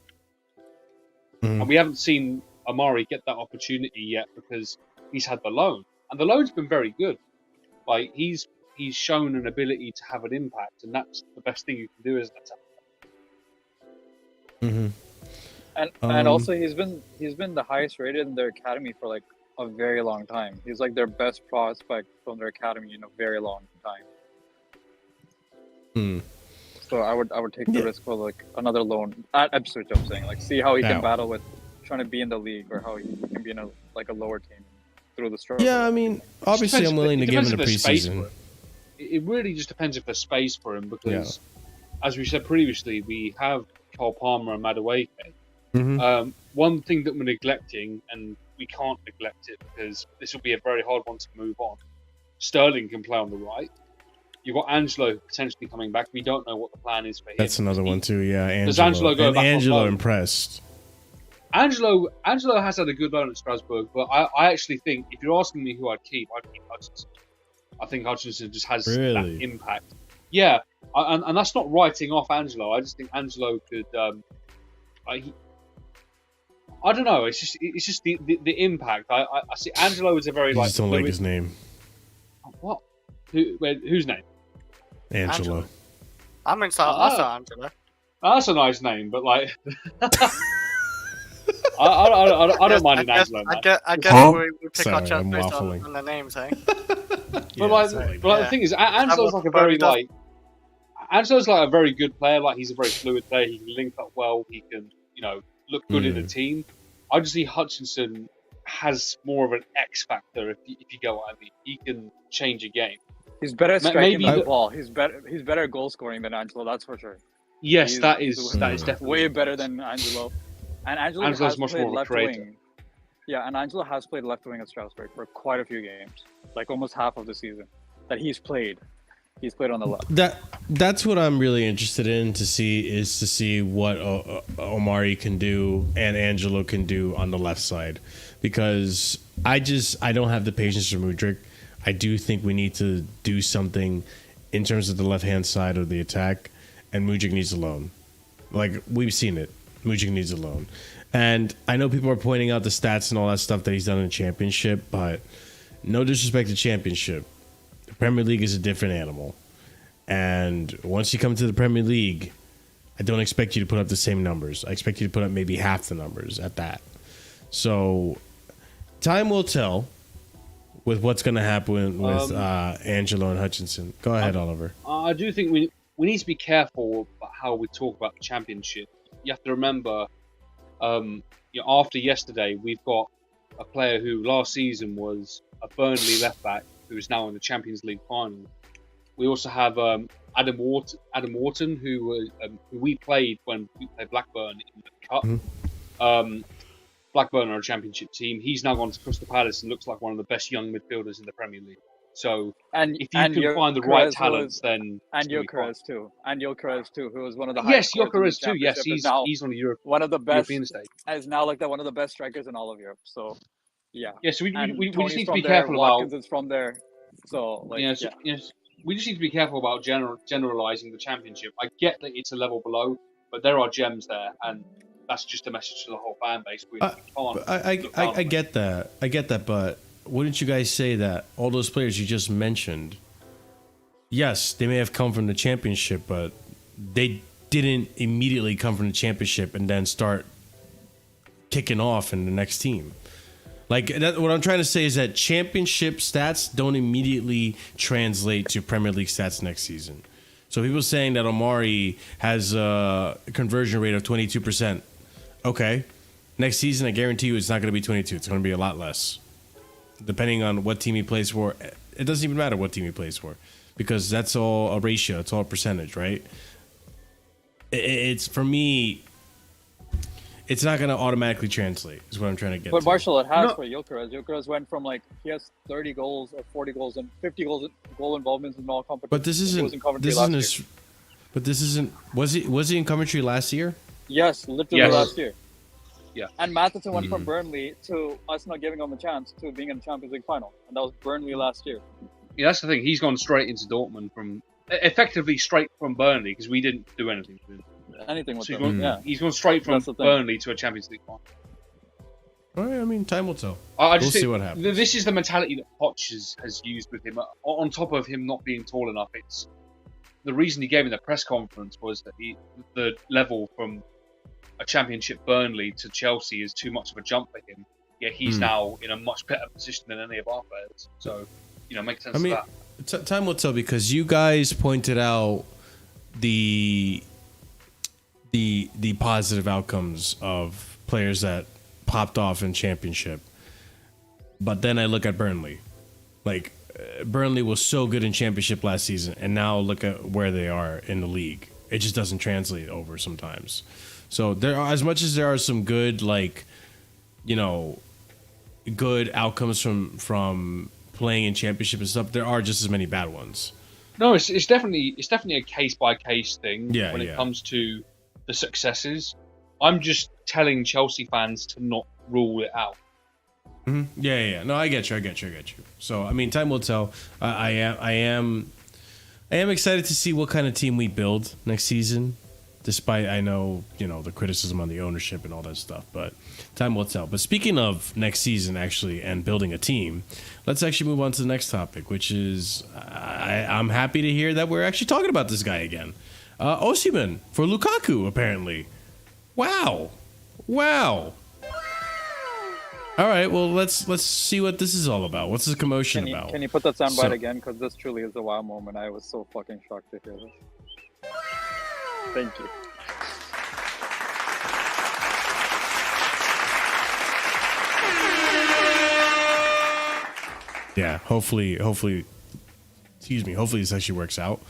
And we haven't seen Amari get that opportunity yet because he's had the loan. And the loan's been very good. Like, he's shown an ability to have an impact, and that's the best thing you can do as an attacker. And also he's been the highest rated in their academy for like a very long time. He's like their best prospect from their academy in a very long time. So I would take the risk for like another loan at Ipswich. I'm saying, like, see how he can battle with trying to be in the league, or how he can be in a lower team through the struggle. Yeah, I mean, obviously I'm willing to give him the preseason. It really just depends if there's space for him because, as we said previously, we have Cole Palmer and Madueke. One thing that we're neglecting, and we can't neglect it because this will be a very hard one to move on. Sterling can play on the right. You've got Angelo potentially coming back. We don't know what the plan is for him. That's another one too. Yeah, Angelo. Does Angelo go back Angelo on loan? Impressed. Angelo has had a good loan at Strasbourg, but I actually think if you're asking me who I'd keep Hutchinson. I think Hutchinson just has that impact. Yeah, and that's not writing off Angelo. I just think Angelo could. I don't know. It's just the impact. I see Angelo as a very I just don't like his name. What? Whose name? Angelo. I'm inside. I saw Angelo. That's a nice name, but like, I don't mind an Angelo. I get we pick our chance based on the names, eh? The thing is, Angelo's like a very Angelo's like a very good player. Like, he's a very fluid player. He can link up well. He can, look good in a team. I just see Hutchinson has more of an X factor. If you get what I mean, he can change a game. He's better at striking the ball. He's better at goal scoring than Angelo. That's for sure. Yes, that is definitely way better than Angelo. And Angelo's much more of a creator. Wing. Yeah, and Angelo has played left wing at Strasbourg for quite a few games, like almost half of the season that he's played. He's played on the left. That's what I'm really interested in to see what Omari can do and Angelo can do on the left side, because I don't have the patience for Mudryk. I do think we need to do something in terms of the left hand side of the attack, and Mudryk needs a loan. Like, we've seen it. Mudryk needs a loan. And I know people are pointing out the stats and all that stuff that he's done in the Championship, but no disrespect to Championship. The Premier League is a different animal. And once you come to the Premier League, I don't expect you to put up the same numbers. I expect you to put up maybe half the numbers at that. So time will tell with what's going to happen with Angelo and Hutchinson. Go ahead, Oliver. I do think we need to be careful about how we talk about the Championship. You have to remember, after yesterday, we've got a player who last season was a Burnley left back who is now in the Champions League final. We also have Adam Wharton, who we played when we played Blackburn in the Cup. Mm-hmm. Blackburn are a Championship team. He's now gone to Crystal Palace and looks like one of the best young midfielders in the Premier League. So if you can find the right talents, then and Gyökeres too, who was one of the Gyökeres too. Yes, he's on the one of the best European stage. Is now like one of the best strikers in all of Europe. So yeah. So we just need to be there, careful Watkins about. is from there. So Yes. We just need to be careful about generalizing the Championship. I get that it's a level below, but there are gems there, and that's just a message to the whole fan base. I get that. I get that, but wouldn't you guys say that all those players you just mentioned, yes, they may have come from the Championship, but they didn't immediately come from the Championship and then start kicking off in the next team. Like, what I'm trying to say is that Championship stats don't immediately translate to Premier League stats next season. So people saying that Omari has a conversion rate of 22%. Okay. Next season, I guarantee you, it's not going to be 22. It's going to be a lot less, depending on what team he plays for. It doesn't even matter what team he plays for, because that's all a ratio. It's all a percentage, right? It's for me. It's not going to automatically translate, is what I'm trying to get. But to. Marshall, it has for Gyökeres. Gyökeres went from like he has 30 goals or 40 goals and 50 goal involvements in all competitions. But this isn't. But this isn't. Was he in Coventry last year? Yes, literally last year. Yeah. And Maatsen went from Burnley to us not giving him a chance to being in the Champions League final, and that was Burnley last year. Yeah, that's the thing. He's gone straight into Dortmund effectively straight from Burnley because we didn't do anything with him. Anything with So them. he's gone straight from Burnley to a Champions League final. All right, I mean, time will tell. I just we'll see what happens. This is the mentality that Poch has used with him. On top of him not being tall enough, it's the reason he gave in the press conference was that the level from a Championship Burnley to Chelsea is too much of a jump for him. Yet he's now in a much better position than any of our players. So, makes sense. I mean, time will tell, because you guys pointed out the positive outcomes of players that popped off in Championship. But then I look at Burnley. Like, Burnley was so good in Championship last season, and now look at where they are in the league. It just doesn't translate over sometimes. So there are, as much as there are some good, good outcomes from playing in Championship and stuff, there are just as many bad ones. No, it's definitely a case by case thing when it yeah. comes to the successes. I'm just telling Chelsea fans to not rule it out. Mm-hmm. Yeah. No, I get you. So, I mean, time will tell. I am excited to see what kind of team we build next season, despite I know, the criticism on the ownership and all that stuff, but time will tell. But speaking of next season, actually, and building a team, let's actually move on to the next topic, which is I'm happy to hear that we're actually talking about this guy again. Osimhen for Lukaku, apparently. Wow. All right, well, let's see what this is all about. What's this commotion about? Can you put that soundbite again? Because this truly is a wow moment. I was so fucking shocked to hear this. Thank you. Yeah, hopefully this actually works out.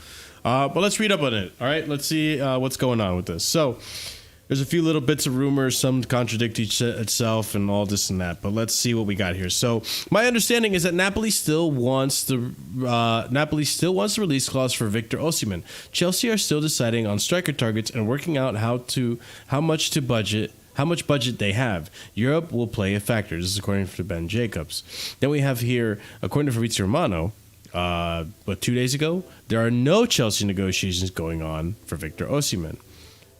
But let's read up on it. All right, let's see what's going on with this. So there's a few little bits of rumors, some contradict itself and all this and that, but let's see what we got here. So my understanding is that Napoli still wants the release clause for Victor Osimhen. Chelsea are still deciding on striker targets and working out how much budget they have. Europe will play a factor. This is according to Ben Jacobs. Then we have here, according to Fabrizio Romano, 2 days ago, there are no Chelsea negotiations going on for Victor Osimhen.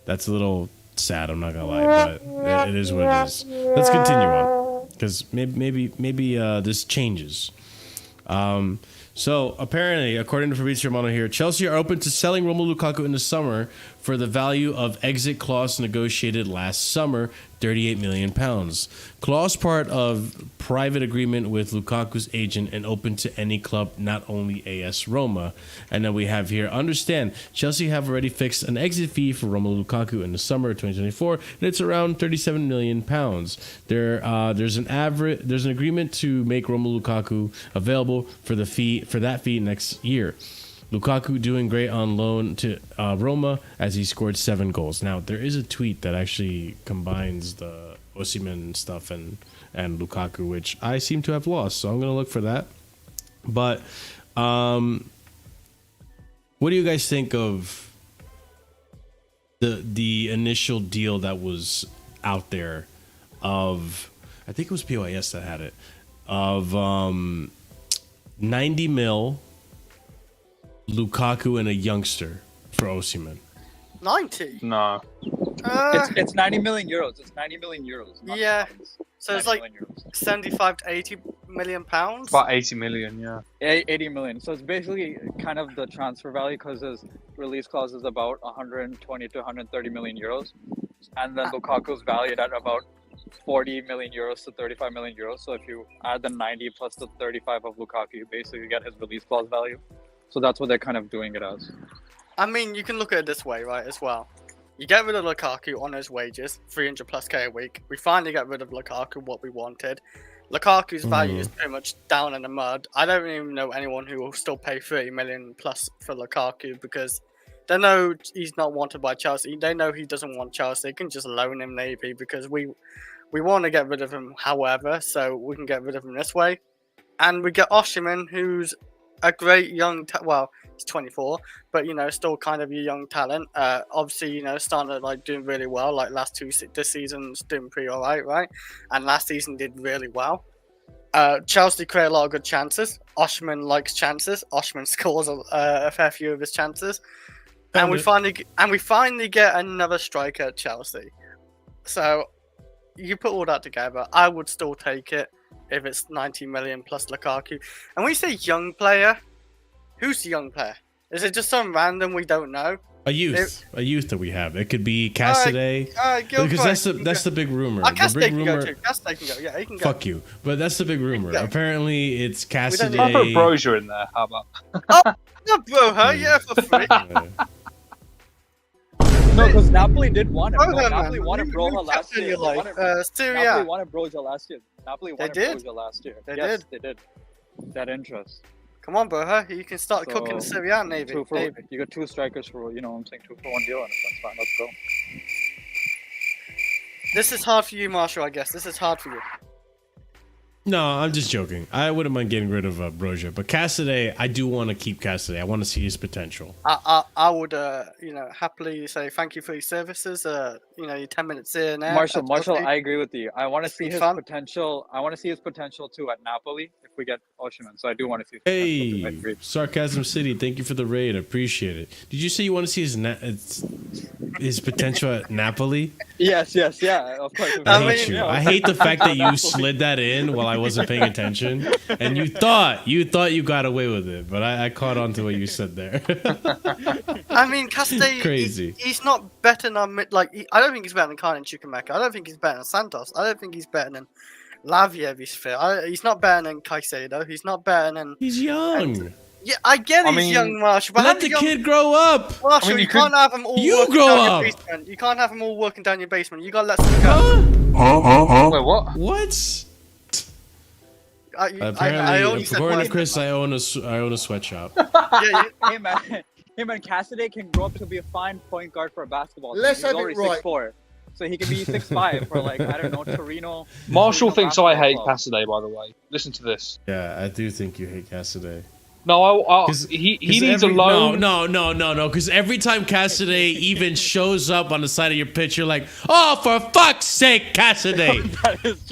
That's a little sad, I'm not gonna lie, but it is what it is. Let's continue on, because maybe this changes. So apparently, according to Fabrizio Romano here, Chelsea are open to selling Romelu Lukaku in the summer for the value of exit clause negotiated last summer, £38 million. Clause part of private agreement with Lukaku's agent and open to any club, not only AS Roma. And then we have here, understand, Chelsea have already fixed an exit fee for Romelu Lukaku in the summer of 2024, and it's around £37 million. There's an agreement to make Romelu Lukaku available for that fee next year. Lukaku doing great on loan to Roma as he scored 7 goals. Now, there is a tweet that actually combines the Osimhen stuff and Lukaku, which I seem to have lost, so I'm going to look for that. But what do you guys think of the initial deal that was out there of, I think it was POIS that had it, of 90 mil Lukaku and a youngster for Osimhen? 90? No. It's 90 million euros. It's 90 million euros. Yeah. So it's like 75 to 80 million pounds? About 80 million, yeah. 80 million. So it's basically kind of the transfer value, because his release clause is about 120 to 130 million euros. And then Lukaku's valued at about 40 million euros to 35 million euros. So if you add the 90 plus the 35 of Lukaku, you basically get his release clause value. So that's what they're kind of doing it as. I mean, you can look at it this way, right, as well. You get rid of Lukaku on his wages, 300 plus K a week. We finally get rid of Lukaku, what we wanted. Lukaku's value is pretty much down in the mud. I don't even know anyone who will still pay 30 million plus for Lukaku because they know he's not wanted by Chelsea. They know he doesn't want Chelsea. They can just loan him maybe because we want to get rid of him, however, so we can get rid of him this way. And we get Osimhen, who's a great young, well, he's 24, but still kind of a young talent. Obviously, started like doing really well. Like this season's doing pretty alright, right? And last season did really well. Chelsea create a lot of good chances. Osimhen likes chances. Osimhen scores a fair few of his chances, and we finally get another striker at Chelsea. So you put all that together, I would still take it if it's 90 million plus Lukaku. And when you say young player, who's the young player? Is it just some random we don't know? A youth that we have. It could be Cassidy. Because that's the big rumor. The big rumor. Cassidy can go. Yeah, he can go. Fuck you. But that's the big rumor. Apparently, it's Cassidy. I'll put Brozier in there. How about? No, Brozier. Yeah, for free. No, because Napoli did want him. Napoli wanted Brozier last year. Napoli wanted Brozier last year. Napoli wanted Brozier last year. They did. That interest. Come on, bro. You can start cooking the Serie A, maybe. You got two strikers for, I'm saying 2 for 1 deal, and that's fine. Let's go. This is hard for you, Marshall, I guess. This is hard for you. No, I'm just joking. I wouldn't mind getting rid of Brozier, but Cassidy, I do want to keep Cassidy. I want to see his potential. I would, happily say thank you for your services. Your 10 minutes here now. Marshall, I agree with you. I want to see his potential. I want to see his potential too at Napoli if we get Osimhen. So I do want to see. Hey, Sarcasm City, thank you for the raid. I appreciate it. Did you say you want to see his potential at Napoli? Yes, yeah, of course. I hate you. I hate the fact that you slid that in while I wasn't paying attention, and you thought you got away with it, but I caught on to what you said there. I mean, Cassidy, crazy. He's not better than I don't think he's better than Khan and Chukwuemeka. I don't think he's better than Santos. I don't think he's better than Lavia if he's fit. He's not better than Caicedo. He's not better than. He's young. Yeah, I get he's young, Marshall. But let the kid grow up. Marshall, you can't have him all working down your basement. You can't have him all working down your basement. You gotta let some go. Wait, what? What? Apparently, according to Chris, I own a sweatshop. Hey man, Cassidy can grow up to be a fine point guard for a basketball team. Let's He's have already it right. 6'4", so he can be 6'5" for I don't know, Torino. Marshall thinks I hate Cassidy, by the way. Listen to this. Yeah, I do think you hate Cassidy. No, he needs a loan. No. Because every time Cassidy even shows up on the side of your pitch, you're like, "Oh, for fuck's sake, Cassidy!" That is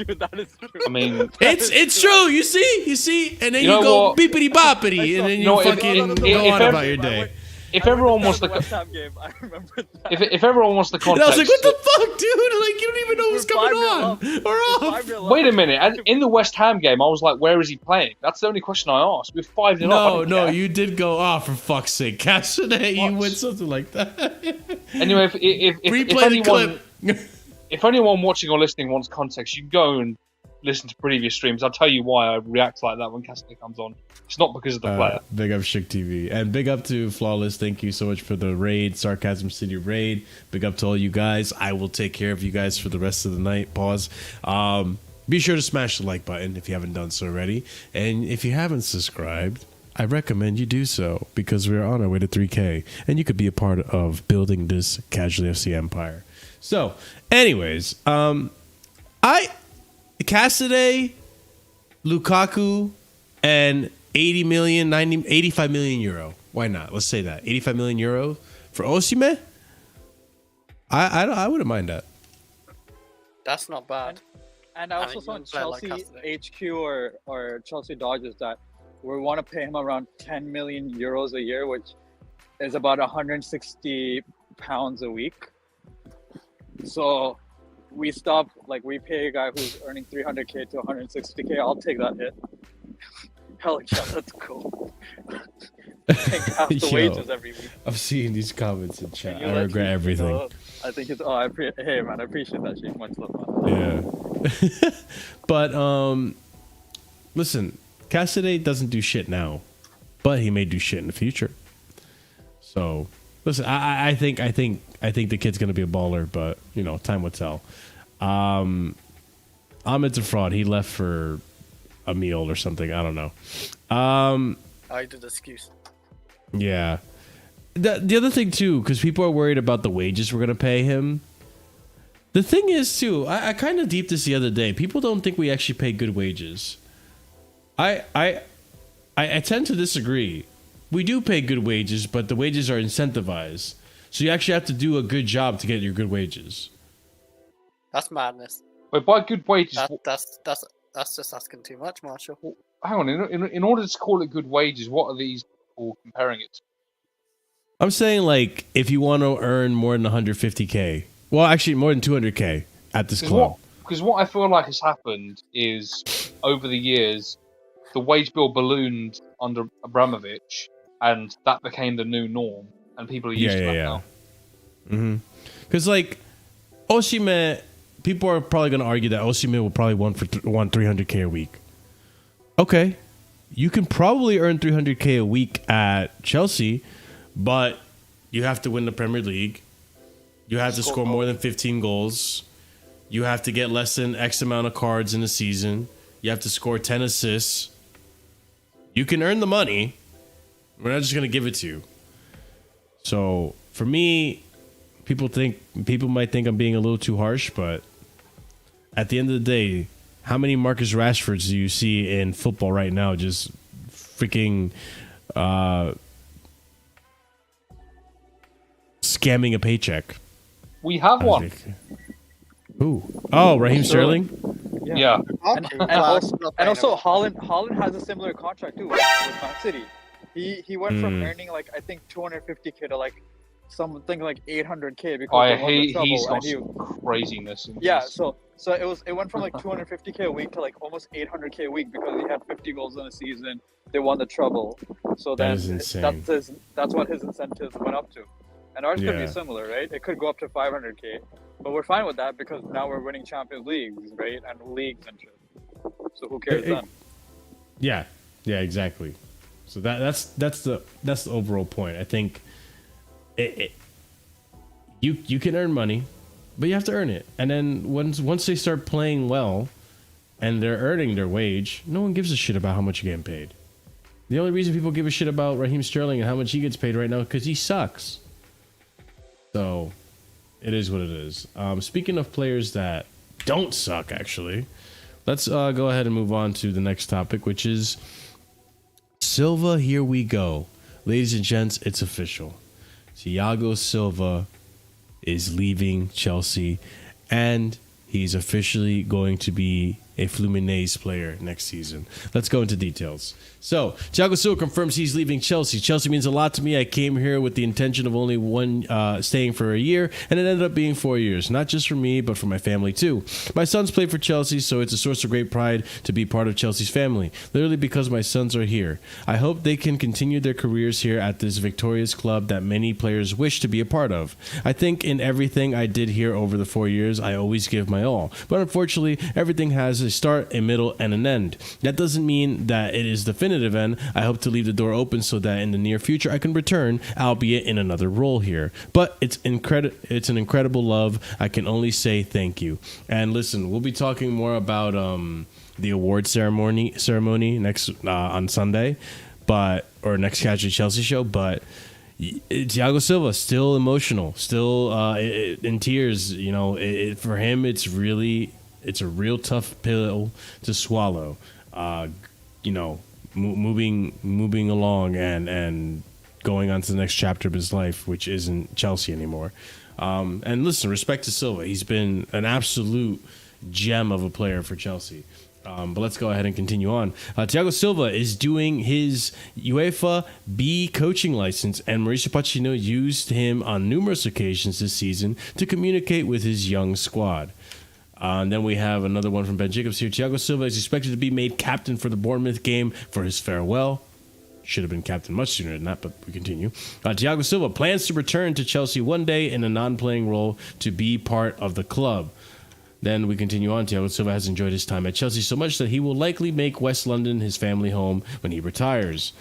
true. I mean, it's true. You see, and then you go beepity boppity, and then you fucking go on about your day. If everyone wants the West Ham game, I remember that. If everyone wants the context, and I was like, "What the fuck, dude? Like, you don't even know who's coming on or off." Wait a minute. In the West Ham game, I was like, "Where is he playing?" That's the only question I asked. We're 5-0 up. No, you did go off for fuck's sake, Cassidy. You went something like that. Anyway, if anyone watching or listening wants context, you can go and listen to previous streams. I'll tell you why I react like that when Cassidy comes on. It's not because of the player. Big up Shook TV. And big up to Flawless. Thank you so much for the raid, Sarcasm City raid. Big up to all you guys. I will take care of you guys for the rest of the night. Pause. Be sure to smash the like button if you haven't done so already. And if you haven't subscribed, I recommend you do so because we're on our way to 3K. And you could be a part of building this Casually FC empire. So, anyways, Cassidy, Lukaku, and 85 million euro. Why not? Let's say that 85 million euro for Osimhen. I wouldn't mind that. That's not bad. And I also saw in Chelsea HQ or Chelsea Dodgers that we want to pay him around 10 million euros a year, which is about 160 pounds a week. So we pay a guy who's earning 300k to 160k. I'll take that hit. Hell yeah, that's cool. Take half the wages every week. I'm seeing these comments in chat. I regret everything. I think it's. Hey man, I appreciate that shit. Much love, man. Yeah. But listen, Cassidy doesn't do shit now, but he may do shit in the future. So Listen, I think the kid's gonna be a baller, but you know, time will tell. Ahmed's a fraud. He left for a meal or something. I don't know. I did excuse. Yeah. The other thing too, because people are worried about the wages we're gonna pay him. The thing is too, I kind of deeped this the other day. People don't think we actually pay good wages. I tend to disagree. We do pay good wages, but the wages are incentivized. So you actually have to do a good job to get your good wages. That's madness. But by good wages, That's just asking too much, Marshall. hang on. In order to call it good wages, what are these people comparing it to? I'm saying, like, if you want to earn more than 150K, well, actually more than 200K at this club. Because what I feel like has happened is, over the years, the wage bill ballooned under Abramovich, and that became the new norm, and people are used to that now. Mm-hmm. Because, like, Osimhen, people are probably going to argue that Osimhen will probably want 300K a week. Okay, you can probably earn 300K a week at Chelsea, but you have to win the Premier League. You have to score more than 15 goals. You have to get less than X amount of cards in a season. You have to score 10 assists. You can earn the money. We're not just going to give it to you. So, for me, people might think I'm being a little too harsh, but at the end of the day, how many Marcus Rashfords do you see in football right now just freaking scamming a paycheck? We have one. Who? Oh, Raheem Sterling? Yeah. And also Haaland has a similar contract too with Man City. He went from earning like I think 250K to like something like 800K because he's got some craziness. So it went from like 250K a week to like almost 800K a week because he had 50 goals in a season. They won the treble. So that is insane. That's what his incentives went up to. And ours could be similar, right? It could go up to 500K, but we're fine with that because now we're winning Champions Leagues, right? And leagues and shit. So who cares then? Yeah, exactly. So that's the overall point. I think you can earn money, but you have to earn it. And then once they start playing well, and they're earning their wage, no one gives a shit about how much you're getting paid. The only reason people give a shit about Raheem Sterling and how much he gets paid right now is because he sucks. So, it is what it is. Speaking of players that don't suck, actually, let's go ahead and move on to the next topic, which is Silva. Here we go. Ladies and gents, it's official. Thiago Silva is leaving Chelsea, and he's officially going to be a Fluminense player next season. Let's go into details. So, Thiago Silva confirms he's leaving Chelsea. Chelsea means a lot to me. I came here with the intention of only staying for a year, and it ended up being 4 years. Not just for me, but for my family too. My sons played for Chelsea, so it's a source of great pride to be part of Chelsea's family. Literally because my sons are here. I hope they can continue their careers here at this victorious club that many players wish to be a part of. I think in everything I did here over the 4 years, I always give my all. But unfortunately, everything has a start, a middle, and an end. That doesn't mean that it is definitive end. I hope to leave the door open so that in the near future I can return, albeit in another role here. But it's an incredible love. I can only say thank you. And listen, we'll be talking more about the award ceremony next on Sunday, or next Casually Chelsea show. But Thiago Silva still emotional, still in tears. You know, for him, it's a real tough pill to swallow. Moving along and going on to the next chapter of his life, which isn't Chelsea anymore. And listen, respect to Silva. He's been an absolute gem of a player for Chelsea. But let's go ahead and continue on. Thiago Silva is doing his UEFA B coaching license, and Mauricio Pochettino used him on numerous occasions this season to communicate with his young squad. And then we have another one from Ben Jacobs here. Thiago Silva is expected to be made captain for the Bournemouth game for his farewell. Should have been captain much sooner than that, but we continue. Thiago Silva plans to return to Chelsea one day in a non-playing role to be part of the club. Then we continue on. Thiago Silva has enjoyed his time at Chelsea so much that he will likely make West London his family home when he retires.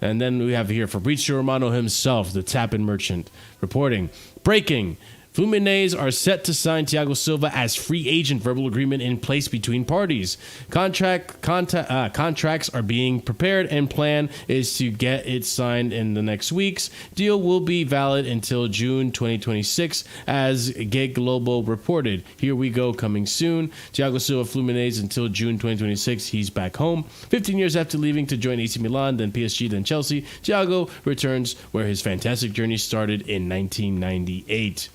And then we have here Fabrizio Romano himself, the tap-in merchant, reporting, breaking, Fluminense are set to sign Thiago Silva as free agent, verbal agreement in place between parties. Contracts are being prepared and plan is to get it signed in the next weeks. Deal will be valid until June 2026 as Gig Globo reported. Here we go, coming soon. Thiago Silva Fluminense until June 2026. He's back home. 15 years after leaving to join AC Milan, then PSG, then Chelsea, Thiago returns where his fantastic journey started in 1998.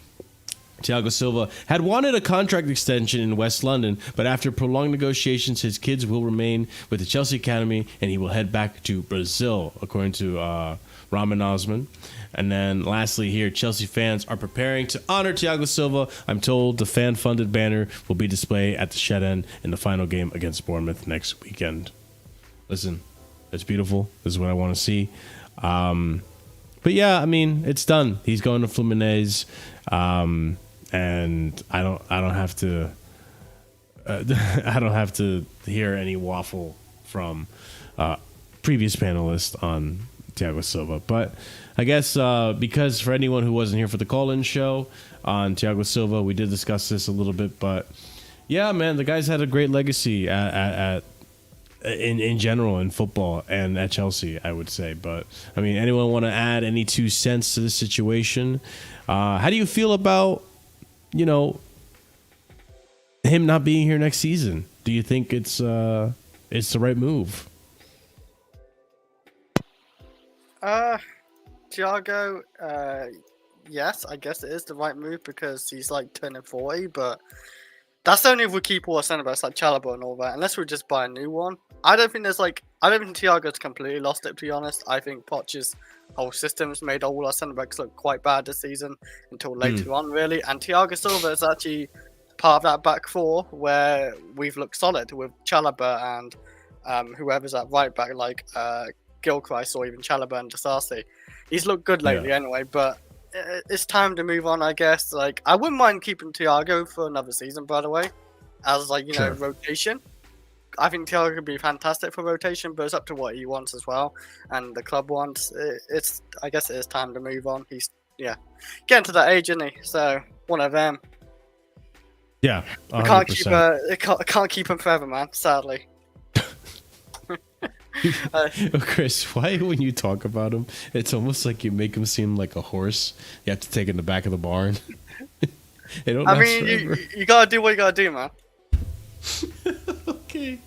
Thiago Silva had wanted a contract extension in West London, but after prolonged negotiations, his kids will remain with the Chelsea Academy and he will head back to Brazil, according to Rahman Osman. And then lastly here, Chelsea fans are preparing to honor Thiago Silva. I'm told the fan-funded banner will be displayed at the Shed End in the final game against Bournemouth next weekend. Listen, it's beautiful. This is what I want to see. But yeah, I mean, it's done. He's going to Fluminense. And I don't have to I don't have to hear any waffle from previous panelists on Thiago Silva. But I guess because for anyone who wasn't here for the call-in show on Thiago Silva, we did discuss this a little bit. But yeah, man, the guy's had a great legacy in general in football and at Chelsea, I would say. But I mean, anyone want to add any 2 cents to this situation? How do you feel about, you know, him not being here next season? Do you think it's the right move? Thiago, yes, I guess it is the right move because he's like turning 40, but that's only if we keep all our centre backs like Chalobah and all that. Unless we just buy a new one, I don't think Thiago's completely lost it. To be honest, I think Poch's whole system's made all our centre backs look quite bad this season until later on, really. And Thiago Silva is actually part of that back four where we've looked solid with Chalobah and whoever's at right back, like Gilchrist or even Chalobah and Disasi. He's looked good lately anyway, but it's time to move on, I guess. Like, I wouldn't mind keeping Thiago for another season, by the way, as like, you know, rotation. I think Thiago could be fantastic for rotation, but it's up to what he wants as well, and the club wants. I guess it is time to move on. He's getting to that age, isn't he? So one of them. Yeah, 100%. Can't keep him forever, man. Sadly. Chris, why when you talk about him, it's almost like you make him seem like a horse you have to take in the back of the barn. I mean, you gotta do what you gotta do, man. Okay,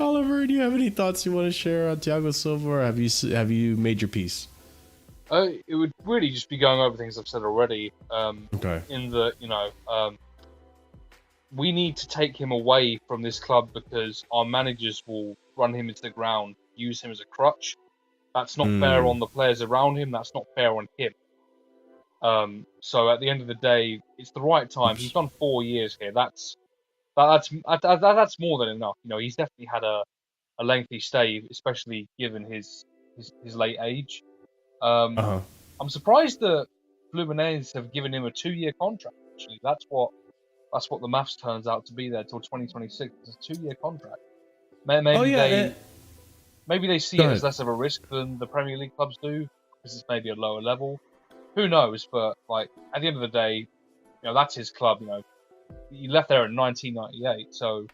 Oliver, do you have any thoughts you want to share on Thiago Silva, or have you made your piece? It would really just be going over things I've said already. Okay. In the we need to take him away from this club because our managers will run him into the ground, use him as a crutch. That's not fair on the players around him. That's not fair on him. So at the end of the day, it's the right time. He's done 4 years here. That's more than enough. You know, he's definitely had a lengthy stay, especially given his late age. I'm surprised that Fluminense have given him a 2-year contract. Actually, that's what the maths turns out to be there till 2026. It's a 2-year contract. Maybe they see it as less of a risk than the Premier League clubs do because it's maybe a lower level. Who knows? But like at the end of the day, you know, that's his club. You know, he left there in 1998, so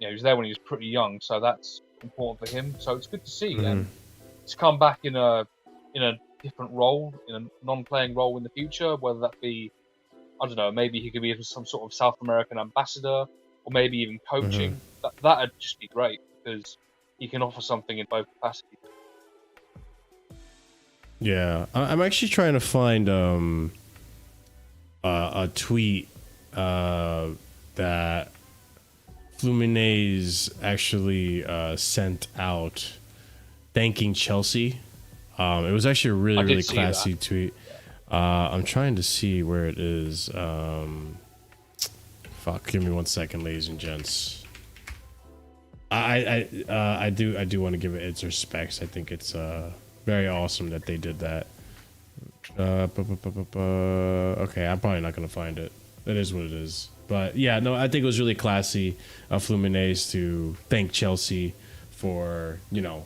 you know he was there when he was pretty young. So that's important for him. So it's good to see and to come back in a different role, in a non-playing role in the future, whether that be, I don't know, maybe he could be some sort of South American ambassador, or maybe even coaching. That'd just be great because he can offer something in both capacities. Yeah, I'm actually trying to find a tweet that Fluminense actually sent out thanking Chelsea. It was actually a really classy tweet. I'm trying to see where it is. Give me 1 second, ladies and gents. I do want to give it its respects. I think it's very awesome that they did that. Okay, I'm probably not gonna find it. It is what it is. But yeah, no, I think it was really classy of Fluminense to thank Chelsea for, you know,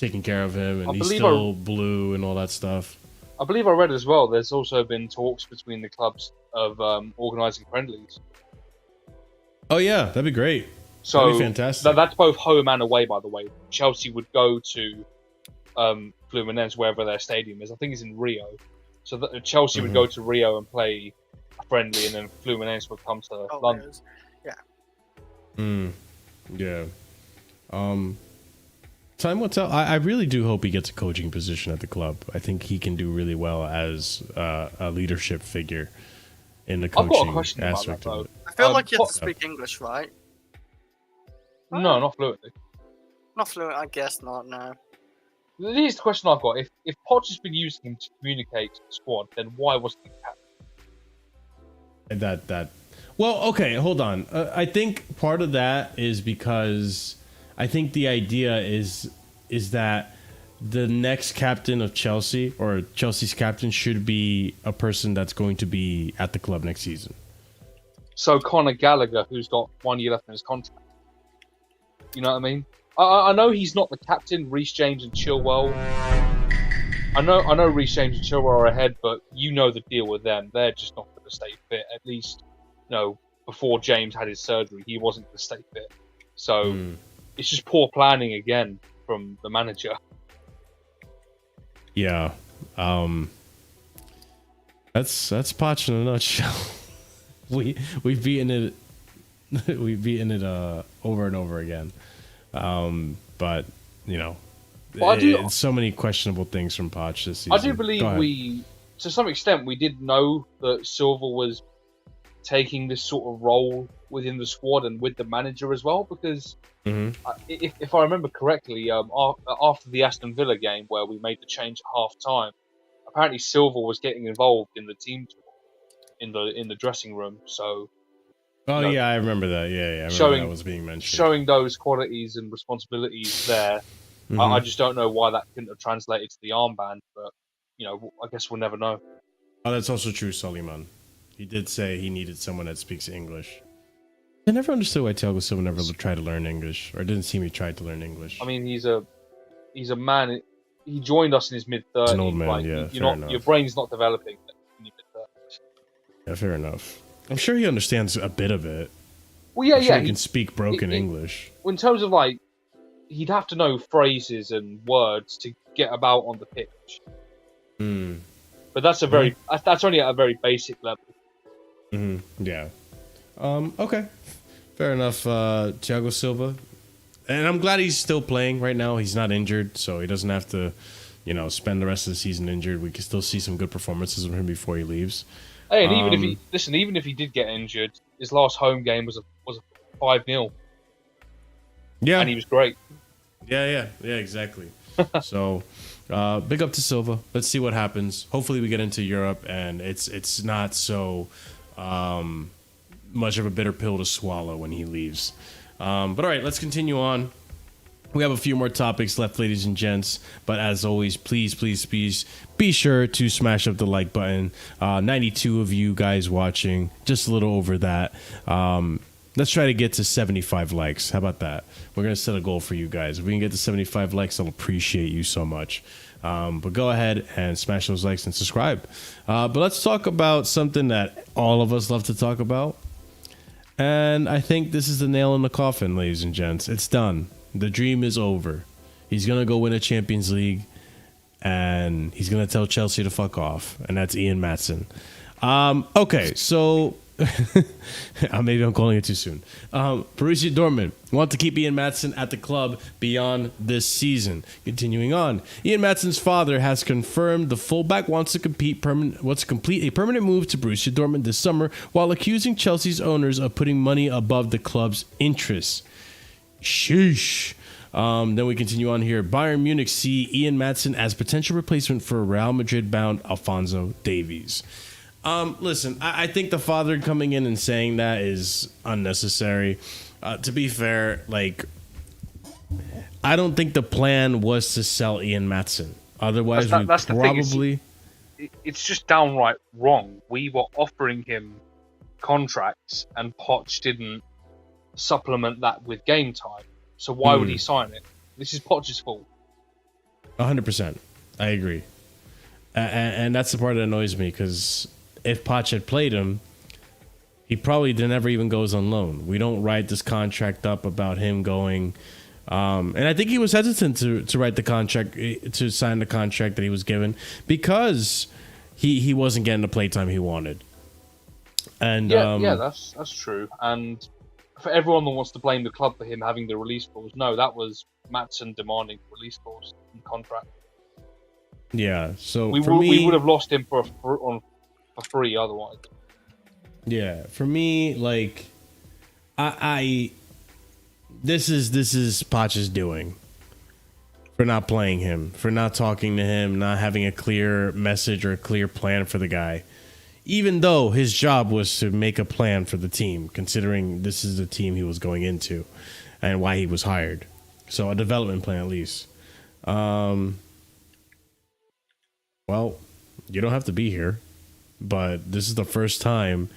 taking care of him, and I he's believe still blue and all that stuff. I believe I read as well. There's also been talks between the clubs of organising friendlies. Oh yeah, that'd be great. So that'd be fantastic. That's both home and away, by the way. Chelsea would go to Fluminense, wherever their stadium is. I think it's in Rio. So Chelsea would go to Rio and play a friendly, and then Fluminense would come to London. Yeah. Time will tell. I really do hope he gets a coaching position at the club. I think he can do really well as a leadership figure in the coaching I've got a question aspect about that, of it. I feel like you have to speak English, right? No, not fluently. Not fluent, I guess not. No. Here's the question I've got: If Poch has been using him to communicate to the squad, then why wasn't he captain? Well, okay, hold on. I think part of that is because I think the idea is that the next captain of Chelsea, or Chelsea's captain, should be a person that's going to be at the club next season. So Conor Gallagher, who's got 1 year left in his contract. You know what I mean? I know he's not the captain. Reece James and Chilwell. I know Reece James and Chilwell are ahead, but you know the deal with them. They're just not going to stay fit. At least, before James had his surgery, he wasn't going to stay fit. So it's just poor planning again from the manager. Yeah. That's Poch in a nutshell. We've beaten it. We've beaten it over and over again. But it's so many questionable things from Poch this season. I do believe to some extent, we did know that Silva was taking this sort of role within the squad and with the manager as well, because if I remember correctly, after the Aston Villa game where we made the change at half time, apparently Silva was getting involved in the team talk in the dressing room. So. Yeah, I remember that. Yeah, I remember that was being mentioned. Showing those qualities and responsibilities there. I just don't know why that couldn't have translated to the armband, but I guess we'll never know. Oh, that's also true, Soliman. He did say he needed someone that speaks English. I never understood why Thiago Silva never tried to learn English, or didn't seem he tried to learn English. I mean, he's a man. He joined us in his mid-30s. He's an old man, your brain's not developing in your mid-30s. Yeah, fair enough. I'm sure he understands a bit of it. Well, yeah, I'm sure he can speak broken English. In terms of he'd have to know phrases and words to get about on the pitch. But that's that's only at a very basic level. Yeah. Okay. Fair enough. Thiago Silva, and I'm glad he's still playing right now. He's not injured, so he doesn't have to, spend the rest of the season injured. We can still see some good performances from him before he leaves. Hey, and even if he did get injured, his last home game was a 5-0. Yeah, and he was great. Yeah, exactly. So, big up to Silva. Let's see what happens. Hopefully, we get into Europe and it's not so much of a bitter pill to swallow when he leaves. But all right, let's continue on. We have a few more topics left, ladies and gents. But as always, please be sure to smash up the like button. 92 of you guys watching, just a little over that. Let's try to get to 75 likes. How about that? We're going to set a goal for you guys. If we can get to 75 likes, I'll appreciate you so much. But go ahead and smash those likes and subscribe. But let's talk about something that all of us love to talk about. And I think this is the nail in the coffin, ladies and gents. It's done. The dream is over. He's going to go win a Champions League, and he's going to tell Chelsea to fuck off, and that's Ian Maatsen. Okay, so maybe I'm calling it too soon. Borussia Dortmund want to keep Ian Maatsen at the club beyond this season. Continuing on, Ian Maatsen's father has confirmed the fullback wants to complete a permanent move to Borussia Dortmund this summer, while accusing Chelsea's owners of putting money above the club's interests. Sheesh. Then we continue on here. Bayern Munich see Ian Maatsen as potential replacement for Real Madrid-bound Alphonso Davies. Listen, I think the father coming in and saying that is unnecessary. To be fair, I don't think the plan was to sell Ian Maatsen. Otherwise, that's probably... It's just downright wrong. We were offering him contracts, and Poch didn't supplement that with game time. So why would he sign it? This is Poch's fault. 100%. I agree. And that's the part that annoys me, because if Poch had played him, he probably never even goes on loan. We don't write this contract up about him going. And I think he was hesitant to write the contract, to sign the contract that he was given, because he wasn't getting the playtime he wanted. And yeah, that's true. And for everyone that wants to blame the club for him having the release clause, no, that was Maatsen demanding the release clause in the contract. Yeah, so we would have lost him for free otherwise. Yeah, for me, like, I this is Poch's doing for not playing him, for not talking to him, not having a clear message or a clear plan for the guy. Even though his job was to make a plan for the team, considering this is the team he was going into and why he was hired. So a development plan, at least. Well, you don't have to be here, but this is the first time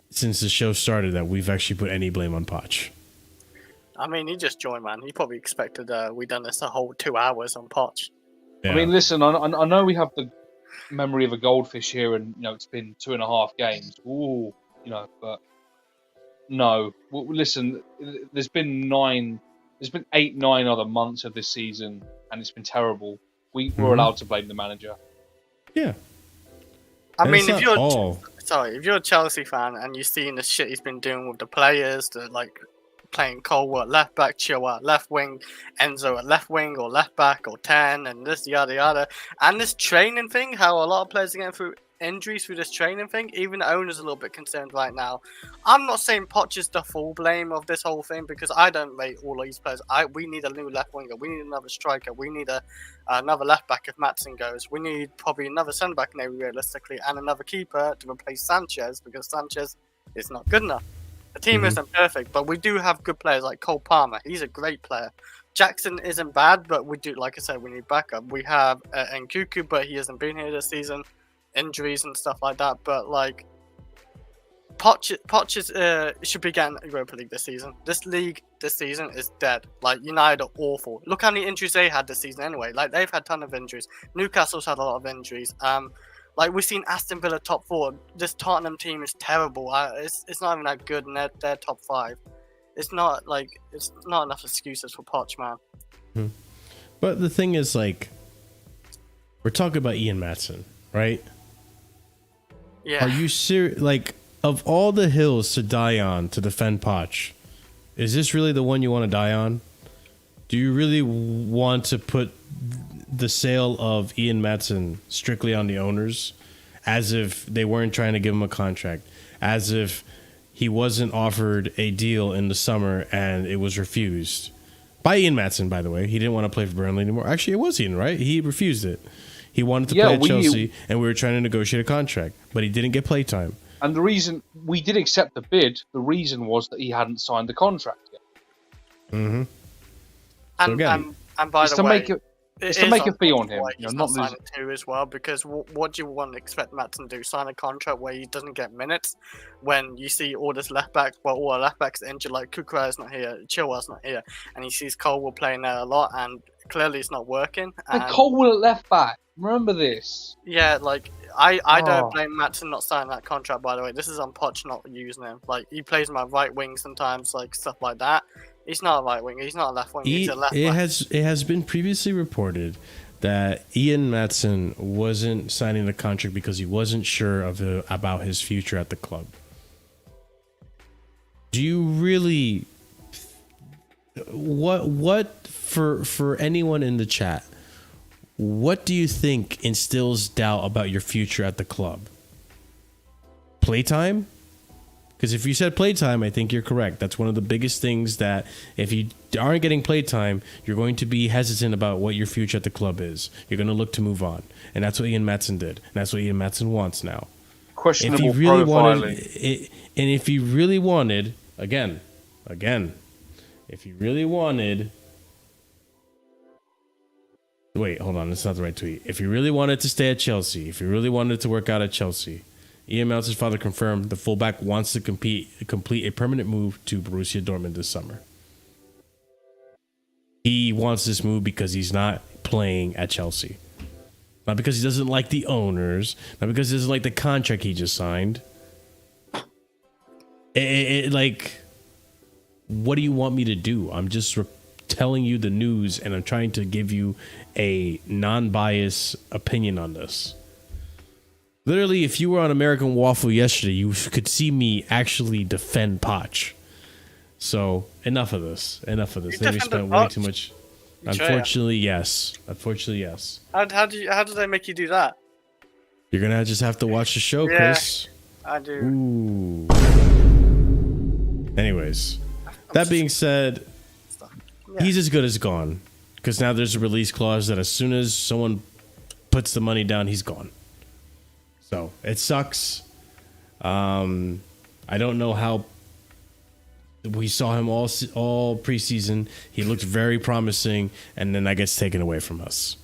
since the show started that we've actually put any blame on Poch. I mean, he just joined, man. He probably expected we done this a whole 2 hours on Poch. Yeah. I mean, listen, I know we have the memory of a goldfish here, and it's been 2.5 games. Ooh, but no. Well, listen, there's been 8, 9 other months of this season, and it's been terrible. We're allowed to blame the manager. Yeah. I mean, if you're a Chelsea fan and you've seen the shit he's been doing with the players, like playing Cole at left back, Jewell at left wing, Enzo at left wing or left back or 10, and this yada yada, and this training thing, how a lot of players are getting through injuries through this training thing, even the owner's a little bit concerned right now. I'm not saying Poch is the full blame of this whole thing, because I don't rate all of these players. We need a new left winger, we need another striker, we need another left back if Maatsen goes, we need probably another centre back maybe realistically, and another keeper to replace Sanchez, because Sanchez is not good enough. The team isn't perfect, but we do have good players like Cole Palmer. He's a great player. Jackson isn't bad, but we do, like I said, we need backup. We have Nkuku, but he hasn't been here this season. Injuries and stuff like that, but like Poch should be getting Europa League this season. This league this season is dead. Like, United are awful. Look how many injuries they had this season anyway. Like, they've had a ton of injuries. Newcastle's had a lot of injuries. Like, we've seen Aston Villa top 4. This Tottenham team is terrible. It's not even that good, and they're top 5. It's not enough excuses for Poch, man. But the thing is, like, we're talking about Ian Maatsen, right? Yeah. Are you serious? Like, of all the hills to die on to defend Poch, is this really the one you want to die on? Do you really want to put the sale of Ian Maatsen strictly on the owners, as if they weren't trying to give him a contract, as if he wasn't offered a deal in the summer and it was refused by Ian Maatsen, by the way? He didn't want to play for Burnley anymore. Actually, it was Ian, right? He refused it. He wanted to play at Chelsea, and we were trying to negotiate a contract, but he didn't get playtime. And the reason we did accept the bid, the reason was that he hadn't signed the contract yet. Mm-hmm. And by the way, it's to make a fee on him. He's not signing too as well, because what do you want to expect Maatsen to do? Sign a contract where he doesn't get minutes when you see all this left back, all the left backs injured, like Kukureya's not here, Chilwell's not here, and he sees Cole playing there a lot, and clearly it's not working. And Cole at left back. Remember this? Yeah, like I don't blame Maatsen not signing that contract. By the way, this is on Poch not using him. Like, he plays my right wing sometimes, like stuff like that. He's not a right wing. He's not a left wing. He's a left back. It has been previously reported that Ian Maatsen wasn't signing the contract because he wasn't sure about his future at the club. Do you really? What for anyone in the chat? What do you think instills doubt about your future at the club? Playtime? Because if you said playtime, I think you're correct. That's one of the biggest things, that if you aren't getting playtime, you're going to be hesitant about what your future at the club is. You're going to look to move on. And that's what Ian Maatsen did. And that's what Ian Maatsen wants now. Questionable if he really profiling. And if he really wanted, again, if he really wanted... Wait, hold on. That's not the right tweet. If he really wanted to stay at Chelsea, if he really wanted to work out at Chelsea, Ian Maatsen's father confirmed the fullback wants to complete a permanent move to Borussia Dortmund this summer. He wants this move because he's not playing at Chelsea. Not because he doesn't like the owners, not because he doesn't like the contract he just signed. Like, what do you want me to do? I'm just telling you the news, and I'm trying to give you a non-biased opinion on this. Literally, if you were on American Waffle yesterday, you could see me actually defend Poch. So, enough of this. Enough of this. Maybe spent way too much. Unfortunately, yes. Unfortunately, yes. How do they make you do that? You're gonna just have to watch the show, Chris. I do. Ooh. Anyways, that being said, he's as good as gone. Because now there's a release clause that as soon as someone puts the money down, he's gone. So it sucks. I don't know how. We saw him all preseason. He looked very promising, and then that gets taken away from us.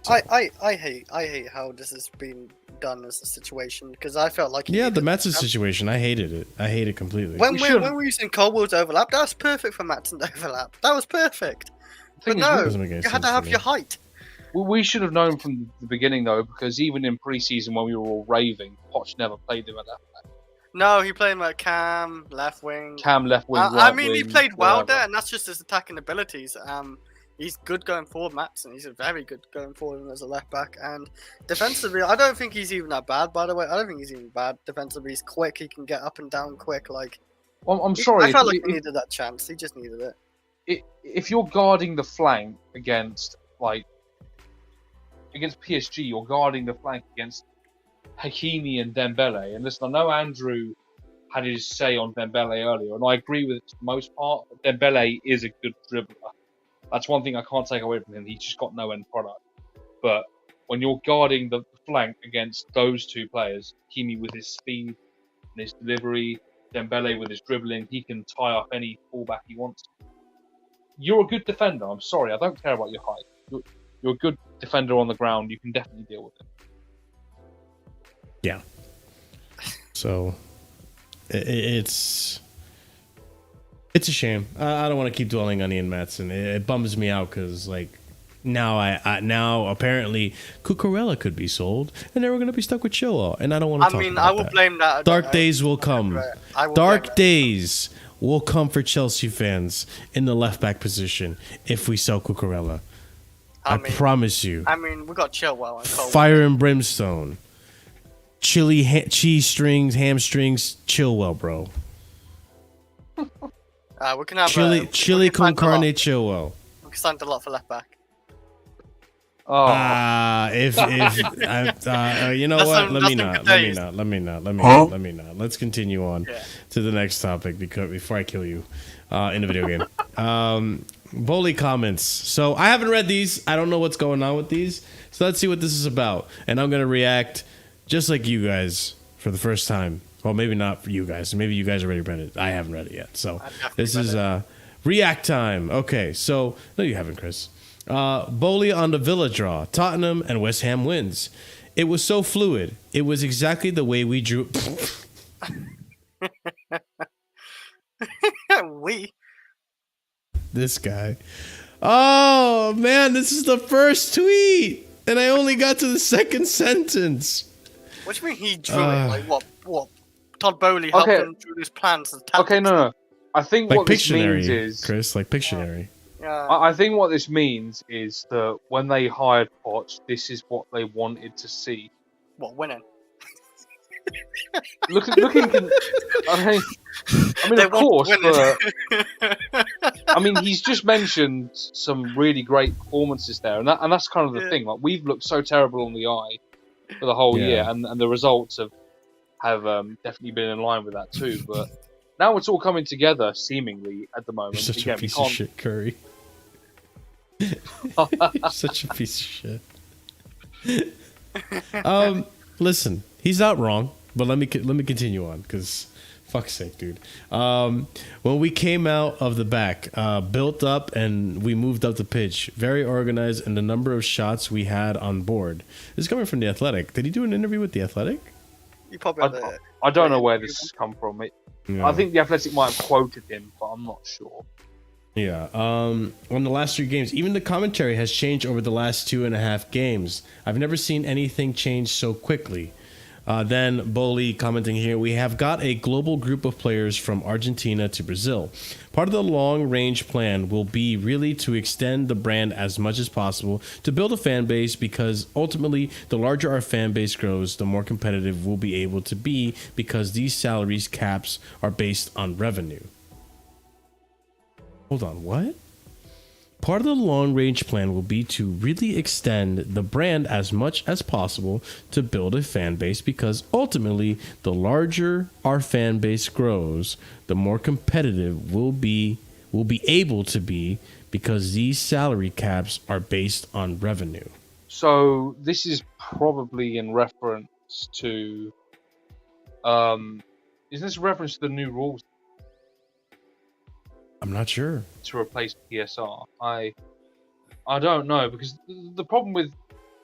So. I hate how this has been done as a situation, because I felt like the Maatsen situation. I hated it. I hate it completely. When we're using Colwell's overlap, that was perfect for Maatsen to overlap. That was perfect. But no, you had to have your height. Well, we should have known from the beginning, though, because even in pre-season when we were all raving, Poch never played him at that. No, he played him at Cam, left wing. Cam, left wing, I mean, he played well there, and that's just his attacking abilities. He's good going forward, Maatsen. He's very good going forward as a left back. And defensively, I don't think he's even that bad, by the way. I don't think he's even bad defensively. He's quick. He can get up and down quick. Like, well, I'm sorry. I felt like he needed that chance. He just needed it. If you're guarding the flank against PSG, you're guarding the flank against Hakimi and Dembele. And listen, I know Andrew had his say on Dembele earlier, and I agree with it for the most part. But Dembele is a good dribbler. That's one thing I can't take away from him. He's just got no end product. But when you're guarding the flank against those two players, Hakimi with his speed and his delivery, Dembele with his dribbling, he can tie up any fullback he wants. You're a good defender. I'm sorry, I don't care about your height. You're a good defender on the ground. You can definitely deal with it. Yeah. So it's a shame. I don't want to keep dwelling on Ian Maatsen. It bums me out because now apparently Cucurella could be sold, and then we're gonna be stuck with Jewell, and I don't want to. I mean, I will blame that. Dark days will come. Dark days will come for Chelsea fans in the left back position if we sell Cucurella. I promise you. I mean, we got Jewell and Cole. Fire and brimstone. Cheese strings, hamstrings, Chilwell, bro. We can have chili con carne Chilwell. We can sign a lot for left back. You know what? Let me not. Let's continue on to the next topic before I kill you in the video game. Boehly comments. So I haven't read these. I don't know what's going on with these. So let's see what this is about, and I'm gonna react just like you guys for the first time. Well, maybe not for you guys. Maybe you guys already read it. I haven't read it yet. So this is react time. Okay, so no, you haven't, Chris. Boehly on the Villa draw. Tottenham and West Ham wins. It was so fluid. It was exactly the way we drew. This guy. Oh man, this is the first tweet, and I only got to the second sentence. What do you mean he drew it? Like what? Todd Boehly helped him drew his plans. No. I think like what this means is, Chris, like Pictionary. Yeah. I think what this means is that when they hired Poch, this is what they wanted to see. What, winning? Looking. I mean, of course, but I mean, he's just mentioned some really great performances there, and that's kind of the thing. Like, we've looked so terrible on the eye for the whole year, and the results have definitely been in line with that too. But now it's all coming together, seemingly at the moment. You're such a piece of shit, Curry. Such a piece of shit. Listen, he's not wrong, but let me continue on because fuck's sake, dude. When we came out of the back, built up and we moved up the pitch, very organized, and the number of shots we had on board. This is coming from The Athletic. Did he do an interview with The Athletic? You probably I don't know where this has come from. I think The Athletic might have quoted him, but I'm not sure. Yeah. On the last 3 games, even the commentary has changed over the last 2.5 games. I've never seen anything change so quickly. Then Boehly commenting here, we have got a global group of players from Argentina to Brazil. Part of the long-range plan will be really to extend the brand as much as possible to build a fan base, because ultimately the larger our fan base grows, the more competitive we'll be able to be, because these salaries caps are based on revenue. Hold on, what? Part of the long-range plan will be to really extend the brand as much as possible to build a fan base, because ultimately, the larger our fan base grows, the more competitive we'll be able to be, because these salary caps are based on revenue. So this is probably in reference to, is this a reference to the new rules I'm not sure. to replace PSR? I don't know, because the problem with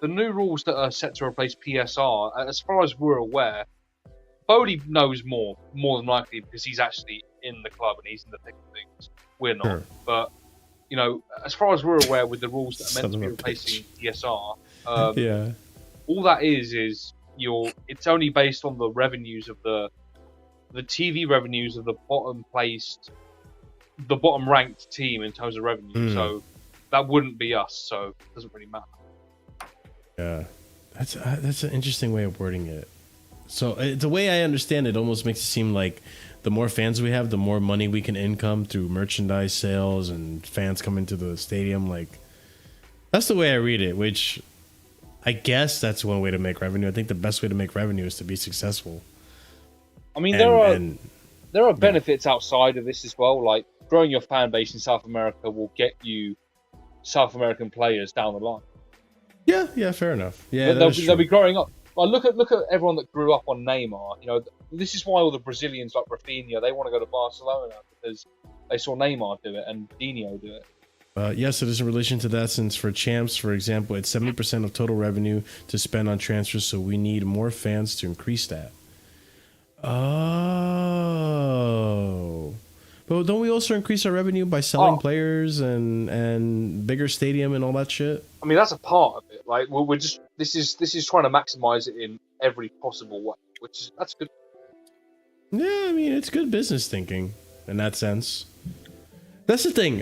the new rules that are set to replace PSR, as far as we're aware, Boehly knows more than likely, because he's actually in the club and he's in the thick of things. We're not. Sure. But, you know, as far as we're aware, with the rules that are meant to be Son of a replacing PSR, Yeah. all that is it's only based on the revenues of the TV revenues of the bottom ranked team in terms of revenue. So that wouldn't be us, so it doesn't really matter. Yeah, that's an interesting way of wording it. So the way I understand it, almost makes it seem like the more fans we have, the more money we can income through merchandise sales and fans coming to the stadium. Like, that's the way I read it, which I guess that's one way to make revenue. I think the best way to make revenue is to be successful. I mean, there are benefits outside of this as well. Like, growing your fan base in South America will get you South American players down the line. Yeah, fair enough. Yeah, they'll be growing up. Well, look at everyone that grew up on Neymar. You know, this is why all the Brazilians like Rafinha, they want to go to Barcelona, because they saw Neymar do it and Dino do it. Yes, it is in relation to that, since for champs, for example, it's 70% of total revenue to spend on transfers, so we need more fans to increase that. Oh. But don't we also increase our revenue by selling players and bigger stadium and all that shit? I mean, that's a part of it. Like, we're just this is trying to maximize it in every possible way, that's good. Yeah, I mean, it's good business thinking in that sense. That's the thing.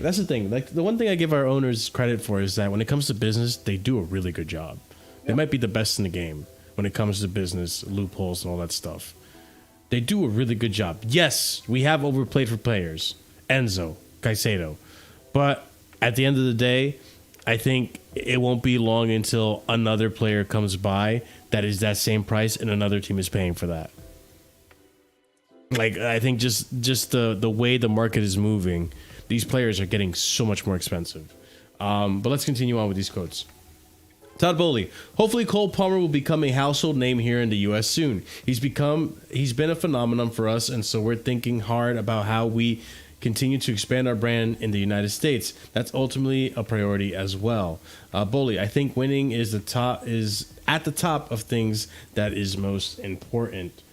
Like, the one thing I give our owners credit for is that when it comes to business, they do a really good job. They might be the best in the game when it comes to business, loopholes, and all that stuff. They do a really good job. Yes, we have overplayed for players. Enzo, Caicedo. But at the end of the day, I think it won't be long until another player comes by that is that same price and another team is paying for that. Like, I think just the way the market is moving, these players are getting so much more expensive. But let's continue on with these quotes. Todd Boehly, hopefully Cole Palmer will become a household name here in the U.S. soon. He's been a phenomenon for us, and so we're thinking hard about how we continue to expand our brand in the United States. That's ultimately a priority as well. Boehly, I think winning is at the top of things that is most important.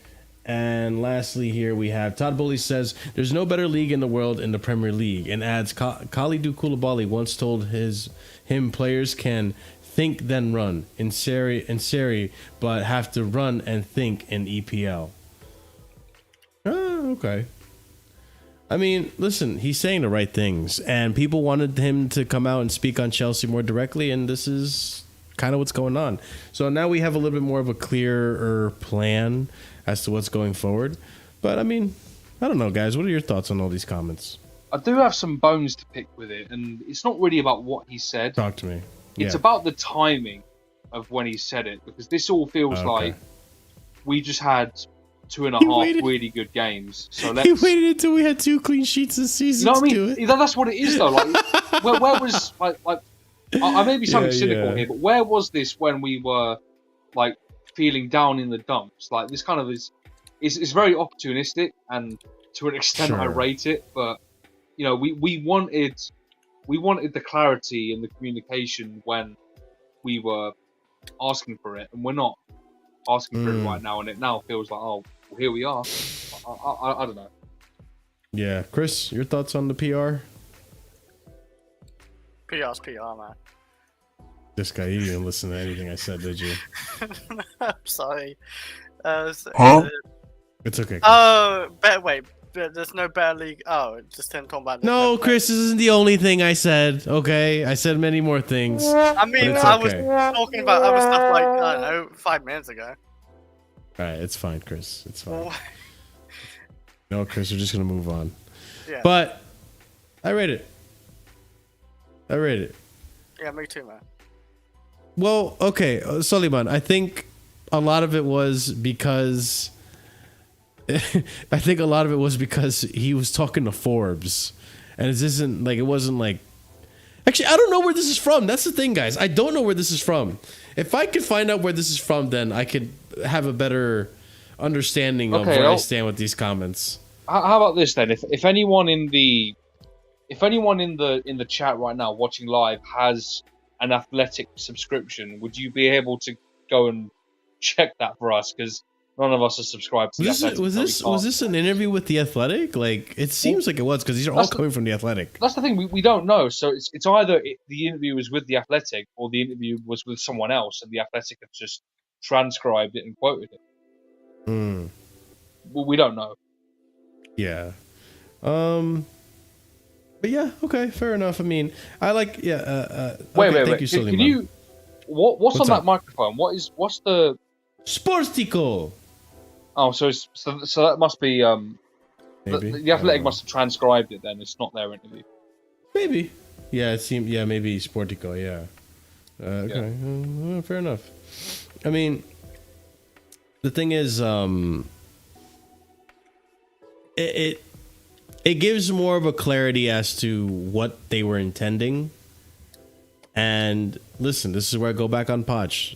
And lastly, here we have Todd Boehly says there's no better league in the world in the Premier League, and adds Kalidou Koulibaly once told him players can think then run in Serie, but have to run and think in EPL. Oh, okay. I mean, listen, he's saying the right things, and people wanted him to come out and speak on Chelsea more directly, and this is kind of what's going on. So now we have a little bit more of a clearer plan as to what's going forward. But I mean, I don't know, guys. What are your thoughts on all these comments? I do have some bones to pick with it, and it's not really about what he said. Talk to me. It's about the timing of when he said it, because this all feels like we just had 2.5 really good games. So he waited until we had 2 clean sheets this season. You know what I mean? mean? That's what it is, though. Like, where was like I may be sounding cynical here, but where was this when we were like feeling down in the dumps? Like, this kind of it's very opportunistic, and to an extent I rate it, but you know, we wanted the clarity and the communication when we were asking for it, and we're not asking for it right now, and it now feels like, oh, well, here we are. I don't know. Yeah, Chris, your thoughts on the PR? PR's PR, man. This guy, you didn't even listen to anything I said, did you? I'm sorry. Huh? It's okay. Oh, wait. There's no better league. Oh, just didn't talk about. No, Chris, this isn't the only thing I said. Okay, I said many more things. I mean, it's I was okay. talking about other stuff like I don't know, 5 minutes ago. All right, it's fine, Chris. It's fine. No, Chris, we're just gonna move on. Yeah. But I rate it. Yeah, me too, man. Well, okay, Suleiman, I think a lot of it was because he was talking to Forbes, and it wasn't like. Actually, I don't know where this is from. That's the thing, guys. I don't know where this is from. If I could find out where this is from, then I could have a better understanding of where I stand with these comments. How about this then? If anyone in the chat right now watching live has an Athletic subscription, would you be able to go and check that for us? Because none of us are subscribed to the Athletic. Was this an interview with the Athletic? Like, it seems like it was, because these are all coming from the Athletic. That's the thing. We don't know. So it's either the interview was with the Athletic or the interview was with someone else, and the Athletic have just transcribed it and quoted it. Well, we don't know. Yeah. But yeah, okay, fair enough. I mean, I like, Wait. Thank you, Can Suleiman. you? What's on up? that microphone? What's the? Sportico. Oh, so that must be Maybe. the Athletic must have transcribed it. Then it's not their interview. Maybe. Yeah, it seemed. Yeah, maybe Sportico. Yeah. Okay. Fair enough. I mean, the thing is, it gives more of a clarity as to what they were intending. And listen, this is where I go back on Poch.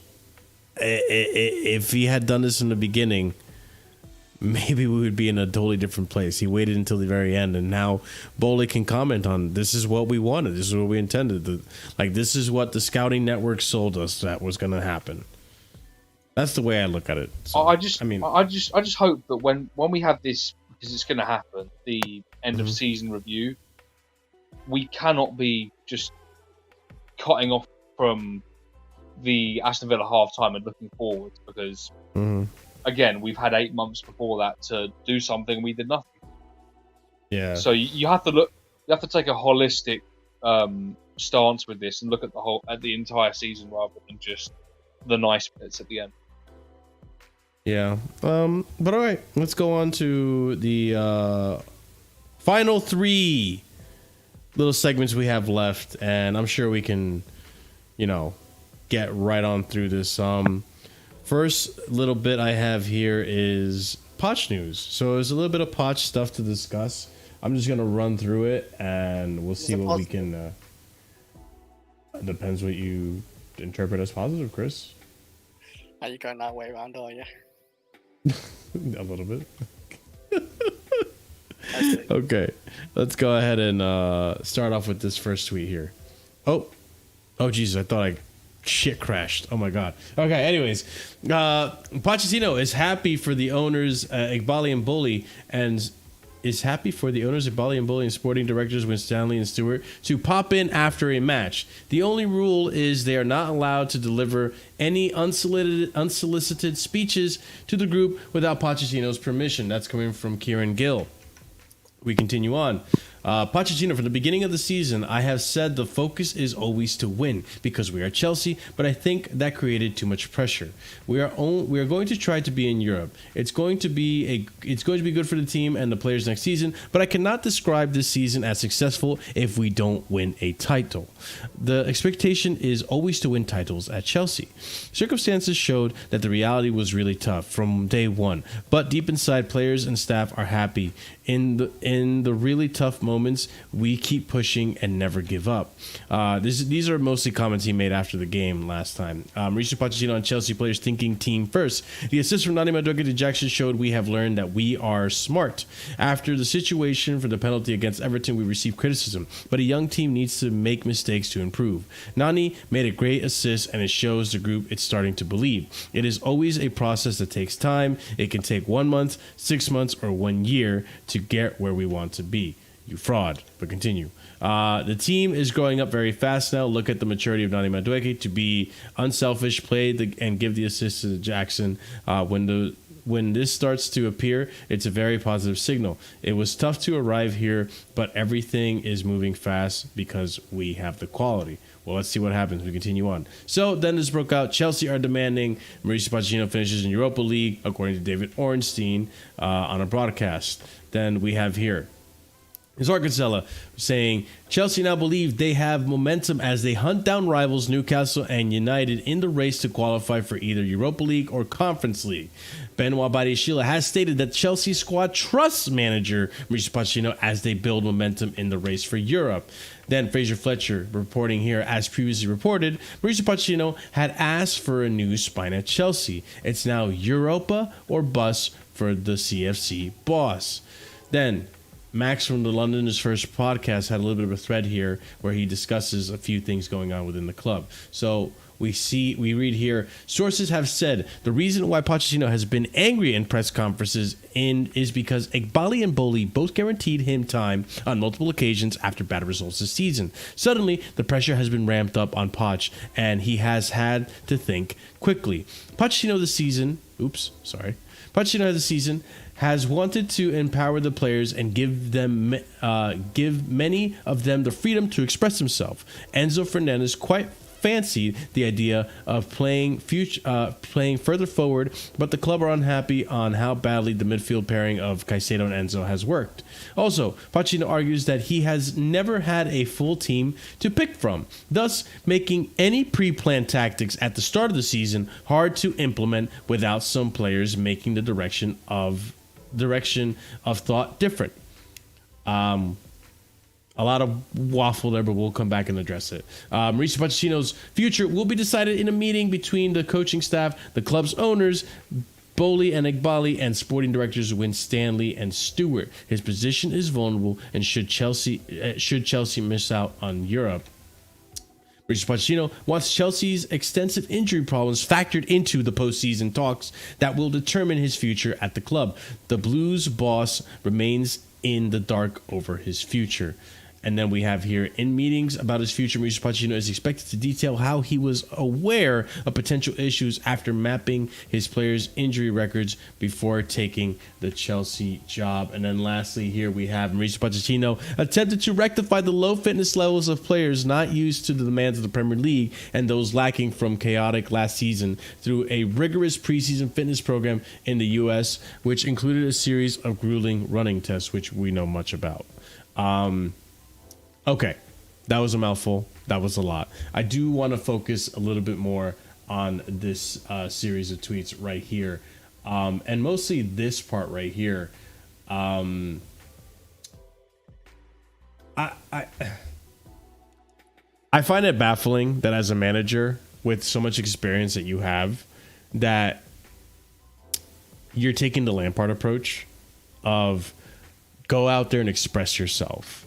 If he had done this in the beginning, maybe we would be in a totally different place. He waited until the very end, and now Boehly can comment on, this is what we wanted, this is what we intended. This is what the scouting network sold us that was going to happen. That's the way I look at it. So, I just hope that when we have this, because it's going to happen, the end of season review, we cannot be just cutting off from the Aston Villa half-time and looking forward, because again, we've had 8 months before that to do something, we did nothing. Yeah. So you have to take a holistic stance with this and look at the entire season rather than just the nice bits at the end. Yeah. But all right, let's go on to the final 3 little segments we have left, and I'm sure we can, get right on through this. First little bit I have here is Poch news. So there's a little bit of Poch stuff to discuss. I'm just gonna run through it, and we'll see what we can. Depends what you interpret as positive, Chris. Are you going that way around, are you? A little bit. Okay, let's go ahead and start off with this first tweet here. Oh, Jesus! I thought I shit crashed. Oh my god. Okay. Anyways, Pochettino is happy for the owners, Iqbali and Boehly, and sporting directors Winstanley and Stewart to pop in after a match. The only rule is they are not allowed to deliver any unsolicited speeches to the group without Pochettino's permission. That's coming from Kieran Gill. We continue on. Pochettino, from the beginning of the season, I have said the focus is always to win because we are Chelsea, but I think that created too much pressure. We are going to try to be in Europe. It's going to be good for the team and the players next season, but I cannot describe this season as successful if we don't win a title. The expectation is always to win titles at Chelsea. Circumstances showed that the reality was really tough from day one, but deep inside, players and staff are happy. In the really tough moments, we keep pushing and never give up. These are mostly comments he made after the game last time. Mauricio Pochettino on Chelsea players thinking team first. The assist from Nani Madueke to Jackson showed we have learned that we are smart. After the situation for the penalty against Everton, we received criticism, but a young team needs to make mistakes to improve. Nani made a great assist, and it shows the group it's starting to believe. It is always a process that takes time. It can take 1 month, 6 months, or 1 year to get where we want to be. You fraud. But continue. The team is growing up very fast now. Look at the maturity of Ladimus to be unselfish, and give the assist to Jackson. When this starts to appear, it's a very positive signal. It was tough to arrive here, but everything is moving fast because we have the quality. Well, let's see what happens. We continue on. So then this broke out. Chelsea are demanding Mauricio Pochettino finishes in Europa League, according to David Ornstein on a broadcast. Then we have here Zarkazella saying Chelsea now believe they have momentum as they hunt down rivals Newcastle and United in the race to qualify for either Europa League or Conference League. Benoit Badiashile has stated that Chelsea squad trusts manager Mauricio Pochettino as they build momentum in the race for Europe. Then Fraser Fletcher reporting here, as previously reported, Mauricio Pochettino had asked for a new spine at Chelsea. It's now Europa or bust for the CFC boss. Then Max from the Londoners First podcast had a little bit of a thread here where he discusses a few things going on within the club. So we read here, sources have said the reason why Pochettino has been angry in press conferences is because Eghbali and Boehly both guaranteed him time on multiple occasions after bad results this season. Suddenly, the pressure has been ramped up on Poch, and he has had to think quickly. Pochettino this season has wanted to empower the players and give many of them the freedom to express themselves. Enzo Fernandez quite fancied the idea of playing further forward, but the club are unhappy on how badly the midfield pairing of Caicedo and Enzo has worked. Also, Pochettino argues that he has never had a full team to pick from, thus making any pre-planned tactics at the start of the season hard to implement without some players making the direction of thought different. A lot of waffle there, but we'll come back and address it. Mauricio Pochettino's future will be decided in a meeting between the coaching staff, the club's owners, Boehly and Eghbali, and sporting directors Winstanley and Stewart. His position is vulnerable, and should Chelsea miss out on Europe, Mauricio Pochettino wants Chelsea's extensive injury problems factored into the postseason talks that will determine his future at the club. The Blues boss remains in the dark over his future. And then we have here, in meetings about his future, Mauricio Pochettino is expected to detail how he was aware of potential issues after mapping his players' injury records before taking the Chelsea job. And then lastly, here we have Mauricio Pochettino attempted to rectify the low fitness levels of players not used to the demands of the Premier League and those lacking from chaotic last season through a rigorous preseason fitness program in the U.S., which included a series of grueling running tests, which we know much about. Okay, that was a mouthful. That was a lot. I do want to focus a little bit more on this series of tweets right here, and mostly this part right here. I find it baffling that as a manager with so much experience that you have, that you're taking the Lampard approach of go out there and express yourself.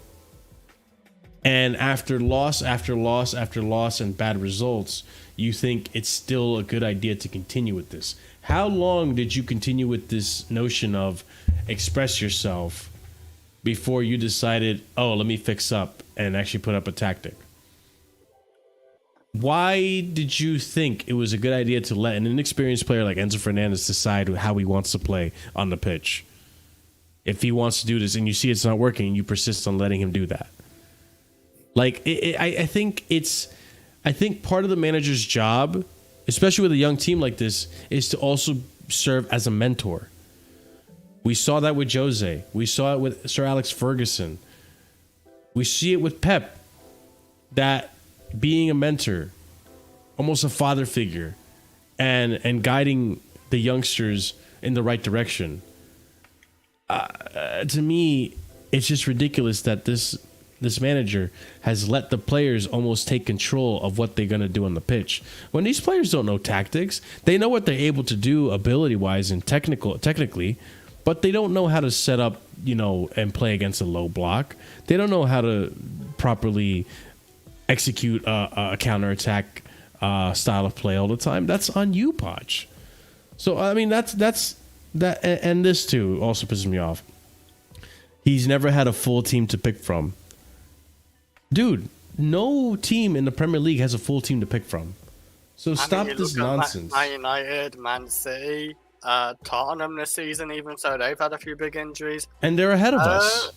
And after loss after loss after loss and bad results, you think it's still a good idea to continue with this. How long did you continue with this notion of express yourself before you decided, oh, let me fix up and actually put up a tactic? Why did you think it was a good idea to let an inexperienced player like Enzo Fernandez decide how he wants to play on the pitch? If he wants to do this and you see it's not working, you persist on letting him do that. Like, I think part of the manager's job, especially with a young team like this, is to also serve as a mentor. We saw that with Jose. We saw it with Sir Alex Ferguson. We see it with Pep, that being a mentor, almost a father figure, and guiding the youngsters in the right direction. To me, it's just ridiculous that this manager has let the players almost take control of what they're going to do on the pitch. When these players don't know tactics, they know what they're able to do ability-wise and technically, but they don't know how to set up, and play against a low block. They don't know how to properly execute a counterattack style of play all the time. That's on you, Poch. So, I mean, that's that, and this too also pisses me off. He's never had a full team to pick from. Dude, no team in the Premier League has a full team to pick from. So stop this nonsense. Man United, Man City, Tottenham this season, even so they've had a few big injuries. And they're ahead of us.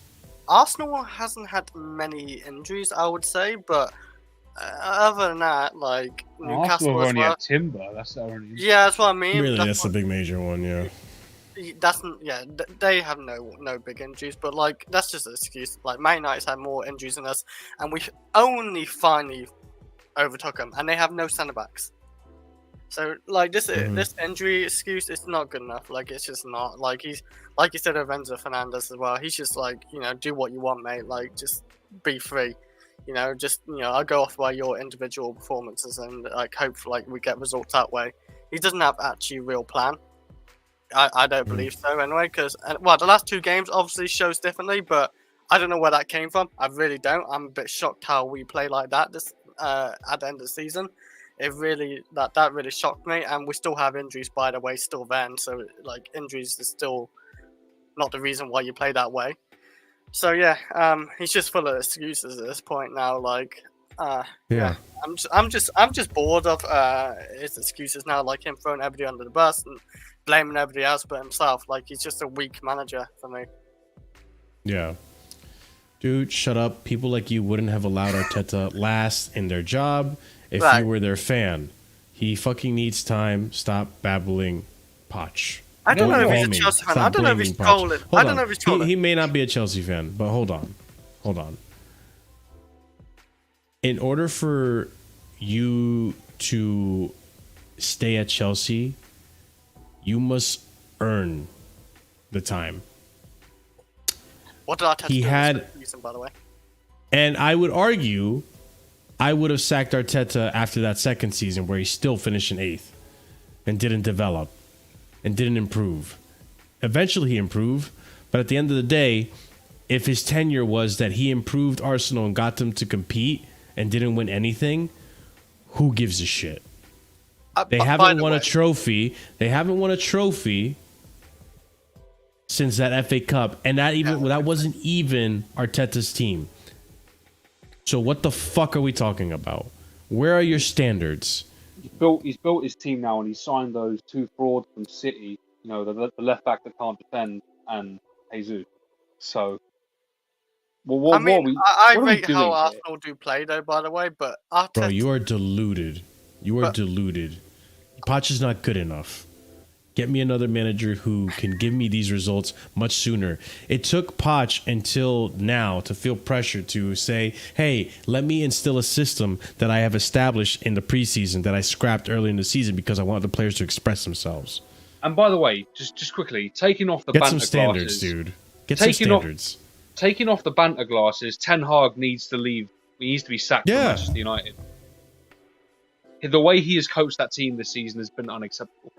Arsenal hasn't had many injuries, I would say, but other than that, like Newcastle Arsenal as only well. had Timber. That's the only. Yeah, that's what I mean. Really, that's the big major one, yeah. They have no big injuries, but like that's just an excuse. Like Man United's had more injuries than us, and we only finally overtook them, and they have no centre backs. So like this injury excuse is not good enough. Like it's just not. Like he's like you said of Enzo Fernandez as well. He's just like, you know, do what you want, mate. Like just be free. You know, just, you know, I'll go off by your individual performances and like hope like we get results that way. He doesn't have actually a real plan. I don't believe so anyway, because well, the last 2 games obviously shows differently, but I don't know where that came from. I really don't. I'm a bit shocked how we play like that this at the end of the season. It really that really shocked me, and we still have injuries, by the way, still then. So like injuries is still not the reason why you play that way. So yeah, he's just full of excuses at this point now. Like, Yeah. I'm just bored of his excuses now. Like him throwing everybody under the bus and blaming everybody else but himself. Like he's just a weak manager for me. Yeah. Dude, shut up. People like you wouldn't have allowed Arteta last in their job if you were their fan. He fucking needs time. Stop babbling Poch. I don't know if he's a Chelsea fan. I don't know if he's trolling. I don't know if he's trolling. He may not be a Chelsea fan, but hold on. In order for you to stay at Chelsea, you must earn the time. What did Arteta do this season, by the way? And I would argue I would have sacked Arteta after that second season where he still finished in 8th and didn't develop and didn't improve. Eventually he improved, but at the end of the day, if his tenure was that he improved Arsenal and got them to compete and didn't win anything, who gives a shit? They haven't won a trophy. They haven't won a trophy since that FA Cup, and that wasn't even Arteta's team. So what the fuck are we talking about? Where are your standards? He's built his team now, and he signed those 2 frauds from City. You know, the left back that can't defend and Jesus. So, well, I rate how Arsenal do play, though. By the way, but Arteta, bro, you are deluded. Deluded. Poch is not good enough. Get me another manager who can give me these results much sooner. It took Poch until now to feel pressure to say, hey, let me instill a system that I have established in the preseason that I scrapped early in the season because I want the players to express themselves. And by the way, just quickly, taking off the banter glasses. Get some standards, dude. Get some standards. Taking off the banter glasses, Ten Hag needs to leave. He needs to be sacked from Manchester United. The way he has coached that team this season has been unacceptable.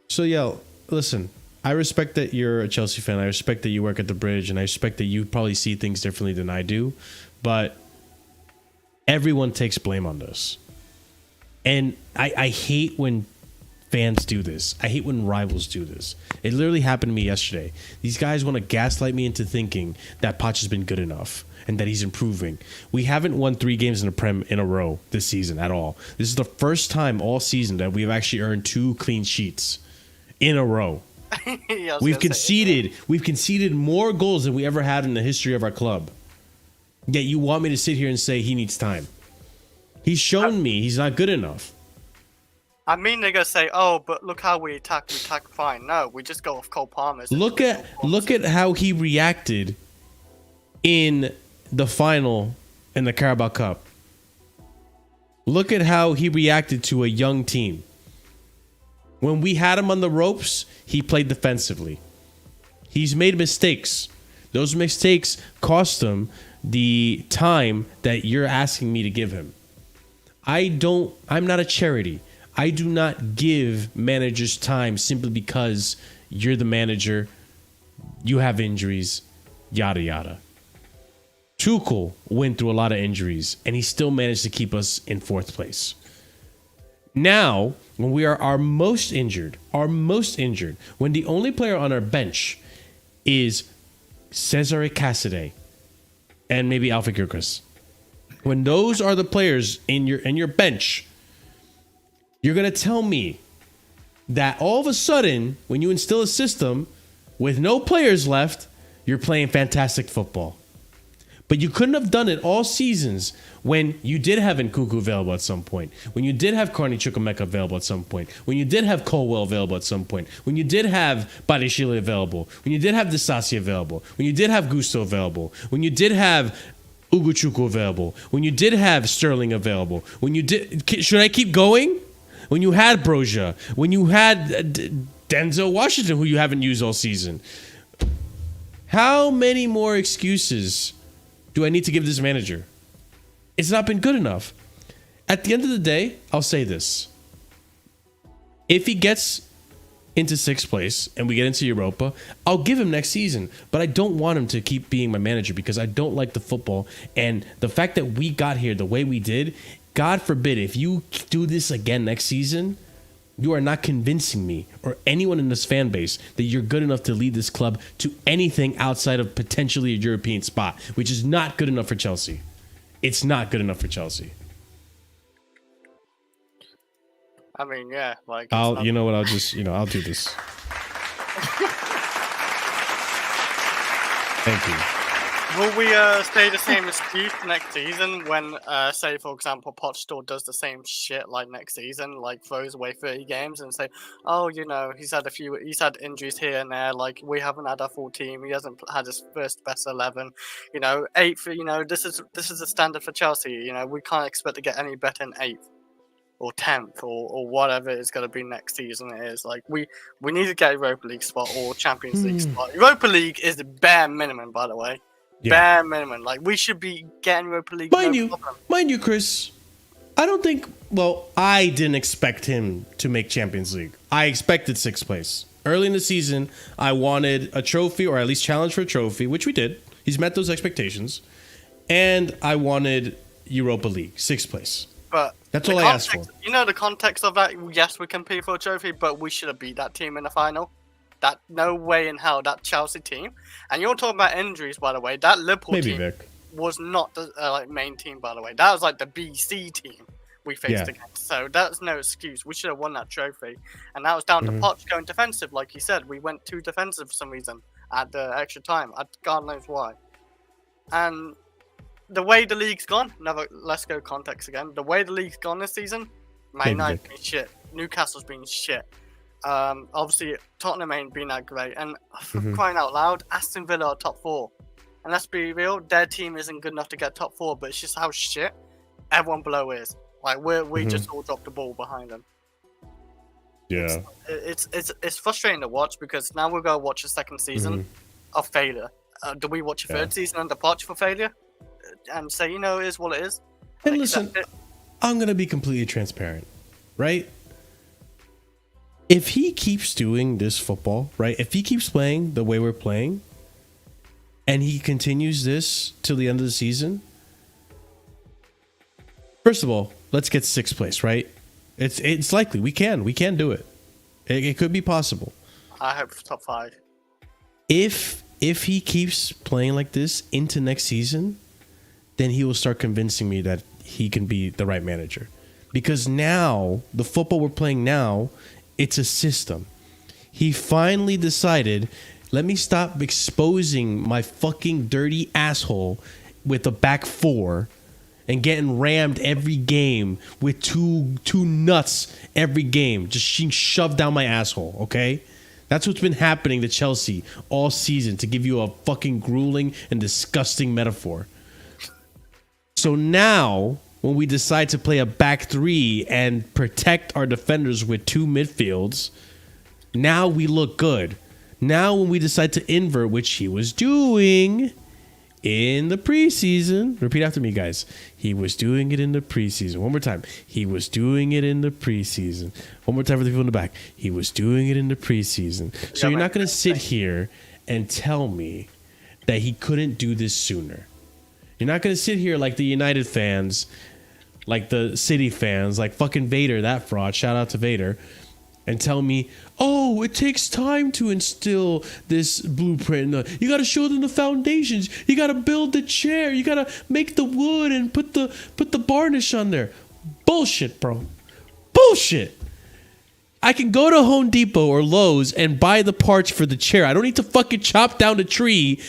So, yeah, listen, I respect that you're a Chelsea fan. I respect that you work at the Bridge, and I respect that you probably see things differently than I do. But everyone takes blame on this. And I hate when fans do this. I hate when rivals do this. It literally happened to me yesterday. These guys want to gaslight me into thinking that Poch has been good enough and that he's improving. We haven't won 3 games in the Prem in a row this season at all. This is the first time all season that we've actually earned 2 clean sheets in a row. We've conceded more goals than we ever had in the history of our club. Yet you want me to sit here and say he needs time. He's shown me he's not good enough. I mean, they're gonna say, "Oh, but look how we attack fine." No, we just go off Cole Palmer's. Look at how he reacted in the final in the Carabao Cup. Look at how he reacted to a young team. When we had him on the ropes, he played defensively. He's made mistakes. Those mistakes cost him the time that you're asking me to give him. I'm not a charity. I do not give managers time simply because you're the manager, you have injuries, yada yada. Tuchel went through a lot of injuries and he still managed to keep us in 4th place. Now, when we are our most injured, when the only player on our bench is Cesare Cassidy and maybe Alpha Gilchrist. When those are the players in your bench, you're going to tell me that all of a sudden, when you instill a system with no players left, you're playing fantastic football. But you couldn't have done it all seasons when you did have Nkunku available at some point, when you did have Carney Chukwuemeka available at some point, when you did have Colwell available at some point, when you did have Badishile available, when you did have Disasi available, when you did have Gusto available, when you did have Ugochukwu available, when you did have Sterling available, when you did... Should I keep going? When you had Broja, when you had Denzel Washington, who you haven't used all season. How many more excuses do I need to give this manager? It's not been good enough. At the end of the day, I'll say this. If he gets into 6th place and we get into Europa, I'll give him next season. But I don't want him to keep being my manager because I don't like the football. And the fact that we got here the way we did, God forbid, if you do this again next season, you are not convincing me or anyone in this fan base that you're good enough to lead this club to anything outside of potentially a European spot, which is not good enough for Chelsea. It's not good enough for Chelsea. I mean, yeah, like you know what? I'll just, I'll do this. Thank you. Will we stay the same excuse next season when, say, for example, Poch still does the same shit like next season, like throws away 30 games and say, oh, he's had injuries here and there, like we haven't had our full team, he hasn't had his first best 11, 8th, this is the standard for Chelsea, we can't expect to get any better than 8th or 10th or whatever it's going to be next season. It is like we need to get a Europa League spot or Champions League spot. Europa League is the bare minimum, by the way. Yeah. Bare minimum. Like, we should be getting Europa League. Mind you, Chris, I didn't expect him to make Champions League. I expected 6th place. Early in the season, I wanted a trophy, or at least challenge for a trophy, which we did. He's met those expectations. And I wanted Europa League, 6th place. But that's all I asked for. The context of that, yes, we compete for a trophy, but we should have beat that team in the final. That no way in hell, that Chelsea team. And you're talking about injuries, by the way. That Liverpool team was not the main team, by the way. That was like the BC team we faced against. So that's no excuse. We should have won that trophy. And that was down to Poch going defensive, like you said. We went too defensive for some reason at the extra time. God knows why. And the way the league's gone, let's go context again. The way the league's gone this season, Man United's been shit. Newcastle's been shit. Obviously, Tottenham ain't been that great. And for crying out loud, Aston Villa are top 4. And let's be real, their team isn't good enough to get top 4, but it's just how shit everyone below is. Like, we just all dropped the ball behind them. Yeah. It's frustrating to watch because now we'll go watch a second season of failure. Do we watch a third season under Poch for failure? And say, it is what it is? And listen, I'm going to be completely transparent, right? If he keeps doing this football, right? If he keeps playing the way we're playing, and he continues this till the end of the season, first of all, let's get 6th place, right? It's likely we can do it. It could be possible. I hope top 5. If he keeps playing like this into next season, then he will start convincing me that he can be the right manager. Because now the football we're playing now, it's a system. He finally decided, let me stop exposing my fucking dirty asshole with a back 4 and getting rammed every game with two nuts every game, just shoved down my asshole, okay? That's what's been happening to Chelsea all season, to give you a fucking grueling and disgusting metaphor. So now, when we decide to play a back 3 and protect our defenders with 2 midfields, now we look good. Now when we decide to invert, which he was doing in the preseason. Repeat after me, guys. He was doing it in the preseason. One more time. He was doing it in the preseason. One more time for the people in the back. He was doing it in the preseason. So you're not going to sit here and tell me that he couldn't do this sooner. You're not going to sit here like the United fans, like the City fans, like fucking Vader, that fraud. Shout out to Vader. and tell me, oh, it takes time to instill this blueprint. You got to show them the foundations. You got to build the chair. You got to make the wood and put the varnish on there. Bullshit, bro. Bullshit. I can go to Home Depot or Lowe's and buy the parts for the chair. I don't need to fucking chop down the tree,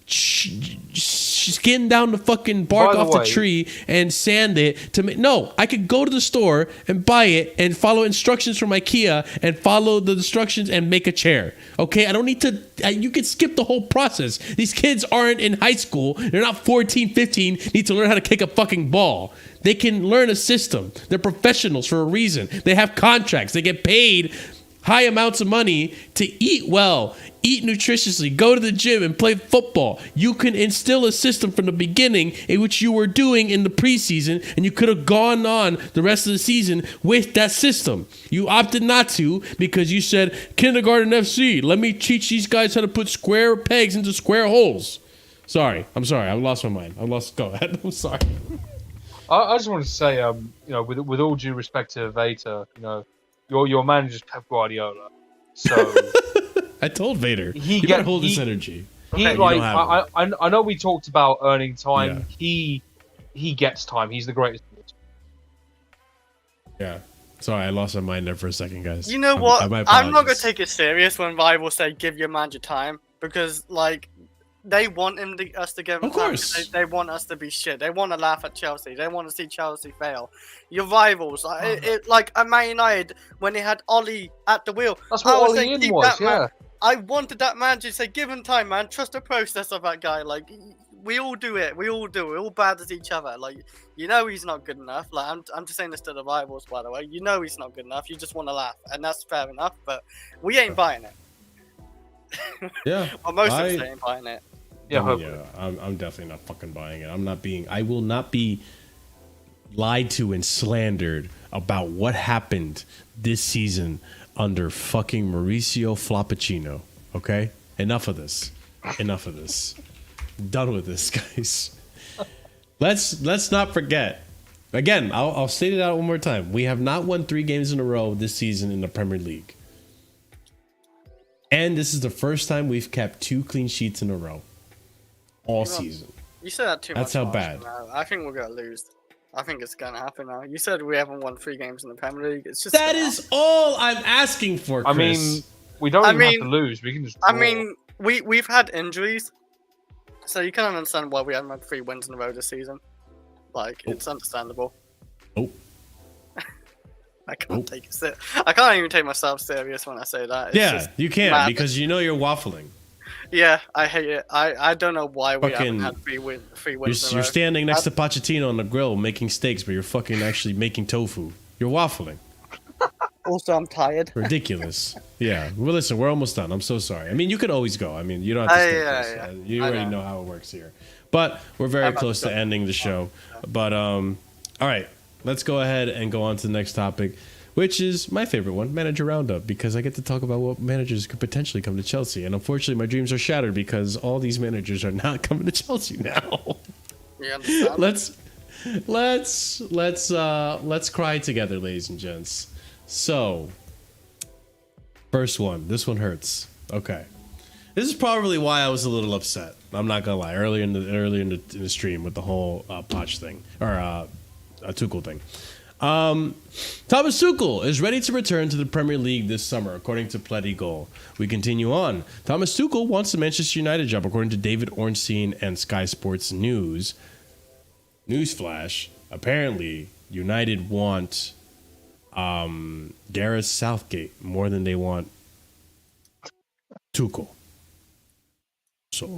skin down the fucking bark off the tree and sand it to make. No, I could go to the store and buy it and follow instructions from IKEA and follow the instructions and make a chair. Okay, I don't need to. You can skip the whole process. These kids aren't in high school. They're not 14, 15. Need to learn how to kick a fucking ball. They can learn a system. They're professionals for a reason. They have contracts. They get paid high amounts of money to eat well, eat nutritiously, go to the gym and play football. You can instill a system from the beginning in which you were doing in the preseason, and you could have gone on the rest of the season with that system. You opted not to because you said, Kindergarten FC, let me teach these guys how to put square pegs into square holes. I'm sorry. I lost my mind. Go ahead. I'm sorry. I just wanted to say, with all due respect to Vader, your manager's Pep Guardiola. So I told Vader he better hold this energy. I know we talked about earning time. Yeah. He gets time. He's the greatest. Yeah. Sorry, I lost my mind there for a second, guys. You know what? I'm not gonna take it serious when rivals say give your manager time because they want us to give him time. They want us to be shit. They want to laugh at Chelsea. They want to see Chelsea fail. Your rivals, like at Man United, when they had Ollie at the wheel. That's what Ollie was, yeah. I wanted that manager to say, give him time, man. Trust the process of that guy. Like, we all do it. We all do. We're all bad as each other. Like, he's not good enough. Like, I'm just saying this to the rivals, by the way. He's not good enough. You just want to laugh. And that's fair enough. But we ain't buying it. Yeah. Well, most of us ain't buying it. I'm definitely not fucking buying it. I will not be lied to and slandered about what happened this season under fucking Mauricio Flappuccino. Okay? Enough of this. Done with this, guys. Let's not forget. Again, I'll state it out one more time. We have not won 3 games in a row this season in the Premier League. And this is the first time we've kept 2 clean sheets in a row. All season. You said that too much. That's how bad. I think we're gonna lose. I think it's gonna happen now. You said we haven't won 3 games in the Premier League. It's just that is all I'm asking for, Chris. I mean, we don't even have to lose. We can just draw. I mean, we've had injuries, so you can understand why we haven't had 3 wins in a row this season. Like, it's understandable. I can't take it. I can't even take myself serious when I say that. It's you can't because you're waffling. Yeah, I hate it. I don't know why we haven't had 3 wins. You're standing next to Pochettino on the grill making steaks, but you're fucking actually making tofu. You're waffling. Also, I'm tired. Ridiculous. Yeah. Well, listen, we're almost done. I'm so sorry. I mean, you could always go. I mean, you don't have to stay close. You already know how it works here. But we're very close to ending the show. But all right, let's go ahead and go on to the next topic, which is my favorite one, manager roundup, because I get to talk about what managers could potentially come to Chelsea. And unfortunately, my dreams are shattered because all these managers are not coming to Chelsea now. You understand? Let's cry together, ladies and gents. So, first one. This one hurts. Okay. This is probably why I was a little upset. I'm not gonna lie. Earlier in the stream with the whole Poch thing or Tuchel thing. Thomas Tuchel is ready to return to the Premier League this summer, according to Pletty Goal. We continue on. Thomas Tuchel wants the Manchester United job, according to David Ornstein and Sky Sports News. Newsflash: apparently, United want Gareth Southgate more than they want Tuchel. So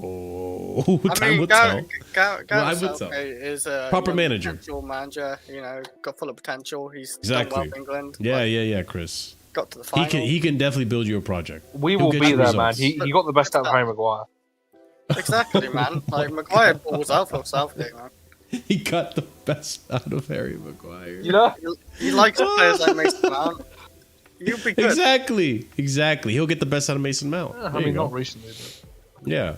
time will tell. Gareth Southgate is a proper manager. Potential manager, got full of potential. He's exactly. done well for England. Yeah, Chris. Got to the final. He can definitely build you a project. We will be there, man. He got the best out of Harry Maguire. Exactly, man. Like Maguire balls out for Southgate, man. He got the best out of Harry Maguire. He likes players like Mason Mount. You'll be good. Exactly. He'll get the best out of Mason Mount. I mean, not recently, but yeah.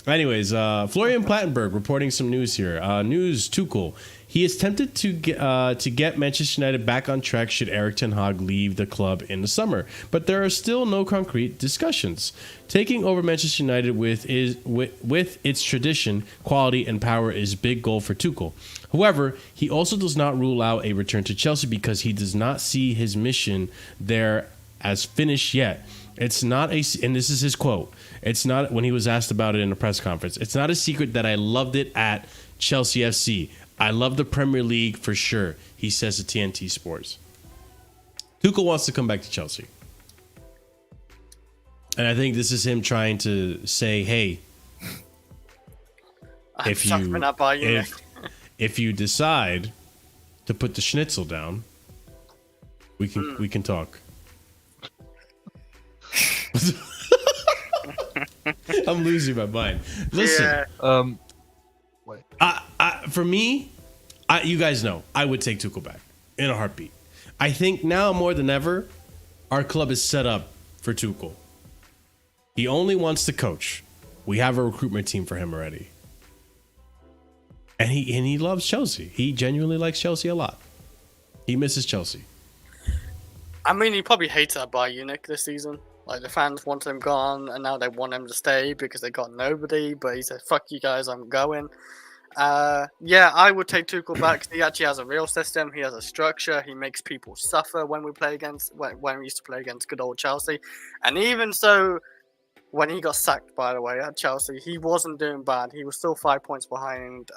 Anyways, Florian Plattenberg reporting some news here. News Tuchel. He is tempted to get Manchester United back on track should Erik ten Hag leave the club in the summer, but there are still no concrete discussions. Taking over Manchester United with its tradition, quality, and power is a big goal for Tuchel. However, he also does not rule out a return to Chelsea because he does not see his mission there as finished yet. It's not a, and this is his quote. It's not, when he was asked about it in a press conference, it's not a secret that I loved it at Chelsea FC. I love the Premier League for sure, he says to TNT Sports. Tuchel wants to come back to Chelsea. And I think this is him trying to say, hey, if you decide to put the schnitzel down, we can talk. I'm losing my mind. Listen, for me, you guys know I would take Tuchel back in a heartbeat. I think now more than ever, our club is set up for Tuchel. He only wants to coach. We have a recruitment team for him already, and he loves Chelsea. He genuinely likes Chelsea a lot. He misses Chelsea. I mean, he probably hates that Bayern Munich this season. Like, the fans want him gone, and now they want him to stay because they got nobody. But he said, "Fuck you guys, I'm going." Yeah, I would take Tuchel back. He actually has a real system. He has a structure. He makes people suffer when we play against when we used to play against good old Chelsea. And even so, when he got sacked, by the way, at Chelsea, he wasn't doing bad. He was still 5 points behind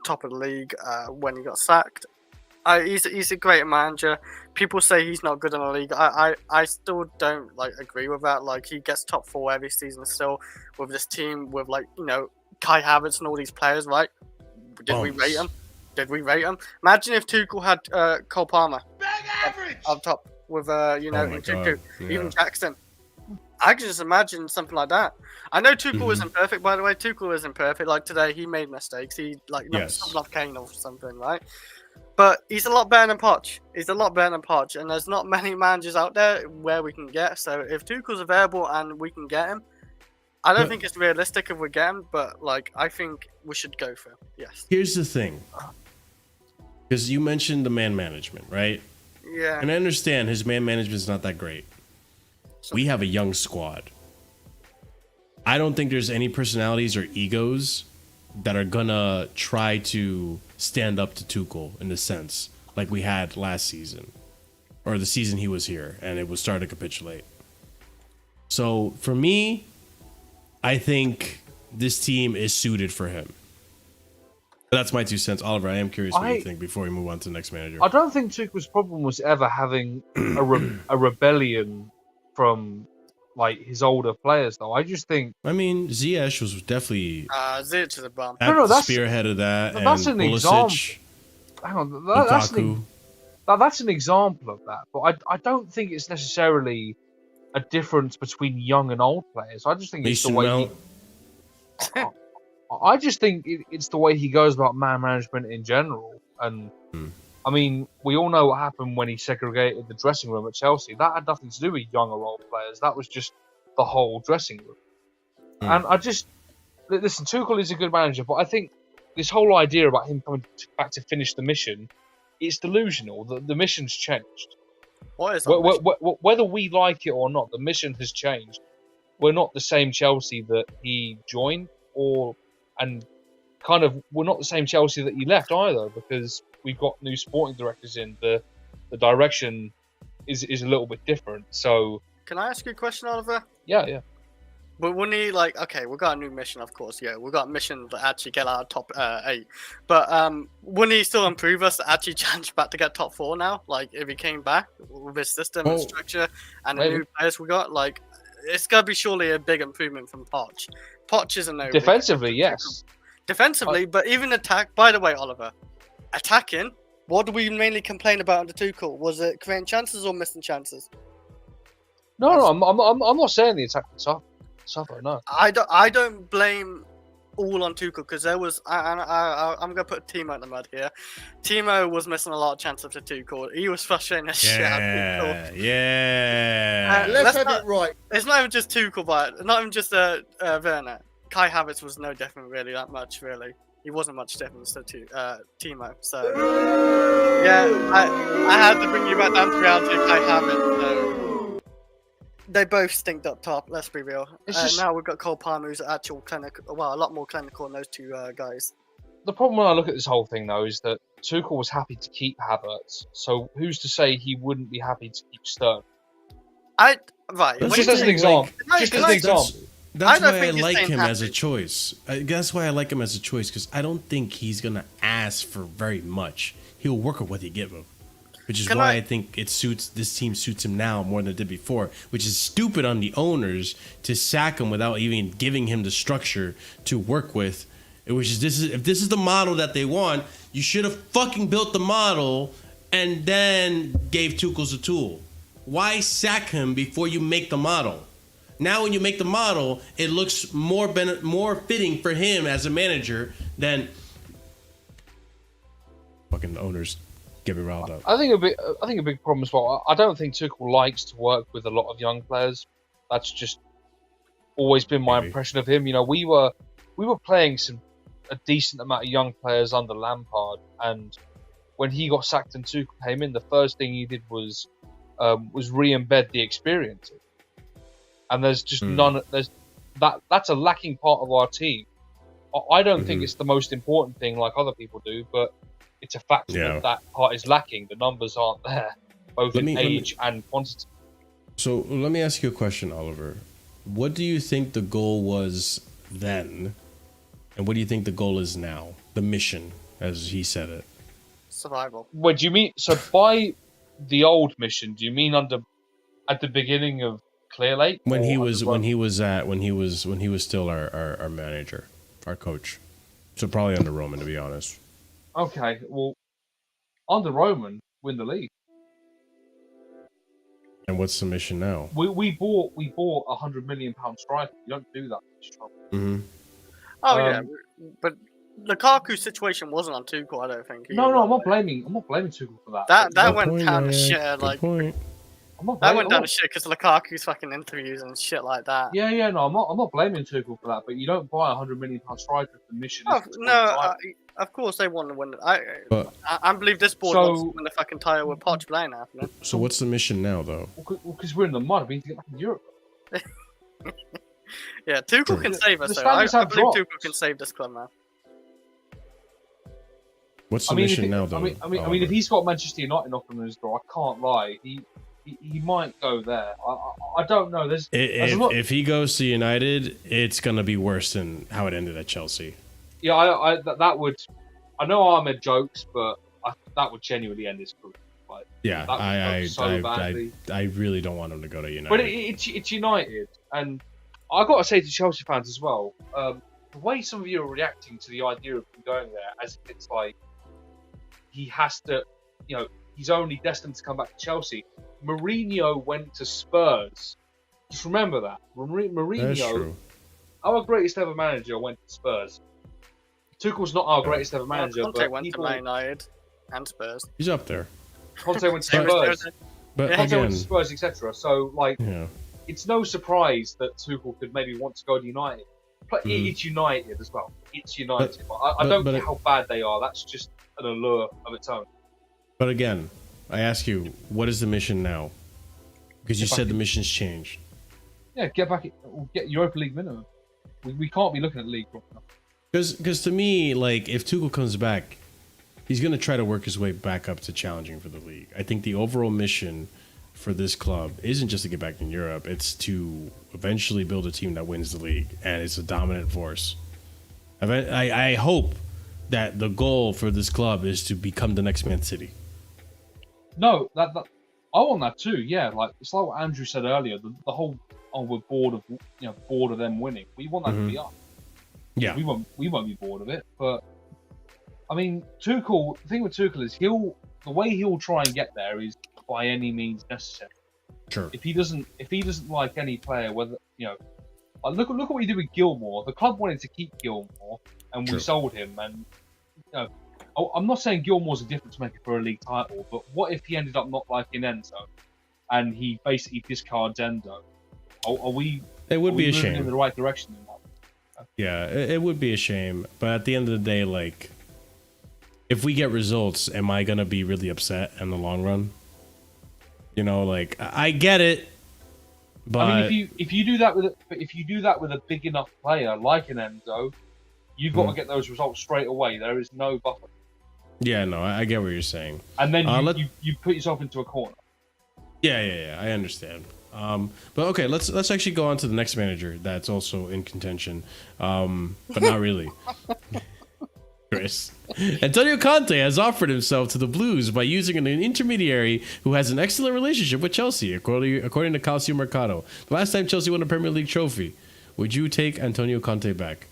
top of the league when he got sacked. He's a great manager. People say he's not good in the league. I still don't agree with that. Like, he gets top 4 every season still with this team with Kai Havertz and all these players, right? Did we rate him? Imagine if Tuchel had Cole Palmer up top with even Jackson. I can just imagine something like that. I know Tuchel isn't perfect, by the way. Tuchel isn't perfect. Like today, he made mistakes. He something off Kane or something, right? But he's a lot better than Poch. And there's not many managers out there where we can get. So if Tuchel's available and we can get him, I don't think it's realistic if we get him, but I think we should go for him. Yes. Here's the thing, because you mentioned the man management, right? Yeah. And I understand his man management is not that great. We have a young squad. I don't think there's any personalities or egos that are gonna try to stand up to Tuchel in the sense like we had last season or the season he was here and it was starting to capitulate. So for me, I think this team is suited for him. That's my 2 cents. Oliver, I am curious what you think before we move on to the next manager. I don't think Tuchel's problem was ever having a rebellion from his older players, though. I just think. I mean, Ziyech was definitely. Ziyech is a bum. No, that's spearhead of that. That's an example. Hang on, that's an example of that. But I don't think it's necessarily a difference between young and old players. I just think it's the way. I just think it's the way he goes about man management in general. And I mean, we all know what happened when he segregated the dressing room at Chelsea. That had nothing to do with young or old players. That was just the whole dressing room. And I just listen. Tuchel is a good manager, but I think this whole idea about him coming back to finish the mission, it's delusional. The mission's changed. What is whether we like it or not, the mission has changed. We're not the same Chelsea that he joined, and we're not the same Chelsea that he left either, because we've got new sporting directors in. The direction is a little bit different. So can I ask you a question, Oliver? Yeah. But wouldn't he okay, we've got a new mission, of course. Yeah, we've got a mission to actually get out of top 8. But wouldn't he still improve us to actually challenge back to get top 4 now? If he came back with his system and structure and the new players we got, it's gonna be surely a big improvement from Poch. Poch isn't no defensively, yes. Defensively, but even attack. By the way, Oliver, attacking. What do we mainly complain about under Tuchel? Was it creating chances or missing chances? No, I'm not saying the attack suffer. No, I don't blame all on Tuchel, because there was. I'm gonna put Timo in the mud here. Timo was missing a lot of chances to Tuchel. He was frustrating the shit out of Tuchel. Yeah. Let's have it right. It's not even just Tuchel, but not even just Werner. Kai Havertz was no different really that much. Really, he wasn't much different to Timo. So yeah, I had to bring you back down to reality of Kai Havertz. So they both stinked up top. Let's be real. Now we've got Cole Palmer, who's actual clinical. Well, a lot more clinical than those two guys. The problem when I look at this whole thing, though, is that Tuchel was happy to keep Havertz. So who's to say he wouldn't be happy to keep Stern? Right. Just as an example. Just as an example. That's why I like him as a choice. That's why I like him as a choice, because I don't think he's going to ask for very much. He'll work with what they give him, which is why I think this team suits him now more than it did before, which is stupid on the owners to sack him without even giving him the structure to work with. If this is the model that they want, you should have fucking built the model and then gave Tuchel the tool. Why sack him before you make the model? Now when you make the model, it looks more fitting for him as a manager than fucking owners get me riled up. I think a big problem as well. I don't think Tuchel likes to work with a lot of young players. That's just always been my impression of him. You know, we were playing a decent amount of young players under Lampard, and when he got sacked and Tuchel came in, the first thing he did was re-embed the experience. And there's just none. That's a lacking part of our team. I don't think it's the most important thing like other people do, but it's a fact that part is lacking. The numbers aren't there, both in age and quantity. So let me ask you a question, Oliver. What do you think the goal was then, and what do you think the goal is now? The mission, as he said it. Survival. What do you mean? So by the old mission, do you mean at the beginning of Clear Lake? When he was still our manager, our coach. So probably under Roman, to be honest. Okay, well, under Roman, win the league. And what's the mission now? We bought £100 million striker. You don't do that much trouble. Mm-hmm. Oh yeah, but Lukaku's situation wasn't on Tuchel. I don't think. No, I'm not blaming Tuchel for that. That went down to shit. Like point. That went down to shit because Lukaku's fucking interviews and shit like that. Yeah, no, I'm not blaming Tuchel for that, but you don't buy £100 million striker if the mission is of course they want to win. I believe this board wants to win the fucking title with Poch playing after. So what's the mission now, though? Because we're in the mud, we need to get back in Europe. Yeah, Tuchel can save us, though. I believe Tuchel can save this club now. What's the mission now, though? I mean, if he's got Manchester United knocking on his door, I can't lie. He might go there. I don't know. If he goes to United, it's gonna be worse than how it ended at Chelsea. Yeah, that would. I know Ahmed jokes, but that would genuinely end his career. Like, yeah, I really don't want him to go to United. But it's United, and I got to say to Chelsea fans as well, the way some of you are reacting to the idea of him going there, as if it's like he has to, he's only destined to come back to Chelsea. Mourinho went to Spurs. Just remember that. Mourinho, our greatest ever manager, went to Spurs. Tuchel's not our greatest ever manager. Conte went to Man United and Spurs. He's up there. Conte went to Spurs. But Conte went to Spurs, etc. So, it's no surprise that Tuchel could maybe want to go to United. But it's United as well. It's United. I don't care how bad they are. That's just an allure of its own. But again, I ask you, what is the mission now? Because you said the mission's changed. Yeah, get Europa League minimum. We can't be looking at league right now. Because to me, if Tuchel comes back, he's going to try to work his way back up to challenging for the league. I think the overall mission for this club isn't just to get back in Europe. It's to eventually build a team that wins the league, and it's a dominant force. I hope that the goal for this club is to become the next Man City. No, that I want that too. Yeah, it's like what Andrew said earlier. The whole we're bored of them winning. We want that to be up. Yeah, we won't be bored of it. But I mean, Tuchel. The thing with Tuchel is the way he'll try and get there is by any means necessary. Sure. If he doesn't like any player, whether look at what he did with Gilmour. The club wanted to keep Gilmour, and we sold him. And I'm not saying Gilmour's a difference maker for a league title, but what if he ended up not liking Enzo, and he basically discards Enzo? Are we? It would be a moving shame. in the right direction in that? Yeah, it would be a shame, but at the end of the day, like, if we get results, am I gonna be really upset in the long run? You know, like, I get it, but I mean, if you do that with a big enough player like an Enzo, you've got to get those results straight away. There is no buffer. yeah, no, I get what you're saying. And then you put yourself into a corner. Yeah, I understand. But okay, let's actually go on to the next manager that's also in contention, but not really. Chris. Antonio Conte has offered himself to the Blues by using an intermediary who has an excellent relationship with Chelsea, according to Calcio Mercato. The last time Chelsea won a Premier League trophy. Would you take Antonio Conte back?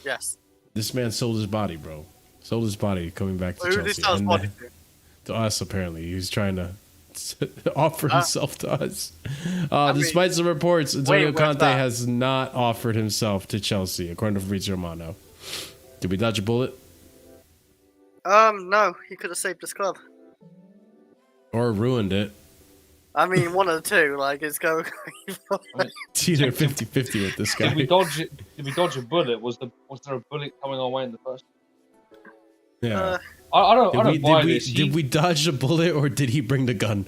Yes. This man sold his body, bro. Sold his body coming back to Who did he Chelsea. sell his body To us, apparently. He's trying to offer himself to us. Despite some reports, Antonio where's Conte that? has not offered himself to Chelsea, according to Fabrizio Romano. Did we dodge a bullet? No, he could have saved his club. Or ruined it? I mean, one of the two. Like, it's going. It's either 50-50 with this guy. Did we dodge it? Did we dodge a bullet? Was there a bullet coming our way in the first? Yeah. I don't buy this. Did we dodge a bullet or did he bring the gun?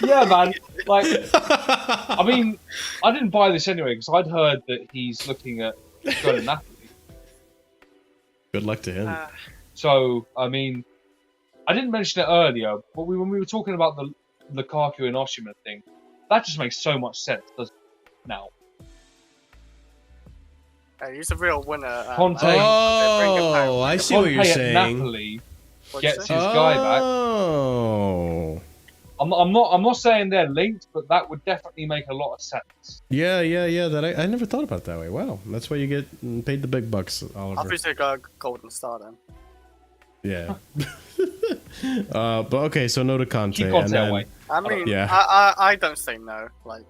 Yeah, man. Like, I mean, I didn't buy this anyway because I'd heard that he's looking at going to Napoli. Good luck to him. So, I mean, I didn't mention it earlier, but when we were talking about the Lukaku and Osimhen thing, that just makes so much sense, doesn't it? Now. Hey, he's a real winner. Conte. Oh, I see what you're Conte at saying. Napoli gets his guy back. Oh. I'm not saying they're linked, but that would definitely make a lot of sense. Yeah. That I never thought about it that way. Wow, that's why you get paid the big bucks, Oliver. Obviously, got a golden star then. Yeah. But okay, so no to Conte. Keep Conte and then, away. I mean, Yeah. I don't say no. Like,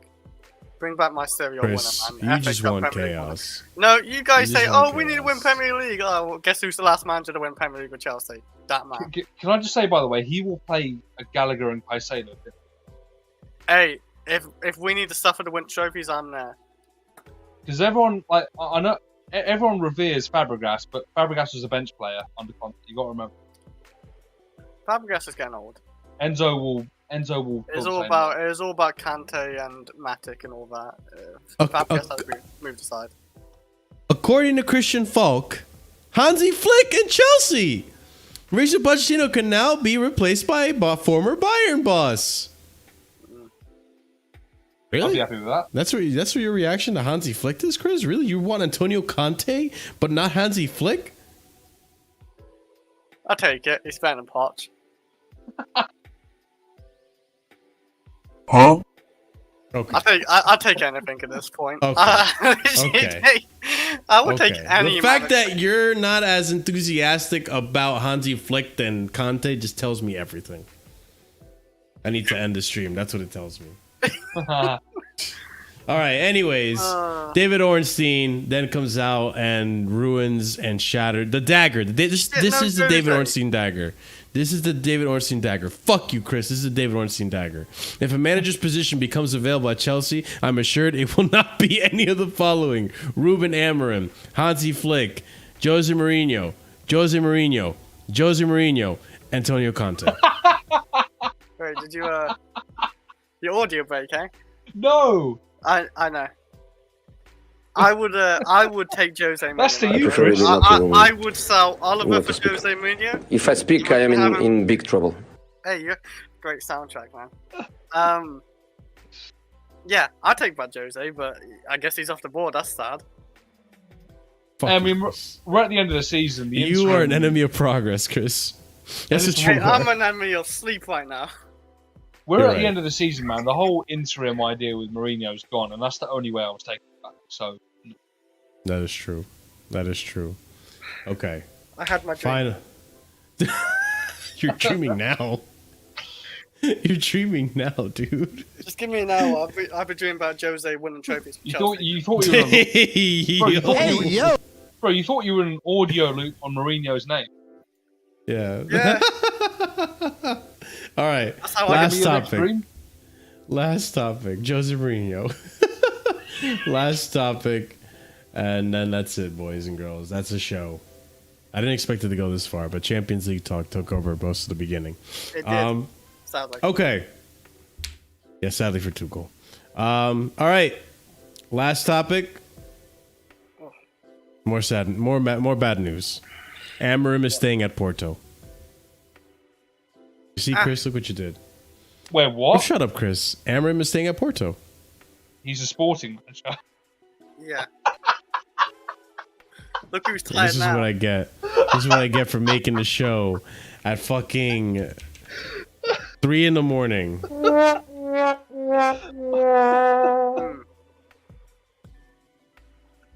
bring back my serial Chris, winner, man. you FA just Cup want Premier League winner. chaos. No, you guys You say, just want we need to win chaos. Premier League. Oh, well, guess who's the last manager to win Premier League with Chelsea? That man. Can I just say, by the way, he will play a Gallagher and Caicedo. Hey, if we need to suffer to win trophies, I'm there. Because everyone, like, I know everyone reveres Fabregas, but Fabregas was a bench player under Conte. You got to remember. Fabregas is getting old. Enzo will. It's all about Kante and Matic and all that. Fabregas has been moved aside. According to Christian Falk, Hansi Flick and Chelsea. Mauricio Pochettino can now be replaced by a former Bayern boss. I'll Really? be happy with that. That's what your reaction to Hansi Flick is, Chris? Really? You want Antonio Conte, but not Hansi Flick? I'll take it. He's better than Poch. Huh? Okay. I'll take anything at this point. Okay. Okay. I would take any. The fact that you're not as enthusiastic about Hansi Flick than Conte just tells me everything. I need to end the stream. That's what it tells me. All right. Anyways, David Ornstein then comes out and ruins and shattered the dagger. This is the David Ornstein dagger. This is the David Ornstein dagger. Fuck you, Chris. This is the David Ornstein dagger. If a manager's position becomes available at Chelsea, I'm assured it will not be any of the following: Ruben Amorim, Hansi Flick, Jose Mourinho, Antonio Conte. Wait, did you your audio break, eh? No. I know. I would take Jose Mourinho. That's to you, Chris. I would sell Oliver for Jose Mourinho. If I speak, I am in big trouble. Hey, you're great soundtrack, man. Yeah, I'll take back Jose, but I guess he's off the board. That's sad. I mean, we're at the end of the season. You are an enemy of progress, Chris. That's the truth. Hey, I'm an enemy of sleep right now. We're at the end of the season, man. The whole interim idea with Mourinho's gone, and that's the only way I was taking it back. So that is true. That is true. Okay. I had my dream. Fine. You're dreaming now. You're dreaming now, dude. Just give me an hour. I've been dreaming about Jose winning trophies. For Chelsea. You thought you were bro, you thought you were an audio loop on Mourinho's name. Yeah. Yeah. All right. Last topic. Jose Mourinho. Last topic. And then that's it, boys and girls. That's a show. I didn't expect it to go this far, but Champions League talk took over most of the beginning. It did. Sadly. Okay. Yeah, sadly for Tuchel. All right. Last topic. More bad news. Amorim is staying at Porto. You see, Chris, look what you did. Where what? Oh, shut up, Chris. Amorim is staying at Porto. He's a sporting manager. Yeah. Look who's tired This is now. what I get. This is what I get for making the show at fucking 3 a.m.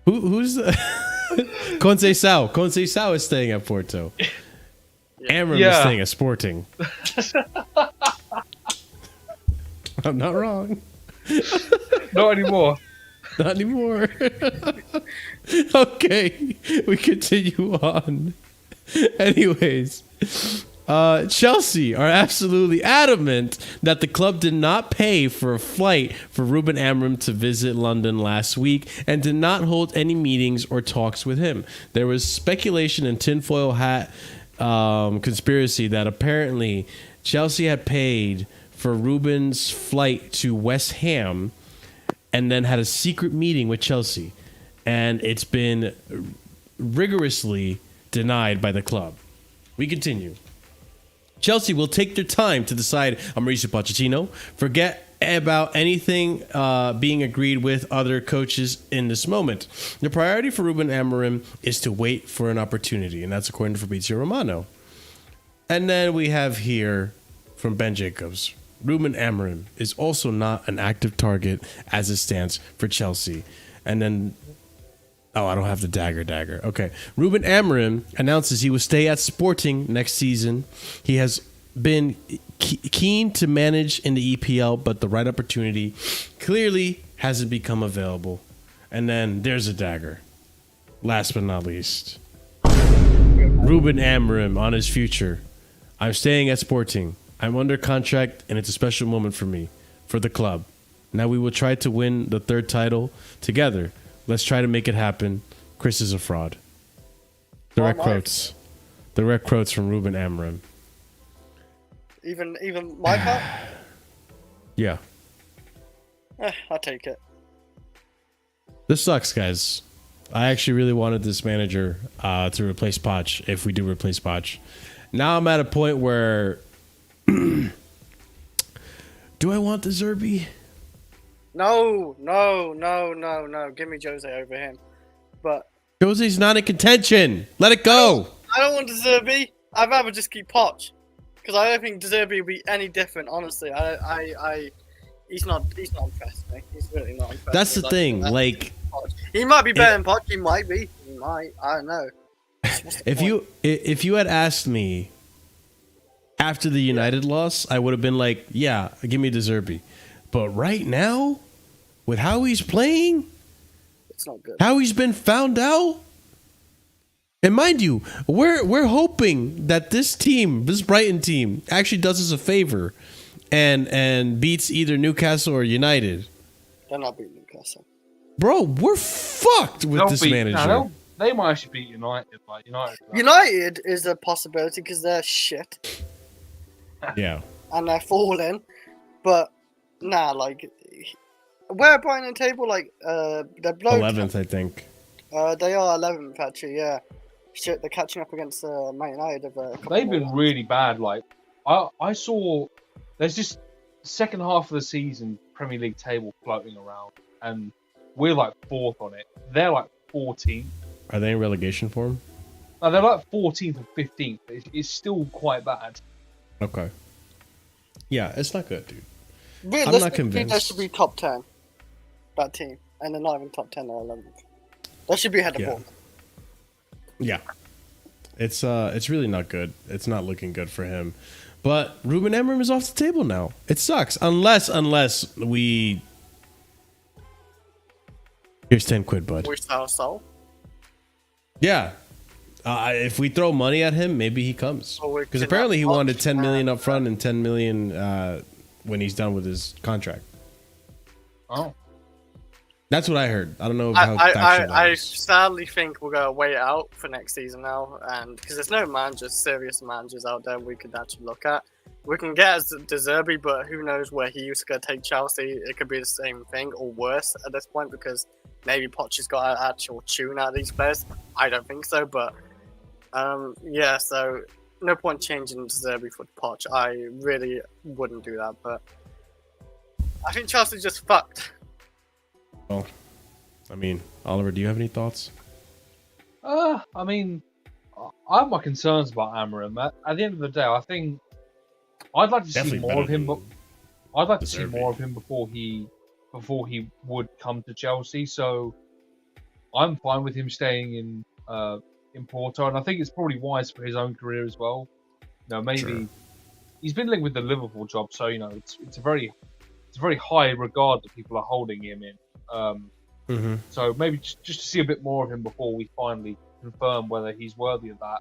Who's the Conte Sao is staying at Porto. Amorim is staying at Sporting. I'm not wrong. Not anymore. Not anymore. Okay, we continue on. Anyways, Chelsea are absolutely adamant that the club did not pay for a flight for Ruben Amorim to visit London last week and did not hold any meetings or talks with him. There was speculation and tinfoil hat conspiracy that apparently Chelsea had paid for Ruben's flight to West Ham and then had a secret meeting with Chelsea. And it's been rigorously denied by the club. We continue. Chelsea will take their time to decide on Mauricio Pochettino. Forget about anything being agreed with other coaches in this moment. The priority for Ruben Amorim is to wait for an opportunity, and that's according to Fabrizio Romano. And then we have here from Ben Jacobs. Ruben Amorim is also not an active target as it stands for Chelsea. And then, oh, I don't have the dagger. Okay. Ruben Amorim announces he will stay at Sporting next season. He has been keen to manage in the EPL, but the right opportunity clearly hasn't become available. And then there's a dagger. Last but not least, Ruben Amorim on his future. I'm staying at Sporting. I'm under contract, and it's a special moment for me, for the club. Now we will try to win the third title together. Let's try to make it happen. Chris is a fraud. Direct quotes. Direct quotes from Ruben Amorim. Even my part? Yeah. I'll take it. This sucks, guys. I actually really wanted this manager to replace Poch, if we do replace Poch. Now I'm at a point where... do I want the Zerbi? No. Give me Jose over him. But Jose's not in contention. Let it go. I don't want De Zerbi. I'd rather just keep Poch. Because I don't think De Zerbi will be any different, honestly. He's not impressed me. He's really not impressed. That's the thing. Like, he might be better than Poch. He might be. He might. I don't know. if you had asked me after the United loss, I would have been like, yeah, give me De Zerbi. But right now, with how he's playing, it's not good. How he's been found out, and mind you, we're hoping that this Brighton team, actually does us a favor, and beats either Newcastle or United. They're not beating Newcastle, bro. We're fucked with this manager. No, they might actually beat United. Like United is a possibility because they're shit. Yeah, and they're falling, but nah, like where are Brighton in the table? Like they're below 11th, I think. They are 11th actually. Yeah, shit, they're catching up against Man United. They've been really bad. Like I saw, there's just second half of the season Premier League table floating around, and we're like 4th on it. They're like 14th. Are they in relegation form? No, they're like 14th or 15th. It's still quite bad. Okay. Yeah, it's not good, dude. I'm not convinced. They should be top 10. That team, and they're not even top 10 or 11th. They should be ahead of Bournemouth. Yeah. It's really not good. It's not looking good for him. But Ruben Amorim is off the table now. It sucks. Unless we... Here's 10 quid, bud. We sell soul. Yeah. If we throw money at him, maybe he comes. Because apparently he wanted 10 million up front and 10 million when he's done with his contract. Oh. That's what I heard. I don't know how factual that I is. sadly think we're gonna wait out for next season now, and because there's no serious managers out there we could actually look at. We can get De Zerbi, but who knows where he's gonna take Chelsea? It could be the same thing or worse at this point because maybe Poch has got an actual tune out of these players. I don't think so, but yeah. So no point changing De Zerbi for Poch. I really wouldn't do that, but I think Chelsea just fucked. Well, I mean, Oliver, do you have any thoughts? I mean, I have my concerns about Amorim. At the end of the day, I think I'd like to see more of him, but I'd like to see more of him before he would come to Chelsea. So I'm fine with him staying in Porto, and I think it's probably wise for his own career as well. You know, maybe he's been linked with the Liverpool job, so you know it's a very high regard that people are holding him in. So maybe just to see a bit more of him before we finally confirm whether he's worthy of that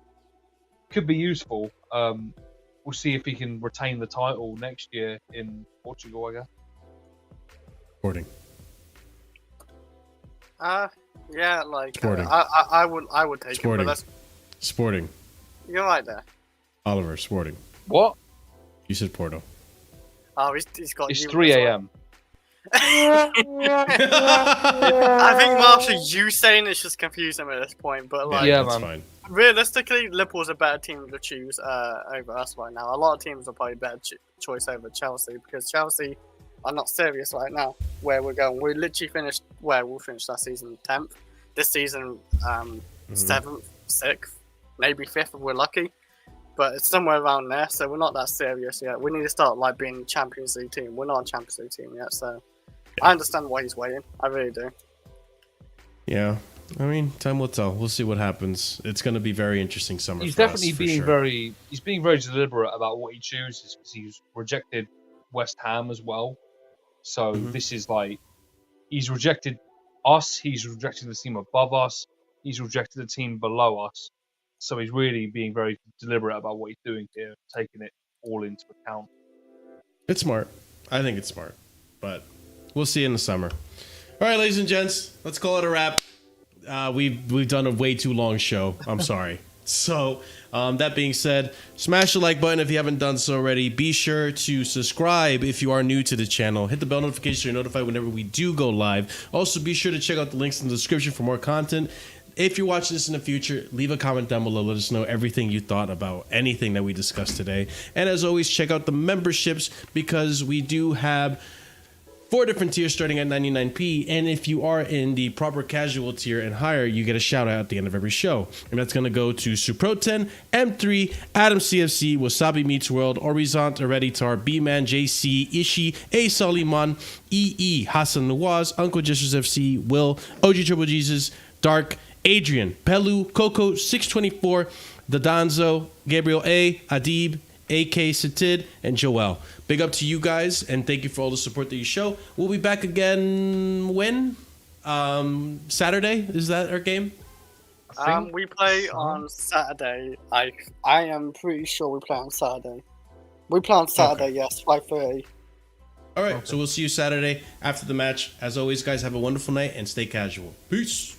could be useful. We'll see if he can retain the title next year in Portugal, I guess. Sporting. Yeah, like I would take Sporting. it, but that's Sporting. you're right there. Oliver, Sporting. What? You said Porto. Oh, he's got. It's you 3 as well. a.m. I think Marshall, you saying it's just confusing at this point, but like, Yeah, that's man. fine. realistically, Liverpool's a better team to choose over us right now. A lot of teams are probably a better choice over Chelsea because Chelsea are not serious right now. Where we're going, we literally finished where we'll finish that season 10th. This season, 7th, 6th, maybe 5th if we're lucky. But it's somewhere around there, so we're not that serious yet. We need to start like being a Champions League team. We're not a Champions League team yet, so I understand why he's waiting. I really do. Yeah, I mean, time will tell. We'll see what happens. It's going to be very interesting summer. He's for definitely us, for being sure. very deliberate about what he chooses because he's rejected West Ham as well. So this is like he's rejected us. He's rejected the team above us. He's rejected the team below us. So he's really being very deliberate about what he's doing here, taking it all into account. It's smart. I think it's smart, but we'll see in the summer. All right, ladies and gents, let's call it a wrap. We've done a way too long show. I'm sorry. So that being said, smash the like button if you haven't done so already. Be sure to subscribe if you are new to the channel. Hit the bell notification so you're notified whenever we do go live. Also, be sure to check out the links in the description for more content. If you're watching this in the future, leave a comment down below. Let us know everything you thought about anything that we discussed today. And as always, check out the memberships because we do have 4 different tiers starting at 99p. And if you are in the proper casual tier and higher, you get a shout out at the end of every show. And that's going to go to Suproten, M3, Adam CFC, Wasabi Meets World, Horizont, Hereditar, B-Man, JC, Ishi, A Soliman, EE, Hassan Nawaz, Uncle Jesters FC, Will, OG Triple Jesus, Dark, Adrian, Pelu, Coco, 624, Dadanzo, Gabriel A, Adib, AK Satid, and Jewell. Big up to you guys, and thank you for all the support that you show. We'll be back again when? Saturday? Is that our game? We play on Saturday. I am pretty sure we play on Saturday. We play on Saturday, yes, 5:30. All right, so we'll see you Saturday after the match. As always, guys, have a wonderful night and stay casual. Peace.